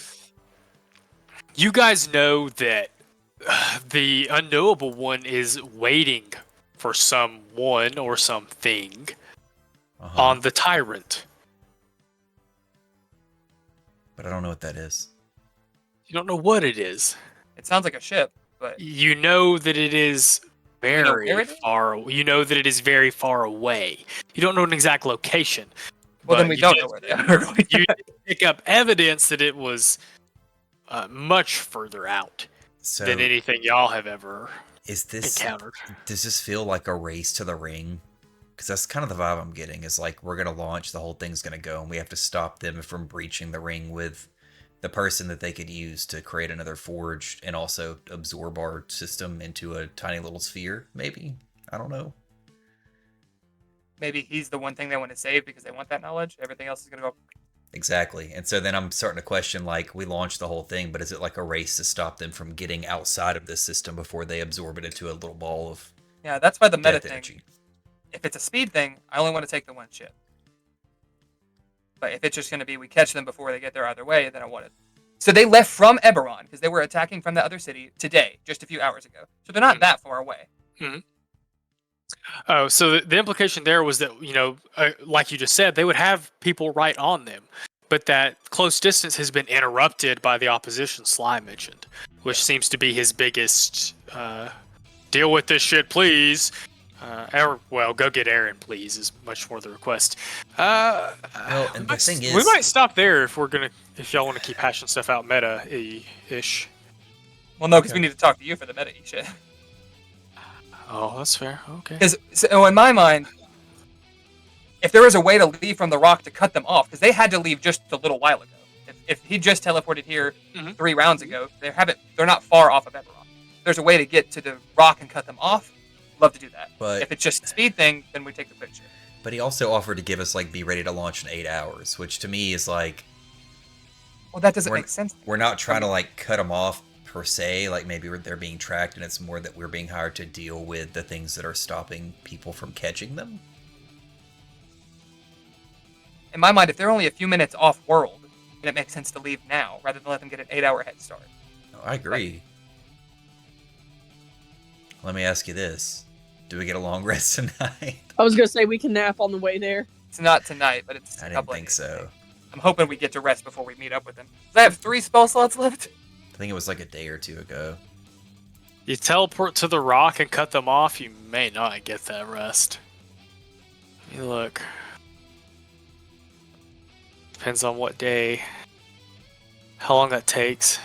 You guys know that the unknowable one is waiting for someone or something Uh-huh. on the tyrant. But I don't know what that is. You don't know what it is. It sounds like a ship, but You know that it is know very where it is? far. You know that it is very far away. You don't know an exact location. well, then but we you don't did- know where they are. You did pick up evidence that it was much further out So than anything y'all have ever is this? encountered. Does this feel like a race to the ring? Because that's kind of the vibe I'm getting. Is like we're gonna launch, the whole thing's gonna go, and we have to stop them from breaching the ring with the person that they could use to create another forge and also absorb our system into a tiny little sphere. Maybe, I don't know. Maybe he's the one thing they want to save because they want that knowledge. Everything else is going to go. Exactly. And so then I'm starting to question, like, we launched the whole thing, but is it like a race to stop them from getting outside of this system before they absorb it into a little ball of Yeah, that's why the meta death thing. energy? If it's a speed thing, I only want to take the one ship. But if it's just going to be we catch them before they get there either way, then I want it. So they left from Eberron because they were attacking from the other city today, just a few hours ago. So they're not that far away. Oh, so the implication there was that, like you just said, they would have people right on them, but that close distance has been interrupted by the opposition Sly mentioned, which seems to be his biggest deal with this shit, please. Go get Aaron, please, is much more the request. Well, and the thing is, we might stop there if y'all want to keep hashing stuff out meta-ish. Well, no, because we need to talk to you for the meta shit. Oh, that's fair. Okay. Because so in my mind, if there was a way to leave from the rock to cut them off, because they had to leave just a little while ago. If he just teleported here Mhm. 3 rounds ago, they're not far off of Eberron. If there's a way to get to the rock and cut them off, love to do that. But- if it's just a speed thing, then we take the quick ship. but he also offered to give us, like, be ready to launch in 8 hours, which to me is like, Well, that doesn't We're- make sense. we're not trying to, like, cut them off per se, like maybe they're being tracked, and it's more that we're being hired to deal with the things that are stopping people from catching them. In my mind, if they're only a few minutes off world, then it makes sense to leave now rather than let them get an 8-hour head start. No, I agree. Let me ask you this. Do we get a long rest tonight? I was gonna say we can nap on the way there. It's not tonight, but it's a I didn't couple of think days. so. I'm hoping we get to rest before we meet up with them. 'Cause I have 3 spell slots left. I think it was like a day or two ago. You teleport to the rock and cut them off, you may not get that rest. Let me look. Depends on what day. How long that takes.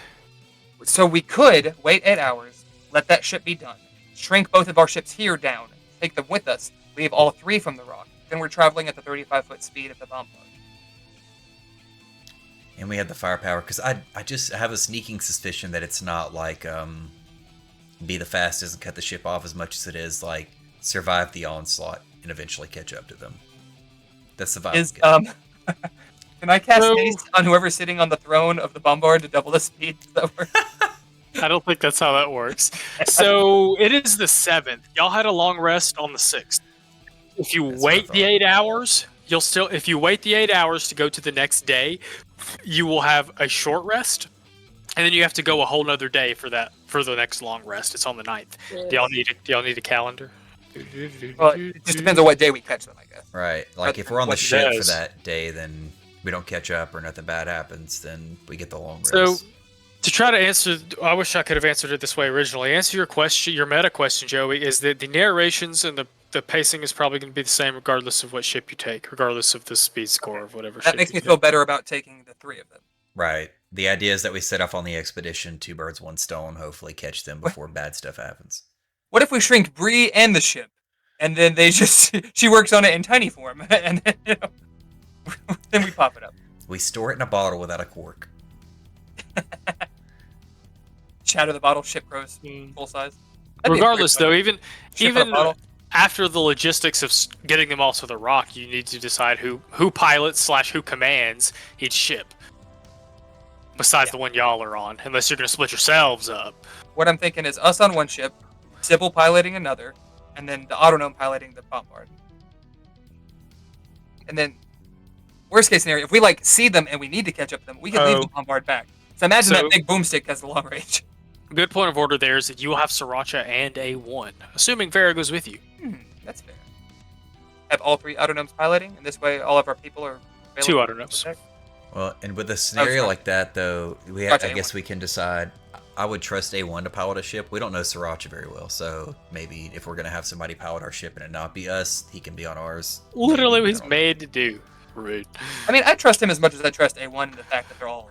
So we could wait 8 hours, let that ship be done, shrink both of our ships here down, take them with us, leave all 3 from the rock. Then we're traveling at the 35-foot speed of the bombard. And we had the firepower, because I just have a sneaking suspicion that it's not like be the fastest and cut the ship off as much as it is like survive the onslaught and eventually catch up to them. That's the vibe. Can I cast haste on whoever's sitting on the throne of the bombard to double the speed? Does that work? I don't think that's how that works. So it is the 7th. Y'all had a long rest on the 6th. If you wait the 8 hours, you'll still. If you wait the 8 hours to go to the next day, you will have a short rest, and then you have to go a whole nother day for the next long rest. It's on the 9th. Yes. Do y'all need a calendar? Well, it just depends on what day we catch them, I guess. Right. Like if we're on the ship for that day, then we don't catch up or nothing bad happens, then we get the long rest. So, to try to answer, I wish I could have answered it this way originally. Answer your question, your meta question, Joey, is that the narrations and the pacing is probably going to be the same regardless of what ship you take, regardless of the speed score of whatever ship That makes you me take. feel better about taking the 3 of them. Right. The idea is that we set off on the expedition, 2 birds, 1 stone, hopefully catch them before bad stuff happens. What if we shrink Bree and the ship, and then they just she works on it in tiny form, and then, then we pop it up. We store it in a bottle without a cork. Shatter the bottle, ship grows full size. That'd be a Regardless, great though, bottle. even Ship in a bottle. after the logistics of getting them all to the rock, you need to decide who pilots / who commands each ship. Besides the one y'all are on, unless you're going to split yourselves up. What I'm thinking is us on one ship, Sybil piloting another, and then the Autognome piloting the bombard. And then, worst case scenario, if we like see them and we need to catch up to them, we can leave the bombard back. So imagine that big boomstick has the long range. Good point of order there is that you will have Sriracha and A1, assuming Farah goes with you. That's fair. Have all 3 Autognomes piloting, and this way all of our people are available. 2 Autognomes. Well, and with a scenario like that, though, I guess we can decide. I would trust A1 to pilot a ship. We don't know Sriracha very well, so maybe if we're going to have somebody pilot our ship and it not be us, he can be on ours. Literally what he's made to do. Rude. I mean, I trust him as much as I trust A1 in the fact that they're all...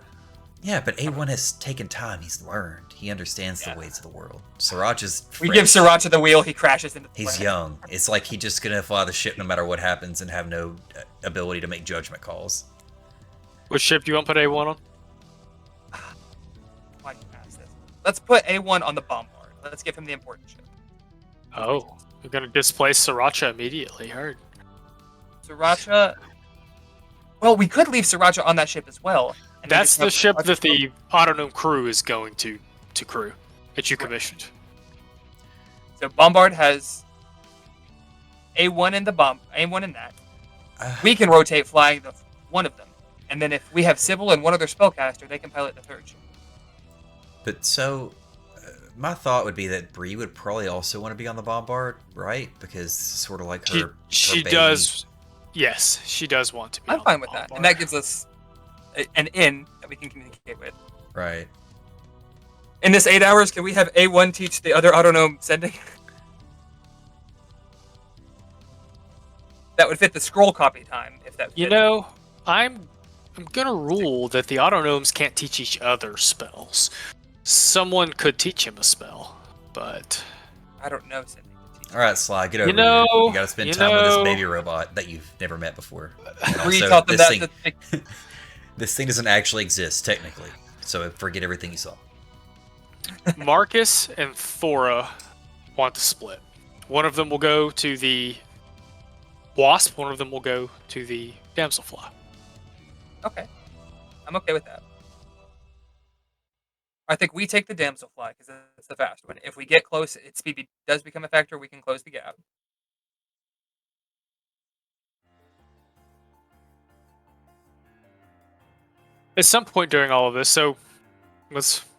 Yeah, but A1 has taken time. He's learned. He understands the ways of the world. Sriracha's fresh. We give Sriracha the wheel, he crashes into the He's planet. young. It's like he's just going to fly the ship no matter what happens and have no ability to make judgment calls. Which ship do you want to put A1 on? Why do you ask this? Let's put A1 on the bombard. Let's give him the important ship. Oh, you're going to displace Sriracha immediately. Heard. Sriracha... Well, we could leave Sriracha on that ship as well. And then That's just have the ship Sriracha that the Autognome crew is going to crew, that you commissioned. So bombard has A1 in the A1 in that. We can rotate flying one of them. And then if we have Sybil and one other spellcaster, they can pilot the 3rd ship. But so, my thought would be that Bree would probably also want to be on the bombard, right? Because it's sort of like her. She baby. does. Yes, she does want to be. I'm on fine the with that. bombard. And that gives us an in that we can communicate with. Right. In this 8 hours, can we have A1 teach the other Autognome sending? That would fit the scroll copy time, if that You fits. know, I'm gonna rule that the Autognomes can't teach each other spells. Someone could teach him a spell, but I don't know, Cindy. All right, Sly, get over You know- here. You gotta spend you time with know- this baby robot that you've never met before. And Bree also, taught them this that. thing, this thing doesn't actually exist technically, so forget everything you saw. Marcus and Thora want to split. One of them will go to the Wasp, one of them will go to the Damselfly. Okay. I'm okay with that. I think we take the Damselfly, because that's the fast one. If we get close, its speed does become a factor, we can close the gap. At some point during all of this, so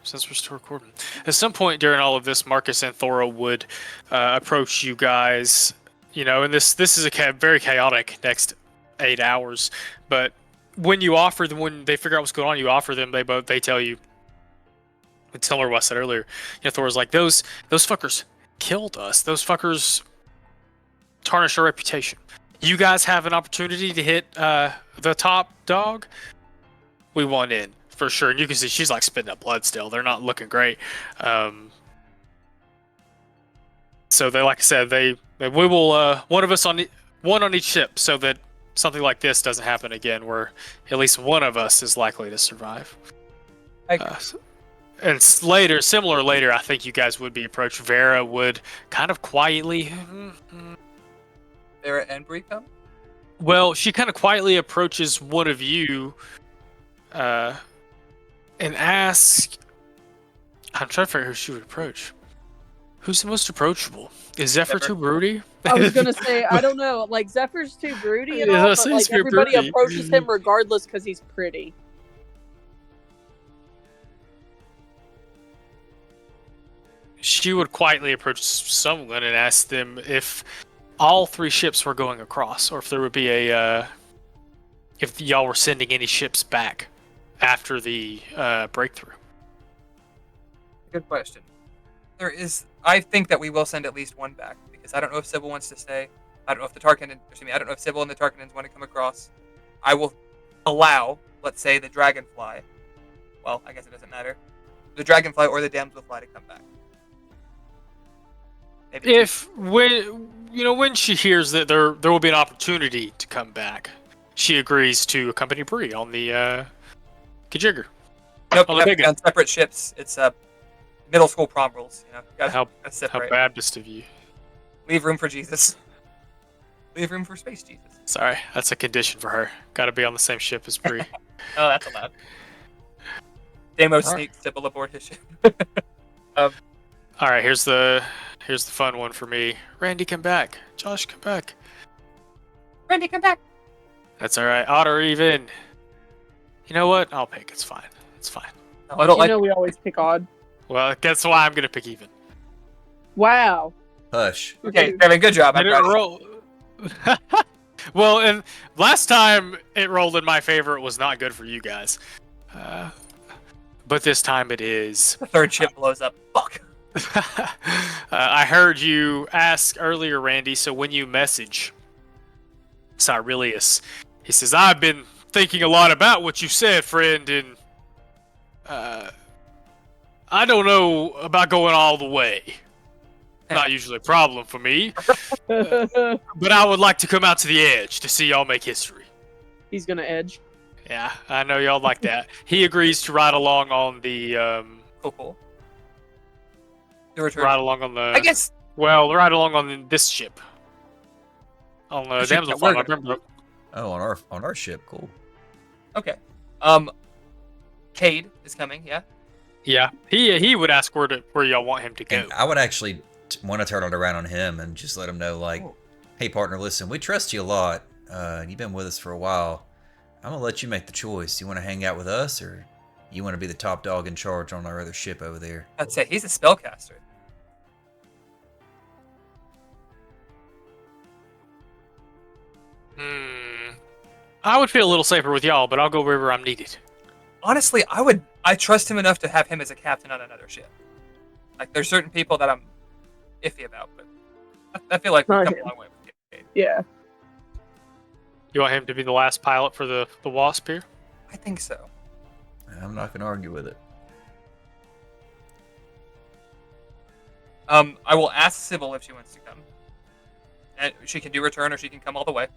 since we're still recording, at some point during all of this, Marcus and Thora would approach you guys. You know, and this is a very chaotic next 8 hours. But when you offer them, when they figure out what's going on, you offer them. They tell you, It's similar to what I said earlier. Thor was like, those fuckers killed us. Those fuckers tarnished our reputation. You guys have an opportunity to hit the top dog. We want in for sure. And you can see she's like spitting up blood still. They're not looking great. So they, like I said, we will one of us one on each ship, so that something like this doesn't happen again, where at least one of us is likely to survive. And similar later, I think you guys would be approached. Vera would kind of quietly. Vera and Bree come? Well, she kind of quietly approaches one of you and asks. I'm trying to figure out who she would approach. Who's the most approachable? Is Zephyr too broody? I was gonna say, I don't know. Like, Zephyr's too broody and Yeah, all, that but like seems to be everybody broody. approaches him regardless because he's pretty. She would quietly approach someone and ask them if all 3 ships were going across, or if there would be if y'all were sending any ships back after the breakthrough. Good question. I think that we will send at least one back, because I don't know if Sybil wants to stay. I don't know if I don't know if Sybil and the Tarkinans want to come across. I will allow, let's say, the Dragonfly. Well, I guess it doesn't matter. The Dragonfly or the Damselfly to come back. Maybe When she hears that there will be an opportunity to come back, she agrees to accompany Bree on the Kajigger. Nope, on you the have to big be on separate ships. It's middle school prom rules. Gotta How separate. Baptist of you. Leave room for Jesus. Leave room for space Jesus. Sorry, that's a condition for her. Got to be on the same ship as Bree. Oh, that's allowed. Damo right. sneaks Sybil aboard his ship. All right, here's the fun one for me. Randy, come back. Josh, come back. Randy, come back. That's all right. Odd or even. You know what? I'll pick. It's fine. It's fine. No, I don't You like. know we always pick odd. Well, that's why I'm gonna pick even. Wow. Hush. Okay, Kevin, good job. Did it roll? Well, and last time it rolled in my favor, it was not good for you guys. But this time it is. The third ship blows up. Fuck. I heard you ask earlier, Randy, so when you message Cyrilius, he says, I've been thinking a lot about what you said, friend, and I don't know about going all the way. Not usually a problem for me. But I would like to come out to the edge to see y'all make history. He's gonna edge. Yeah, I know y'all like that. He agrees to ride along on the Cool. The return. ride along on the I guess. ride along on this ship. On the The ship Damsel that we're I gonna- remember. Oh, on our ship. Cool. Okay. Cade is coming. Yeah. Yeah, he would ask where y'all want him to go. And I would actually want to turn it around on him and just let him know, like, Oh. hey, partner, listen, we trust you a lot. You've been with us for a while. I'm going to let you make the choice. You want to hang out with us, or you want to be the top dog in charge on our other ship over there? I'd say he's a spellcaster. I would feel a little safer with y'all, but I'll go wherever I'm needed. Honestly, I trust him enough to have him as a captain on another ship. Like, there's certain people that I'm iffy about, but I feel like we've Not come a him. long way with Cade. Yeah. You want him to be the last pilot for the Wasp here? I think so. I'm not going to argue with it. I will ask Sybil if she wants to come. And she can do return, or she can come all the way.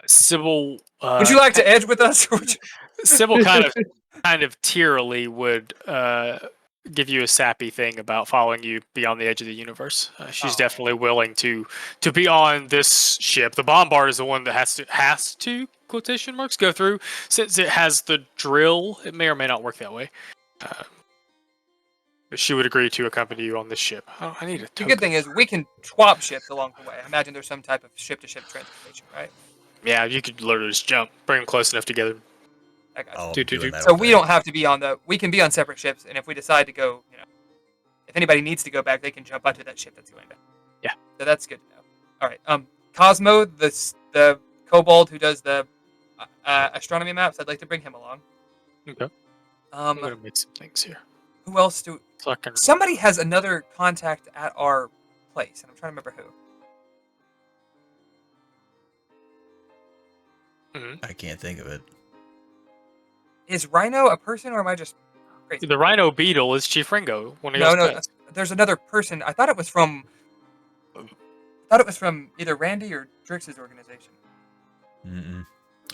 Sybil. Would you like to edge with us? Or would you... Sybil kind of tearily would give you a sappy thing about following you beyond the edge of the universe. She's definitely willing to be on this ship. The Bombard is the one that has to quotation marks go through, since it has the drill. It may or may not work that way. But she would agree to accompany you on this ship. Oh, I need a The token. good thing is we can swap ships along the way. I imagine there's some type of ship-to-ship transportation, right? Yeah, you could literally just jump, bring them close enough together. I got you. Oh, Do, do, doing do. that So all we day. don't have to be we can be on separate ships, and if we decide to go, if anybody needs to go back, they can jump onto that ship that's going back. Yeah. So that's good to know. All right. Cosmo, the kobold who does the astronomy maps, I'd like to bring him along. Okay. I'm gonna make some things here. Who else do? So I can. Somebody has another contact at our place, and I'm trying to remember who. Mhm. I can't think of it. Is Rhino a person, or am I just crazy? The Rhino Beetle is Chief Ringo. One of No, y'all's no. pets. There's another person. I thought it was from. Either Randy or Drix's organization. Mm-mm.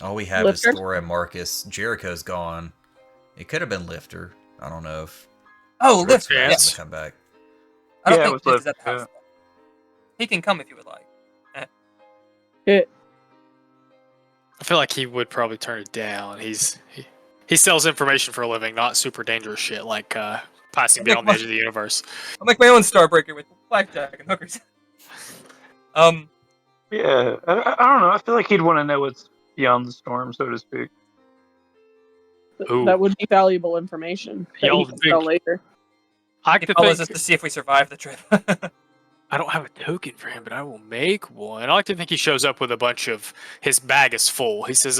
All we have Lifter? is Thora and Marcus. Jericho's gone. It could have been Lifter. I don't know if Oh, Rick's Lifter. gonna Yes. Yes. come back. I don't Yeah, it think was Lift is Lifter, at the house. He can come if you would like. I feel like he would probably turn it down. He sells information for a living, not super dangerous shit like passing beyond the edge of the universe. I'll make my own Starbreaker with blackjack and hookers. Yeah, I don't know. I feel like he'd want to know what's beyond the storm, so to speak. Ooh. That would be valuable information that Y'all he can sell big- later. I He could follows think us to see if we survive the trip. I don't have a token for him, but I will make one. I like to think he shows up with a bunch of his bag is full. He says,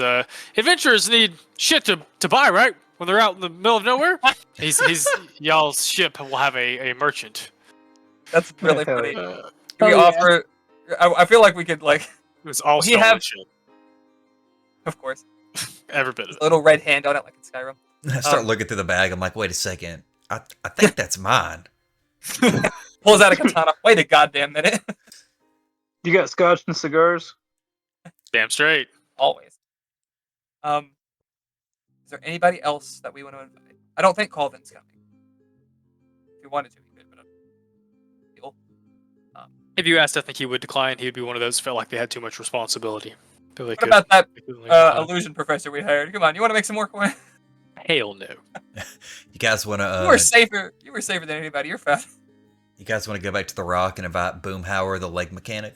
adventurers need shit to buy, right? When they're out in the middle of nowhere. he's y'all's ship will have a merchant. That's really Hell funny. yeah. Can we Oh, yeah. offer? I feel like we could like, It was all He stolen have- shit. of course, Every bit of it. a little red hand on it like in Skyrim. I start looking through the bag. I'm like, wait a second. I think that's mine. Pulls out a katana. Wait a goddamn minute. You got scotch and cigars? Damn straight. Always. Is there anybody else that we want to invite? I don't think Colvin's coming. If you wanted to, he could, but deal. If you asked, I think he would decline. He would be one of those who felt like they had too much responsibility. Feel they What could- about that they couldn't leave. illusion professor we hired? Come on, you want to make some more coin? Hell no. You guys want to? You were safer. You were safer than anybody. You're fast. You guys want to go back to the Rock and invite Boomhauer, the leg mechanic?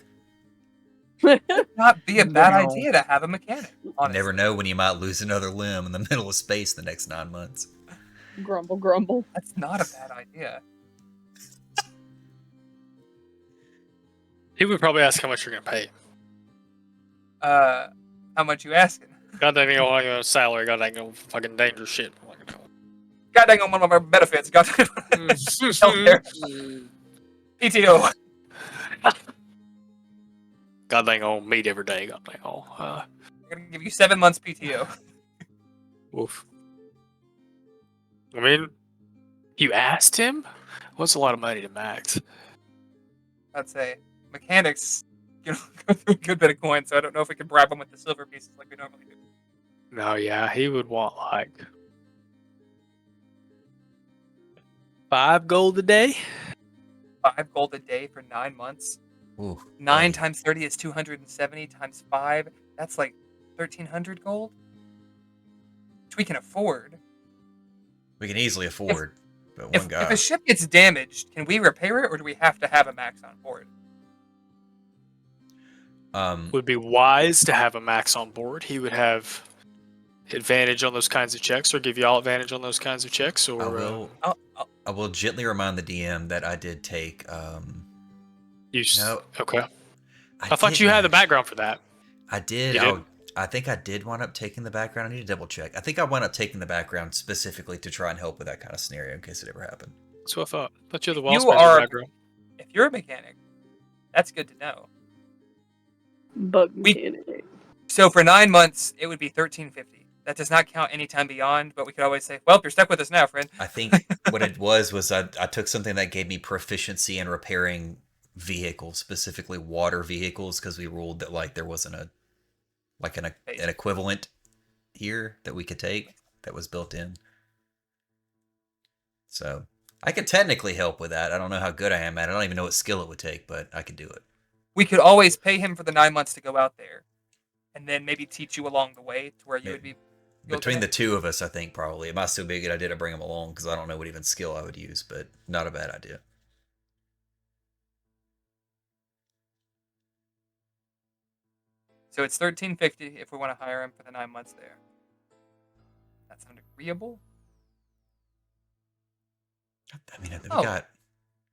Not be a bad No. idea to have a mechanic. Honestly. Never know when you might lose another limb in the middle of space the next 9 months. Grumble, grumble. That's not a bad idea. He would probably ask how much you're gonna pay. How much you asking? God dang it, on salary. God dang it, fucking dangerous shit. God dang on one of our benefits. God dang healthcare. PTO. God dang on meat every day. God dang on. I'm gonna give you 7 months PTO. Woof. I mean, you asked him? What's a lot of money to Max? I'd say mechanics, go through a good bit of coin, so I don't know if we can bribe them with the silver pieces like we normally do. No, yeah, he would want like 5 gold a day. 5 gold a day for 9 months. Ooh, 9 buddy. times 30 is 270 times 5. That's like 1,300 gold, which we can afford. We can easily afford, but one If guy. a ship gets damaged, can we repair it, or do we have to have a max on board? Would be wise to have a Max on board. He would have advantage on those kinds of checks, or give y'all advantage on those kinds of checks, or I will gently remind the DM that I did take. No. Okay. I thought you had the background for that. I did. You did? I think I did wind up taking the background. I need to double check. I think I wound up taking the background specifically to try and help with that kind of scenario in case it ever happened. That's what I thought. But you're the You Wildspacers are- background. If you're a mechanic, that's good to know. Bug We- candidate. So for 9 months, it would be 1,350. That does not count any time beyond, but we could always say, well, you're stuck with us now, friend. I think what it was I took something that gave me proficiency in repairing vehicles, specifically water vehicles, because we ruled that like there wasn't an equivalent here that we could take that was built in. So I could technically help with that. I don't know how good I am at it. I don't even know what skill it would take, but I could do it. We could always pay him for the 9 months to go out there, and then maybe teach you along the way to where you would be. Between the two of us, I think probably it might still be a good idea to bring him along because I don't know what even skill I would use, but not a bad idea. So it's 1,350 if we want to hire him for the 9 months there. That sound agreeable? I mean, we Oh. got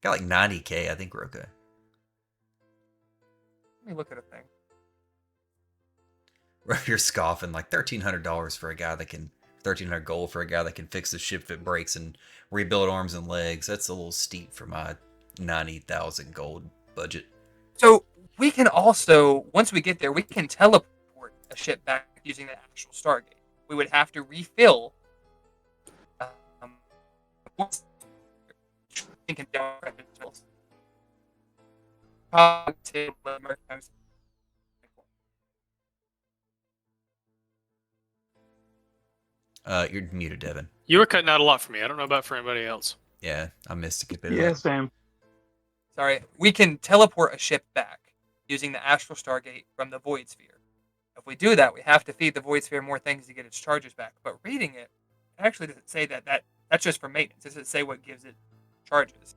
like 90K. I think we're okay. Let me look at a thing. You're scoffing like $1,300 for a guy that can 1300 gold for a guy that can fix the ship if it breaks and rebuild arms and legs. That's a little steep for my 90,000 gold budget. So we can also, once we get there, we can teleport a ship back using the actual Stargate. We would have to refill. Thinking down. You're muted, Devin. You were cutting out a lot for me. I don't know about for anybody else. Yeah, I missed a good bit of Yeah, that. same. Sorry, we can teleport a ship back using the astral Stargate from the Void Sphere. If we do that, we have to feed the Void Sphere more things to get its charges back. But reading it actually doesn't say that's just for maintenance. It doesn't say what gives it charges.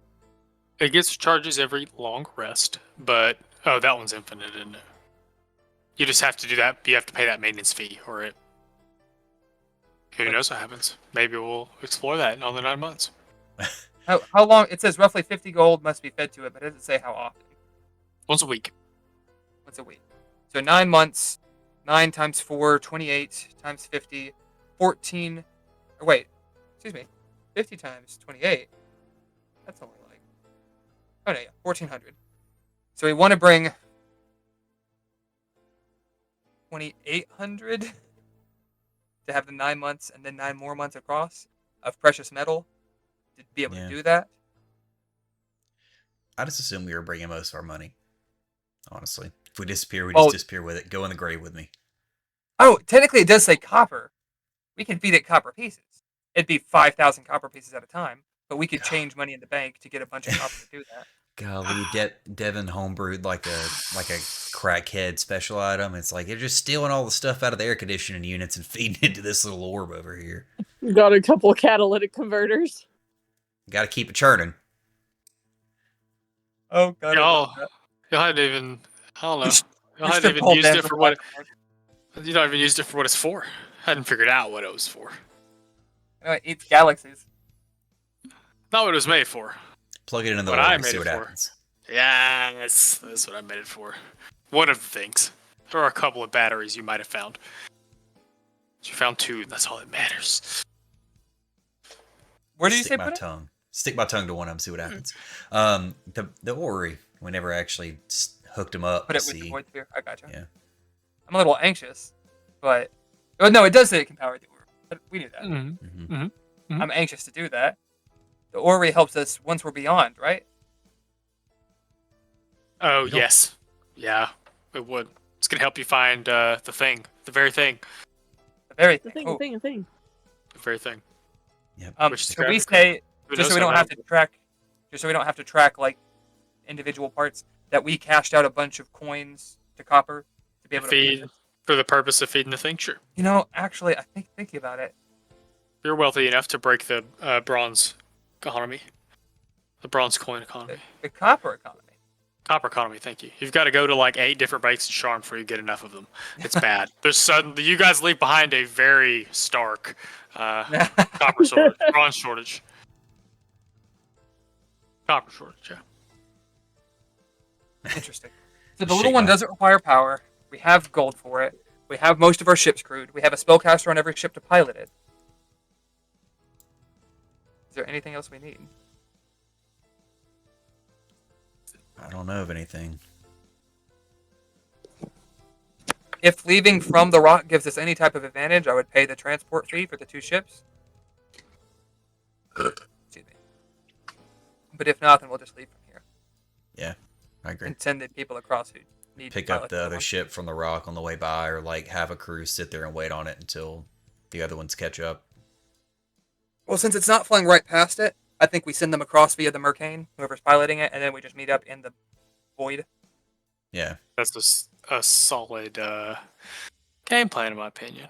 It gets charges every long rest, but that one's infinite, isn't it? You just have to do that. You have to pay that maintenance fee, or it. Who knows what happens? Maybe we'll explore that in all the 9 months. How long? It says roughly 50 gold must be fed to it, but it doesn't say how often. Once a week. Once a week. So 9 months, 9 times 4, 28 times 50, 14. Or wait, excuse me, 50 times 28. That's only like. Oh no, yeah, 1400. So we want to bring 2800 to have the 9 months and then 9 more months across of precious metal to be able to do that. I just assume we were bringing most of our money. Honestly, if we disappear, we just disappear with it. Go in the grave with me. Oh, technically it does say copper. We can feed it copper pieces. It'd be 5,000 copper pieces at a time, but we could change money in the bank to get a bunch of copper to do that. Golly, Devin homebrewed like a crackhead special item. It's like they're just stealing all the stuff out of the air conditioning units and feeding it to this little orb over here. Got a couple of catalytic converters. Got to keep it churning. Oh god. Y'all hadn't even. I don't know. Y'all Mr. hadn't even Paul used it Danforth for what. You not even used it for what it's for. Hadn't figured out what it was for. It eats galaxies. Not what it was made for. Plug it in the What orb I and made see it what for. happens. Yeah, that's what I made it for. One of the things. There are a couple of batteries you might have found. You found 2. That's all that matters. Where did you Stick say my put it? tongue? Stick my tongue to one of them, see what happens. The orrery. We never actually hooked them up Put to it with the see. void sphere. I gotcha. Yeah. I'm a little anxious, but no, it does say it can power the orb. We knew that. Mm-hmm. Mhm. I'm anxious to do that. The orrery helps us once we're beyond, right? Oh, You don't- yes. Yeah, it would. It's going to help you find the thing. The very thing. The very The thing. thing, Oh, the thing, the thing. The very thing. Yep. Which is so we graphic. say Who just knows so we how don't have to valuable- track, like individual parts that we cashed out a bunch of coins to copper to be able to feed for the purpose of feeding the thing. Sure. You know, actually, I think thinking about it, You're wealthy enough to break the bronze economy. The bronze coin economy. the copper economy. Copper economy, thank you. You've got to go to like 8 different banks and charm before you get enough of them. It's bad. You guys leave behind a very stark copper shortage, bronze shortage. Copper shortage, yeah. Interesting. So the little one doesn't require power. We have gold for it. We have most of our ships crewed. We have a spellcaster on every ship to pilot it. Is there anything else we need? I don't know of anything. If leaving from the rock gives us any type of advantage, I would pay the transport fee for the 2 ships. Excuse me. But if not, then we'll just leave from here Yeah, I agree. and send the people across who need Pick to up pilot the other one. ship from the rock on the way by, or like have a crew sit there and wait on it until the other ones catch up. Well, since it's not flying right past it, I think we send them across via the Mercane, whoever's piloting it, and then we just meet up in the void. Yeah. That's a solid game plan, in my opinion.